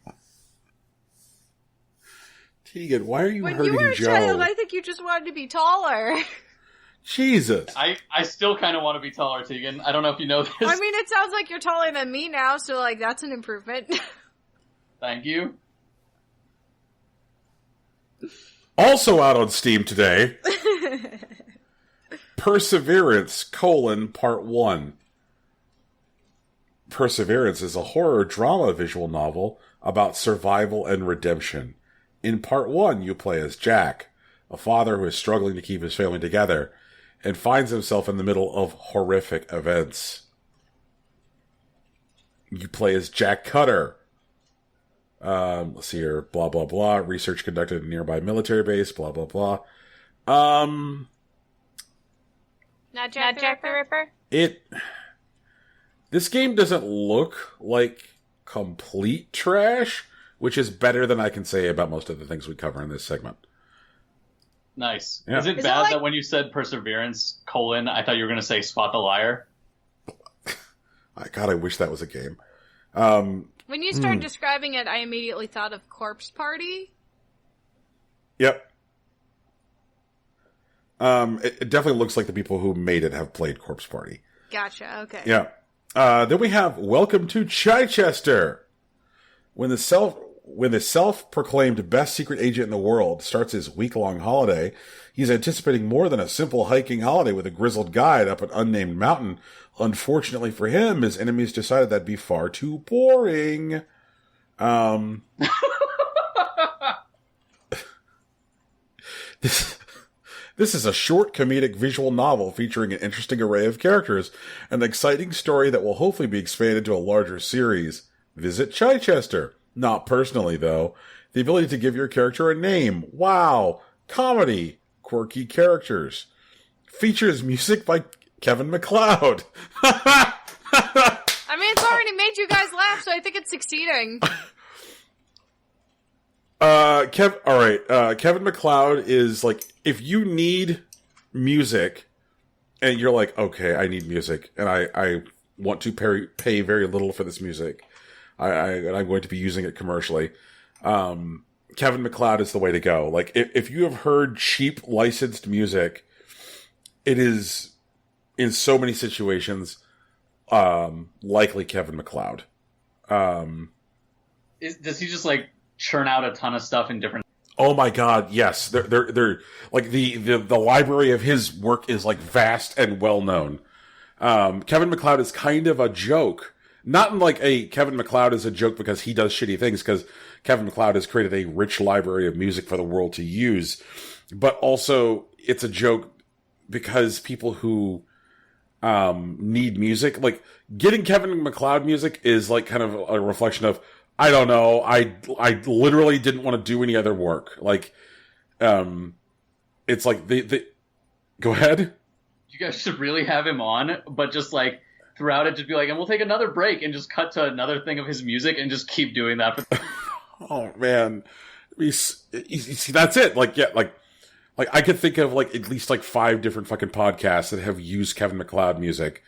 Tegan, why are you hurting Joe? When you were a child, I think you just wanted to be taller. Jesus. I still kind of want to be taller, Tegan. I don't know if you know this. I mean, it sounds like you're taller than me now, so, like, that's an improvement. Thank you. Also out on Steam today, Perseverance, Part 1. Perseverance is a horror drama visual novel about survival and redemption. In Part 1, you play as Jack, a father who is struggling to keep his family together, and finds himself in the middle of horrific events. You play as Jack Cutter. Let's see here. Blah, blah, blah. Research conducted at a nearby military base. Blah, blah, blah. Not Jack the Ripper? This game doesn't look like complete trash, which is better than I can say about most of the things we cover in this segment. Nice. Yeah. Is it bad that when you said Perseverance, I thought you were going to say Spot the Liar? God, I wish that was a game. When you started describing it, I immediately thought of Corpse Party. Yep. It definitely looks like the people who made it have played Corpse Party. Gotcha, okay. Yeah. Then we have Welcome to Chichester. When the self-proclaimed best secret agent in the world starts his week-long holiday, he's anticipating more than a simple hiking holiday with a grizzled guide up an unnamed mountain. Unfortunately for him, his enemies decided that'd be far too boring. This is a short comedic visual novel featuring an interesting array of characters, an exciting story that will hopefully be expanded to a larger series. Visit Chichester. Not personally, though. The ability to give your character a name. Wow. Comedy. Quirky characters. Features music by Kevin MacLeod. I mean, it's already made you guys laugh, so I think it's succeeding. Kevin MacLeod is like, if you need music and you're like, okay, I need music and I want to pay very little for this music, and I'm going to be using it commercially, Kevin MacLeod is the way to go. Like, if you have heard cheap licensed music, it is, in so many situations, likely Kevin MacLeod. Does he just, like, churn out a ton of stuff in different... Oh my god, yes. They're like, the library of his work is, like, vast and well known. Kevin MacLeod is kind of a joke. Not in like a Kevin MacLeod is a joke because he does shitty things, because Kevin MacLeod has created a rich library of music for the world to use. But also, it's a joke because people who need music, like, getting Kevin MacLeod music is like kind of a reflection of, I don't know, I literally didn't want to do any other work. Like, it's like go ahead. You guys should really have him on, but just like throughout it, just be like, and we'll take another break and just cut to another thing of his music and just keep doing that. Oh man, you see, that's it. Like, yeah, like I could think of like at least like 5 different fucking podcasts that have used Kevin MacLeod music,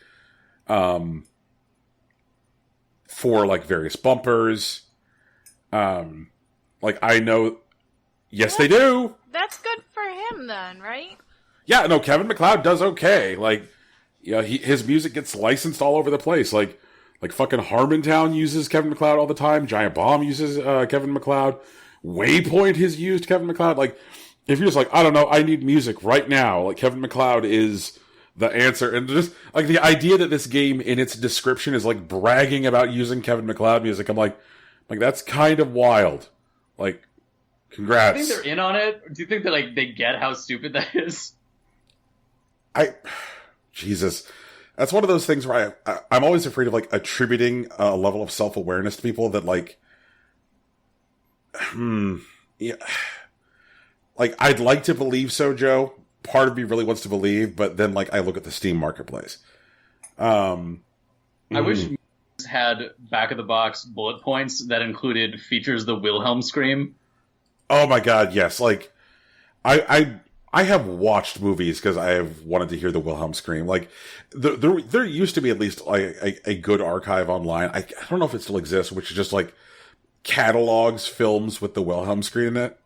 for like various bumpers. Like, I know, yes, they do. That's good for him then, right? Yeah, no, Kevin MacLeod does okay. Like, yeah, his music gets licensed all over the place. Like fucking Harmontown uses Kevin MacLeod all the time. Giant Bomb uses Kevin MacLeod. Waypoint has used Kevin MacLeod. Like, if you're just like, I don't know, I need music right now, like, Kevin MacLeod is the answer. And just like the idea that this game in its description is like bragging about using Kevin MacLeod music, I'm like that's kind of wild. Like, congrats. Do you think they're in on it? Do you think that like they get how stupid that is? Jesus, that's one of those things where I'm always afraid of like attributing a level of self-awareness to people that like, yeah, like, I'd like to believe so, Joe. Part of me really wants to believe, but then like I look at the Steam marketplace. I wish had back of the box bullet points that included features the Wilhelm scream. Oh my god, yes. Like, I have watched movies because I have wanted to hear the Wilhelm scream. Like, there used to be at least like a good archive online. I don't know if it still exists, which is just like catalogs films with the Wilhelm scream in it.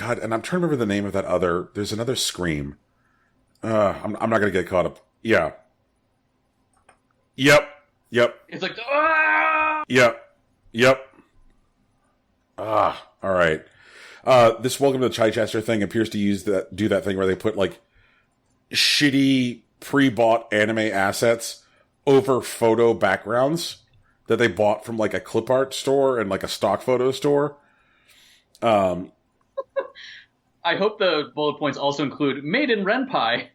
God, and I'm trying to remember the name of that other. There's another Scream. I'm not gonna get caught up. Yeah. Yep. It's like, ah! Yep. All right. This Welcome to the Chichester thing appears to do that thing where they put like shitty pre-bought anime assets over photo backgrounds that they bought from like a clip art store and like a stock photo store. I hope the bullet points also include made in Renpai.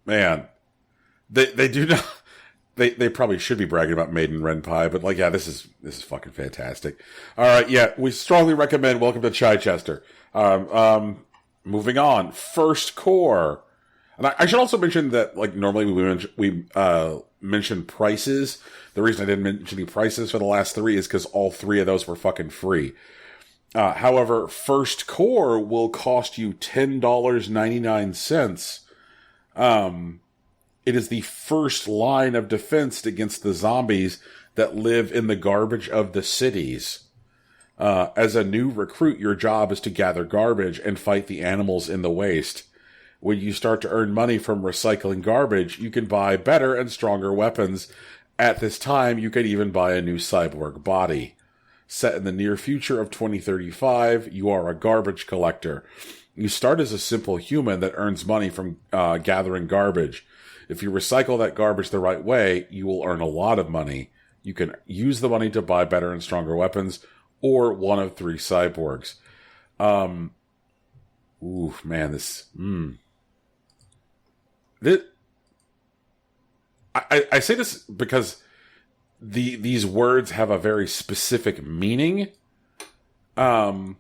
Man, they do not. They probably should be bragging about Made in Renpai, but like, yeah, this is fucking fantastic. All right, yeah, we strongly recommend Welcome to Chichester. Moving on, First Core, and I should also mention that like normally we mention prices. The reason I didn't mention any prices for the last three is because all three of those were fucking free. However, First Core will cost you $10.99. It is the first line of defense against the zombies that live in the garbage of the cities. As a new recruit, your job is to gather garbage and fight the animals in the waste. When you start to earn money from recycling garbage, you can buy better and stronger weapons. At this time, you could even buy a new cyborg body. Set in the near future of 2035, you are a garbage collector. You start as a simple human that earns money from gathering garbage. If you recycle that garbage the right way, you will earn a lot of money. You can use the money to buy better and stronger weapons, or one of three cyborgs. Ooh, man, this. I say this because these words have a very specific meaning. So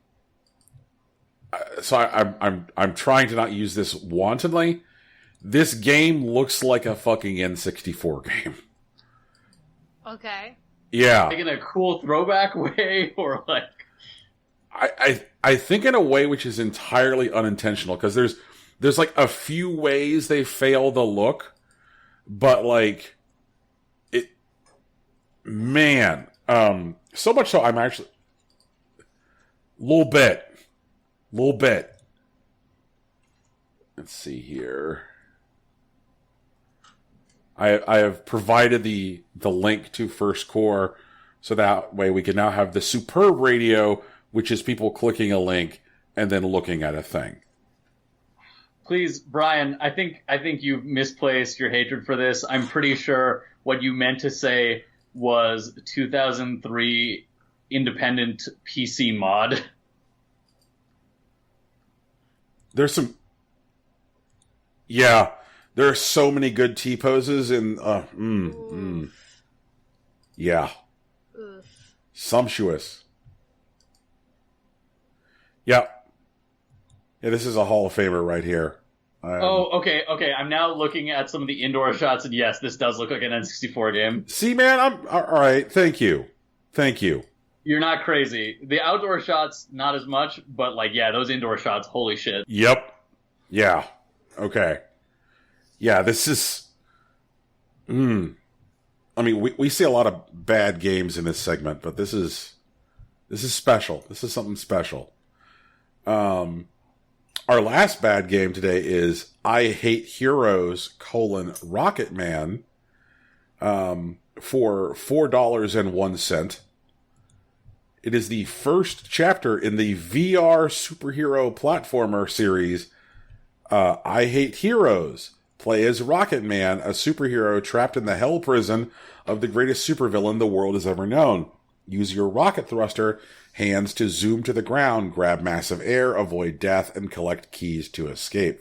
I'm trying to not use this wantonly. This game looks like a fucking N64 game. Okay. Yeah. Like in a cool throwback way, or like... I think in a way which is entirely unintentional, because there's like a few ways they fail the look, but like... Man. So much so I'm actually... Little bit. Let's see here. I have provided the link to First Core, so that way we can now have the superb radio, which is people clicking a link and then looking at a thing. Please, Brian, I think you've misplaced your hatred for this. I'm pretty sure what you meant to say was 2003 independent PC mod. There's some... Yeah. There are so many good T-poses in... Yeah. Oof. Sumptuous. Yeah. Yeah, this is a Hall of Famer right here. Okay. I'm now looking at some of the indoor shots, and yes, this does look like an N64 game. See, man, I'm... Alright, thank you. You're not crazy. The outdoor shots, not as much, but like, yeah, those indoor shots, holy shit. Yep. Yeah. Okay. Yeah, this is... I mean, we see a lot of bad games in this segment, but this is special. This is something special. Our last bad game today is I Hate Heroes: Rocket Man for $4.01. It is the first chapter in the VR superhero platformer series I Hate Heroes. Play as Rocket Man, a superhero trapped in the hell prison of the greatest supervillain the world has ever known. Use your rocket thruster hands to zoom to the ground, grab massive air, avoid death, and collect keys to escape.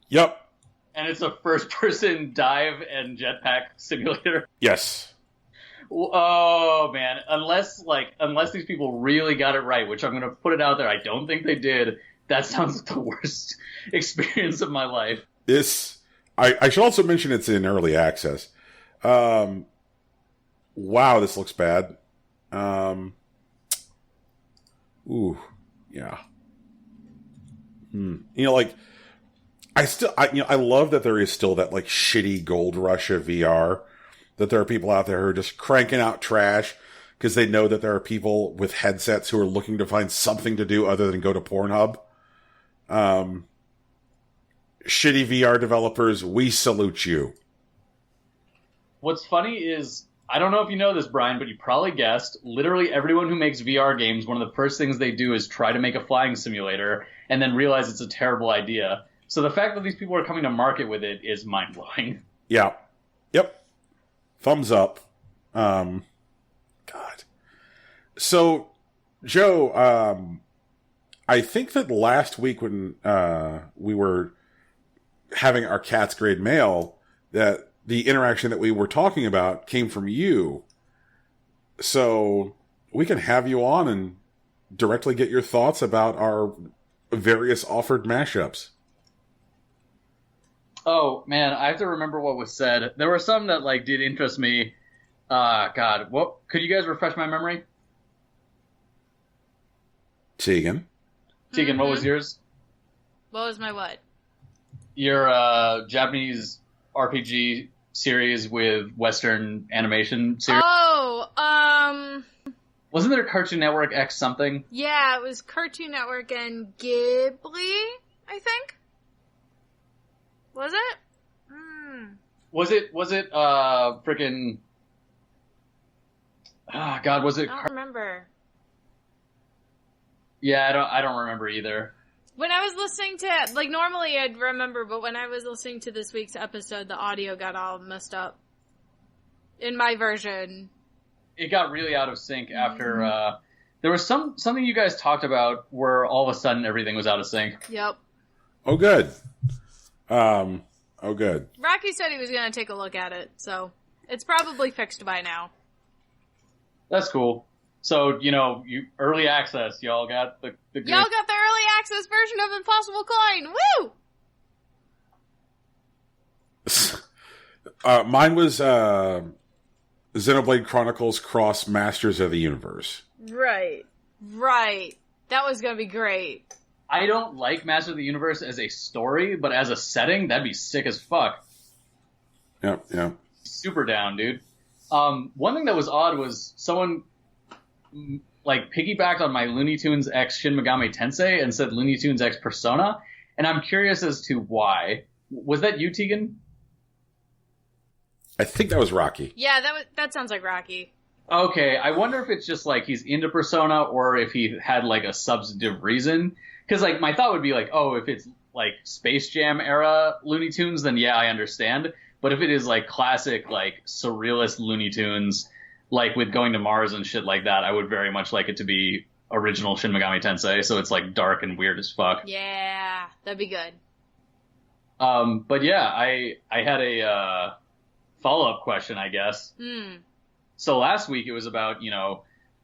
Yep. And it's a first-person dive and jetpack simulator. Yes. Oh, man. Unless these people really got it right, which I'm going to put it out there, I don't think they did. That sounds like the worst experience of my life. I should also mention it's in early access. Wow, this looks bad. Ooh, yeah. You know, like, I love that there is still that, like, shitty gold rush of VR. That there are people out there who are just cranking out trash, because they know that there are people with headsets who are looking to find something to do other than go to Pornhub. Shitty VR developers, we salute you. What's funny is, I don't know if you know this, Brian, but you probably guessed, literally everyone who makes VR games, one of the first things they do is try to make a flying simulator and then realize it's a terrible idea. So the fact that these people are coming to market with it is mind-blowing. Yeah. Yep. Thumbs up. God. So, Joe, I think that last week when we were having our Cat's Grade Mail, that the interaction that we were talking about came from you. So we can have you on and directly get your thoughts about our various offered mashups. Oh, man, I have to remember what was said. There were some that, like, did interest me. God, what? Could you guys refresh my memory? Tegan, what was yours? What was my what? Your Japanese RPG series with Western animation series. Oh, Wasn't there Cartoon Network X something? yeah, it was Cartoon Network and Ghibli, I think. Was it? Was it frickin' God, was it? I don't remember. Yeah, I don't remember either. When I was listening to, like, normally I'd remember, but when I was listening to this week's episode, the audio got all messed up. In my version. It got really out of sync after, there was something you guys talked about where all of a sudden everything was out of sync. Yep. Oh, good. Oh, good. Rocky said he was going to take a look at it, so it's probably fixed by now. That's cool. So, you early access, y'all got the good... Y'all got the early access version of Impossible Coin! Woo! Mine was Xenoblade Chronicles Cross Masters of the Universe. Right. That was going to be great. I don't like Master of the Universe as a story, but as a setting, that'd be sick as fuck. Yep. Super down, dude. One thing that was odd was someone, like, piggybacked on my Looney Tunes X Shin Megami Tensei and said Looney Tunes X Persona, and I'm curious as to why. Was that you, Tegan? I think that was Rocky. Yeah, that sounds like Rocky. Okay, I wonder if it's just, like, he's into Persona or if he had, like, a substantive reason. Because, like, my thought would be, like, oh, if it's, like, Space Jam era Looney Tunes, then yeah, I understand. But if it is, like, classic, like, surrealist Looney Tunes, like, with going to Mars and shit like that, I would very much like it to be original Shin Megami Tensei, so it's, like, dark and weird as fuck. Yeah, that'd be good. But yeah, I had a follow-up question, I guess. So last week it was about,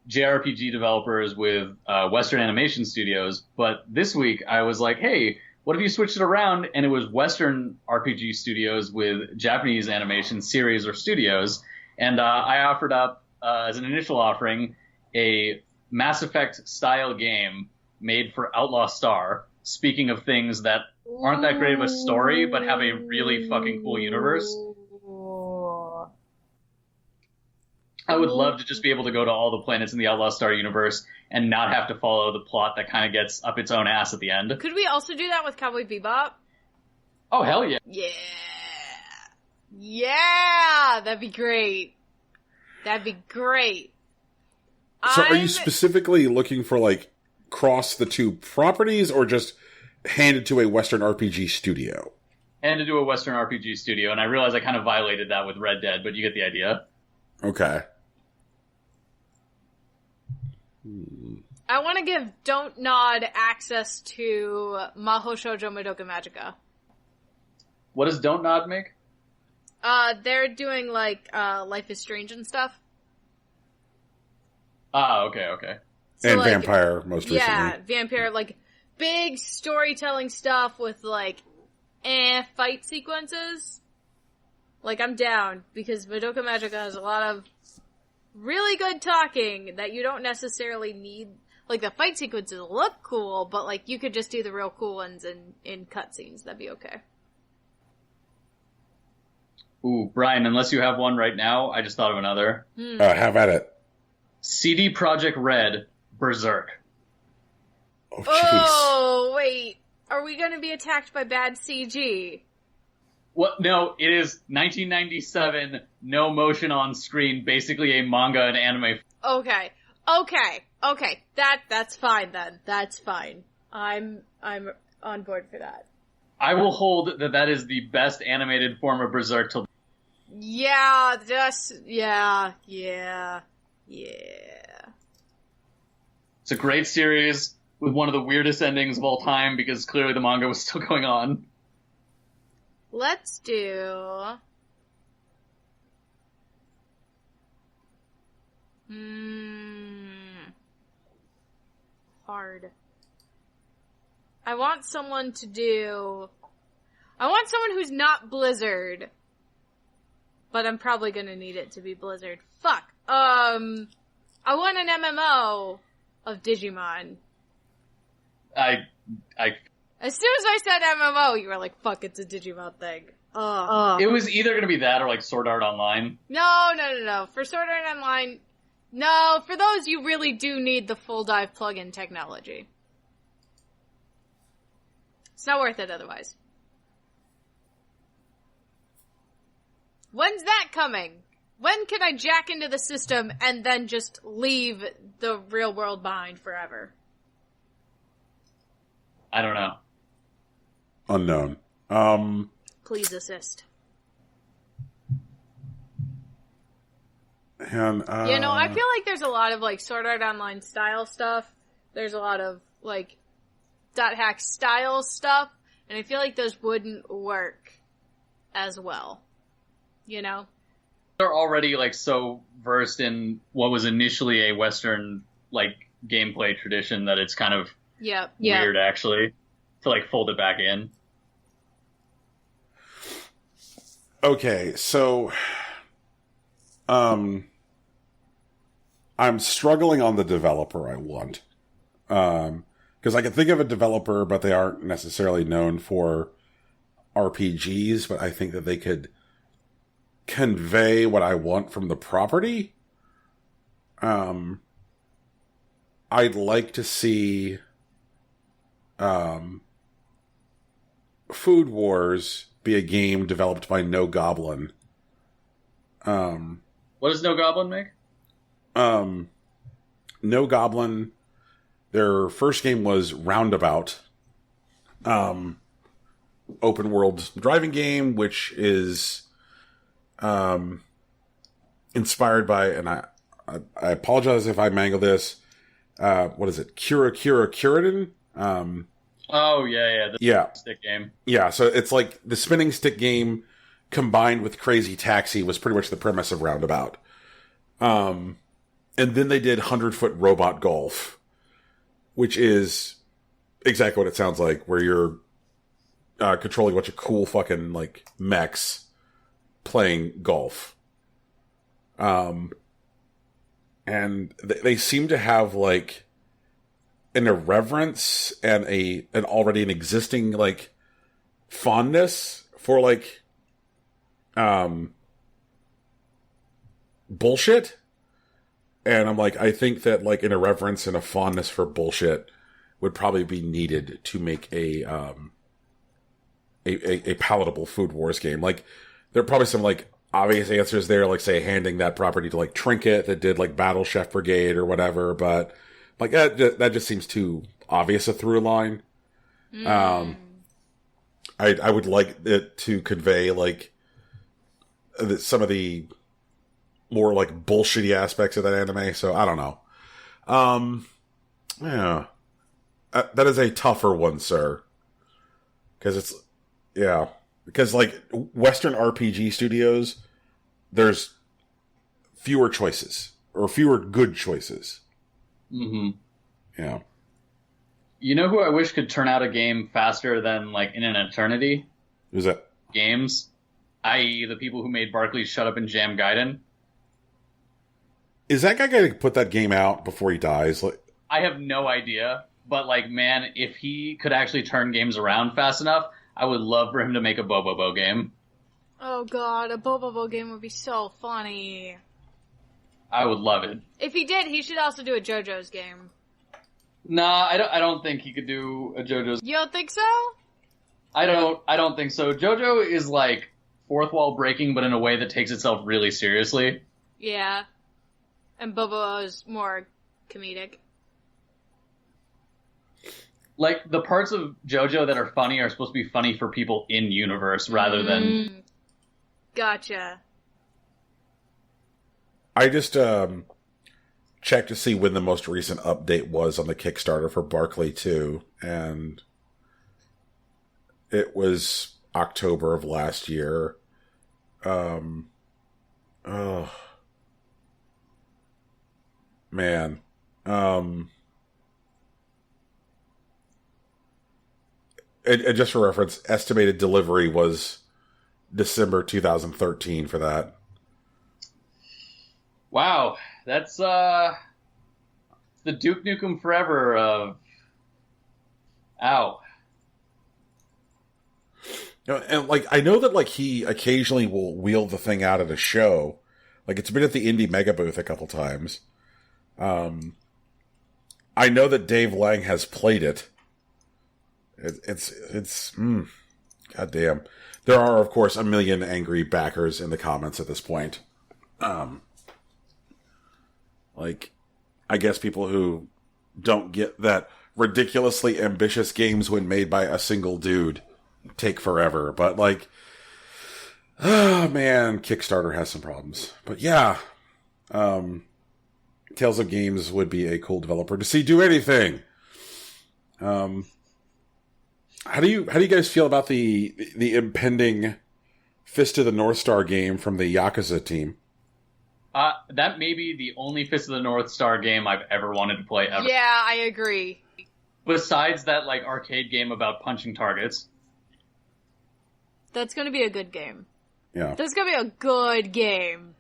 JRPG developers with Western animation studios, but this week I was like, hey, what if you switched it around and it was Western RPG studios with Japanese animation series or studios? And I offered up, as an initial offering, a Mass Effect style game made for Outlaw Star, speaking of things that aren't that great of a story but have a really fucking cool universe. I would love to just be able to go to all the planets in the Outlaw Star universe and not have to follow the plot that kind of gets up its own ass at the end. Could we also do that with Cowboy Bebop? Oh, hell yeah. Yeah, that'd be great. So are you specifically looking for, like, cross the two properties or just handed to a Western RPG studio? And to do a Western RPG studio, and I realize I kind of violated that with Red Dead, but you get the idea. Okay. I want to give Don't Nod access to Maho Shoujo Madoka Magica. What does Don't Nod make? They're doing, like, Life is Strange and stuff. Ah, okay. So, and like, Vampire, most recently. Yeah, Vampire, like, big storytelling stuff with, like, fight sequences. Like, I'm down, because Madoka Magica has a lot of really good talking that you don't necessarily need. Like, the fight sequences look cool, but, like, you could just do the real cool ones in cutscenes. That'd be okay. Ooh, Brian, unless you have one right now, I just thought of another. Have at it. CD Projekt Red, Berserk. Oh, jeez. Oh, wait. Are we going to be attacked by bad CG? What? No, it is 1997, no motion on screen, basically a manga and anime. Okay. That's fine then. That's fine. I'm on board for that. I will hold that is the best animated form of Berserk till. Yeah. It's a great series with one of the weirdest endings of all time because clearly the manga was still going on. Let's do... Hard. I want someone who's not Blizzard. But I'm probably gonna need it to be Blizzard. Fuck. I want an MMO of Digimon. I As soon as I said MMO, you were like, fuck, it's a Digimon thing. It was either going to be that or like Sword Art Online. No. For Sword Art Online, no, for those you really do need the full dive plugin technology. It's not worth it otherwise. When's that coming? When can I jack into the system and then just leave the real world behind forever? I don't know. Unknown. Please assist. And, I feel like there's a lot of, like, Sword Art Online style stuff. There's a lot of, like, .hack style stuff. And I feel like those wouldn't work as well. You know? They're already, like, so versed in what was initially a Western, like, gameplay tradition that it's kind of weird, actually, to, like, fold it back in. Okay, so... I'm struggling on the developer I want. Because I can think of a developer, but they aren't necessarily known for RPGs, but I think that they could convey what I want from the property. I'd like to see Food Wars be a game developed by No Goblin. What does No Goblin make? No Goblin, their first game was Roundabout. Open world driving game, which is inspired by, and I apologize if I mangle this, what is it? Kuririn? The stick game. Yeah, so it's like the spinning stick game combined with Crazy Taxi was pretty much the premise of Roundabout. And then they did 100-Foot Robot Golf, which is exactly what it sounds like, where you're controlling a bunch of cool fucking, like, mechs playing golf. And they seem to have, like, an irreverence and an already an existing, like, fondness for, like, bullshit. And I'm like, I think that, like, an irreverence and a fondness for bullshit would probably be needed to make a palatable Food Wars game. Like, there are probably some, like, obvious answers there, like, say, handing that property to, like, Trinket that did, like, Battle Chef Brigade or whatever, but, like, that just seems too obvious a through line. I would like it to convey, like, some of the more, like, bullshitty aspects of that anime, so I don't know. Yeah. That is a tougher one, sir. Because because, like, Western RPG studios, there's fewer choices. Or fewer good choices. Mm-hmm. Yeah. You know who I wish could turn out a game faster than, like, in an eternity? Who's that? Games. I.e. the people who made Barclays Shut Up and Jam Gaiden. Is that guy going to put that game out before he dies? Like, I have no idea. But, like, man, if he could actually turn games around fast enough, I would love for him to make a Bobobo game. Oh god, a Bobobo game would be so funny. I would love it. If he did, he should also do a JoJo's game. Nah, I don't think he could do a JoJo's. You don't think so? I don't think so. JoJo is like fourth wall breaking, but in a way that takes itself really seriously. Yeah. And Bobo is more comedic. Like, the parts of JoJo that are funny are supposed to be funny for people in universe rather than... Gotcha. I just checked to see when the most recent update was on the Kickstarter for Barkley 2, and it was October of last year. Oh. Man. And just for reference, estimated delivery was December 2013 for that. Wow, that's the Duke Nukem Forever of... Ow. And like, I know that like he occasionally will wheel the thing out at a show. Like, it's been at the Indie Mega booth a couple times. I know that Dave Lang has played it. It's goddamn. There are, of course, a million angry backers in the comments at this point. Like, I guess people who don't get that ridiculously ambitious games when made by a single dude take forever. But, like, oh man, Kickstarter has some problems. But yeah, Tales of Games would be a cool developer to see do anything. How do you guys feel about the impending Fist of the North Star game from the Yakuza team? That may be the only Fist of the North Star game I've ever wanted to play ever. Yeah, I agree. Besides that, like, arcade game about punching targets. That's gonna be a good game. Yeah. That's gonna be a good game.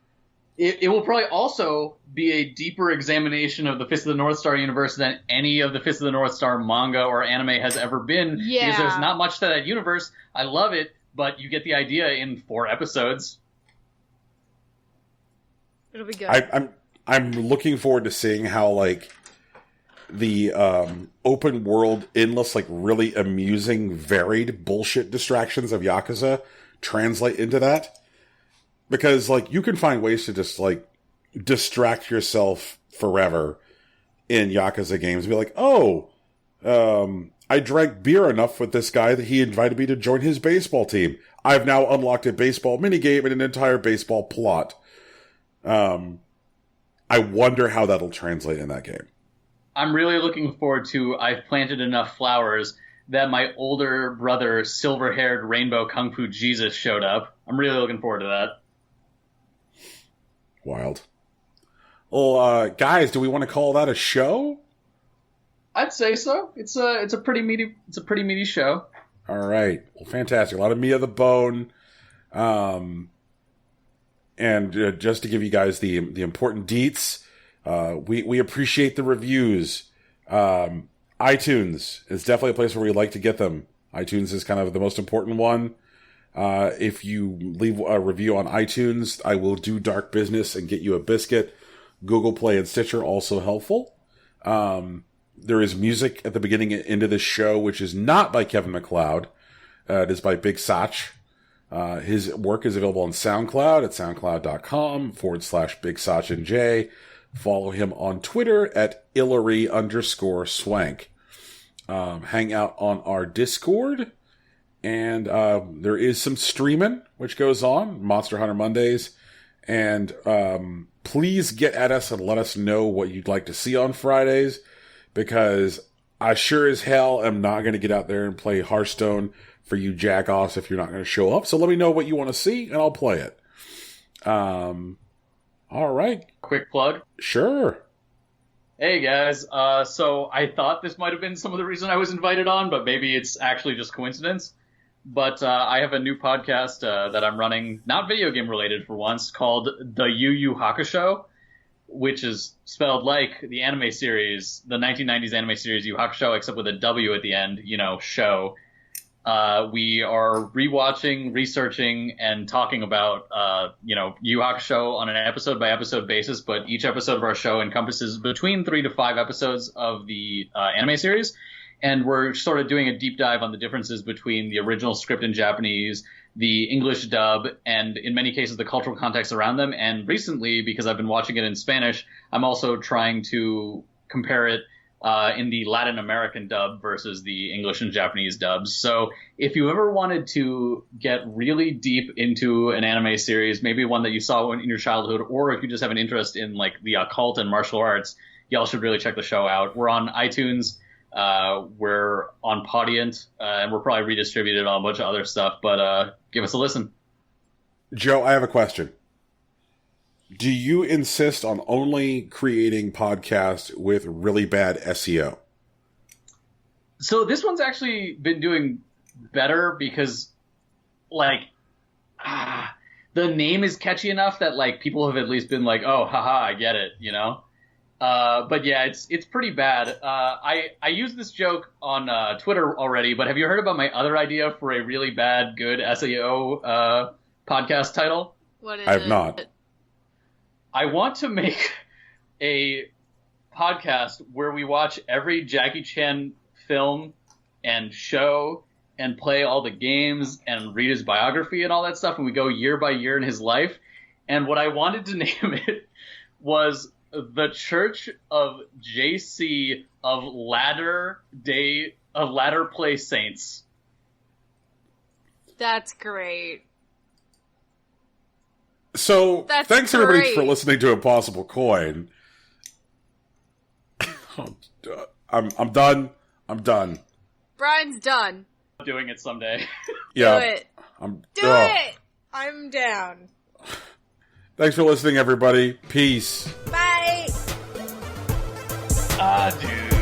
It will probably also be a deeper examination of the Fist of the North Star universe than any of the Fist of the North Star manga or anime has ever been. Yeah. Because there's not much to that universe. I love it, but you get the idea in 4 episodes. It'll be good. I'm looking forward to seeing how, like, the open world, endless, like, really amusing, varied bullshit distractions of Yakuza translate into that. Because, like, you can find ways to just, like, distract yourself forever in Yakuza games. And be like, oh, I drank beer enough with this guy that he invited me to join his baseball team. I've now unlocked a baseball minigame and an entire baseball plot. I wonder how that'll translate in that game. I'm really looking forward to I've planted enough flowers that my older brother, silver-haired rainbow Kung Fu Jesus, showed up. I'm really looking forward to that. Wild. Well, guys, do we want to call that a show? I'd say so. It's a pretty meaty show. All right. Well, fantastic. A lot of meat on the bone. And just to give you guys the important deets, we appreciate the reviews. iTunes is definitely a place where we like to get them. iTunes is kind of the most important one. If you leave a review on iTunes, I will do dark business and get you a biscuit. Google Play and Stitcher also helpful. There is music at the beginning and end of this show, which is not by Kevin MacLeod. It is by Big Sach. His work is available on SoundCloud at soundcloud.com/Big Sach and J. Follow him on Twitter at Hillary_swank. Hang out on our Discord. And there is some streaming, which goes on, Monster Hunter Mondays. And please get at us and let us know what you'd like to see on Fridays, because I sure as hell am not going to get out there and play Hearthstone for you jack-offs if you're not going to show up. So let me know what you want to see, and I'll play it. All right. Quick plug. Sure. Hey, guys. So I thought this might have been some of the reason I was invited on, but maybe it's actually just coincidence. But I have a new podcast that I'm running, not video game related for once, called The Yu Yu Hakusho, which is spelled like the anime series, the 1990s anime series Yu Hakusho, except with a W at the end, show. We are rewatching, researching, and talking about, Yu Hakusho on an episode-by-episode basis, but each episode of our show encompasses between 3 to 5 episodes of the anime series, and we're sort of doing a deep dive on the differences between the original script in Japanese, the English dub, and in many cases the cultural context around them. And recently, because I've been watching it in Spanish, I'm also trying to compare it in the Latin American dub versus the English and Japanese dubs. So if you ever wanted to get really deep into an anime series, maybe one that you saw in your childhood, or if you just have an interest in like the occult and martial arts, y'all should really check the show out. We're on iTunes, we're on Podiant, and we're probably redistributed on a bunch of other stuff, but give us a listen. Joe, I have a question. Do you insist on only creating podcasts with really bad SEO? So this one's actually been doing better because, like, the name is catchy enough that, like, people have at least been like, oh, haha, I get it, you know? But yeah, it's pretty bad. I used this joke on Twitter already, but have you heard about my other idea for a really bad, good SEO podcast title? What is I have it? not. I want to make a podcast where we watch every Jackie Chan film and show and play all the games and read his biography and all that stuff, and we go year by year in his life. And what I wanted to name it was The Church of JC of Latter Play Saints. That's great. So, That's thanks everybody great. for listening to Impossible Coin. I'm done. I'm done. Brian's done. Doing it someday. Yeah. Do it. Do Ugh. it. I'm down. Thanks for listening, everybody. Peace. Bye. Dude.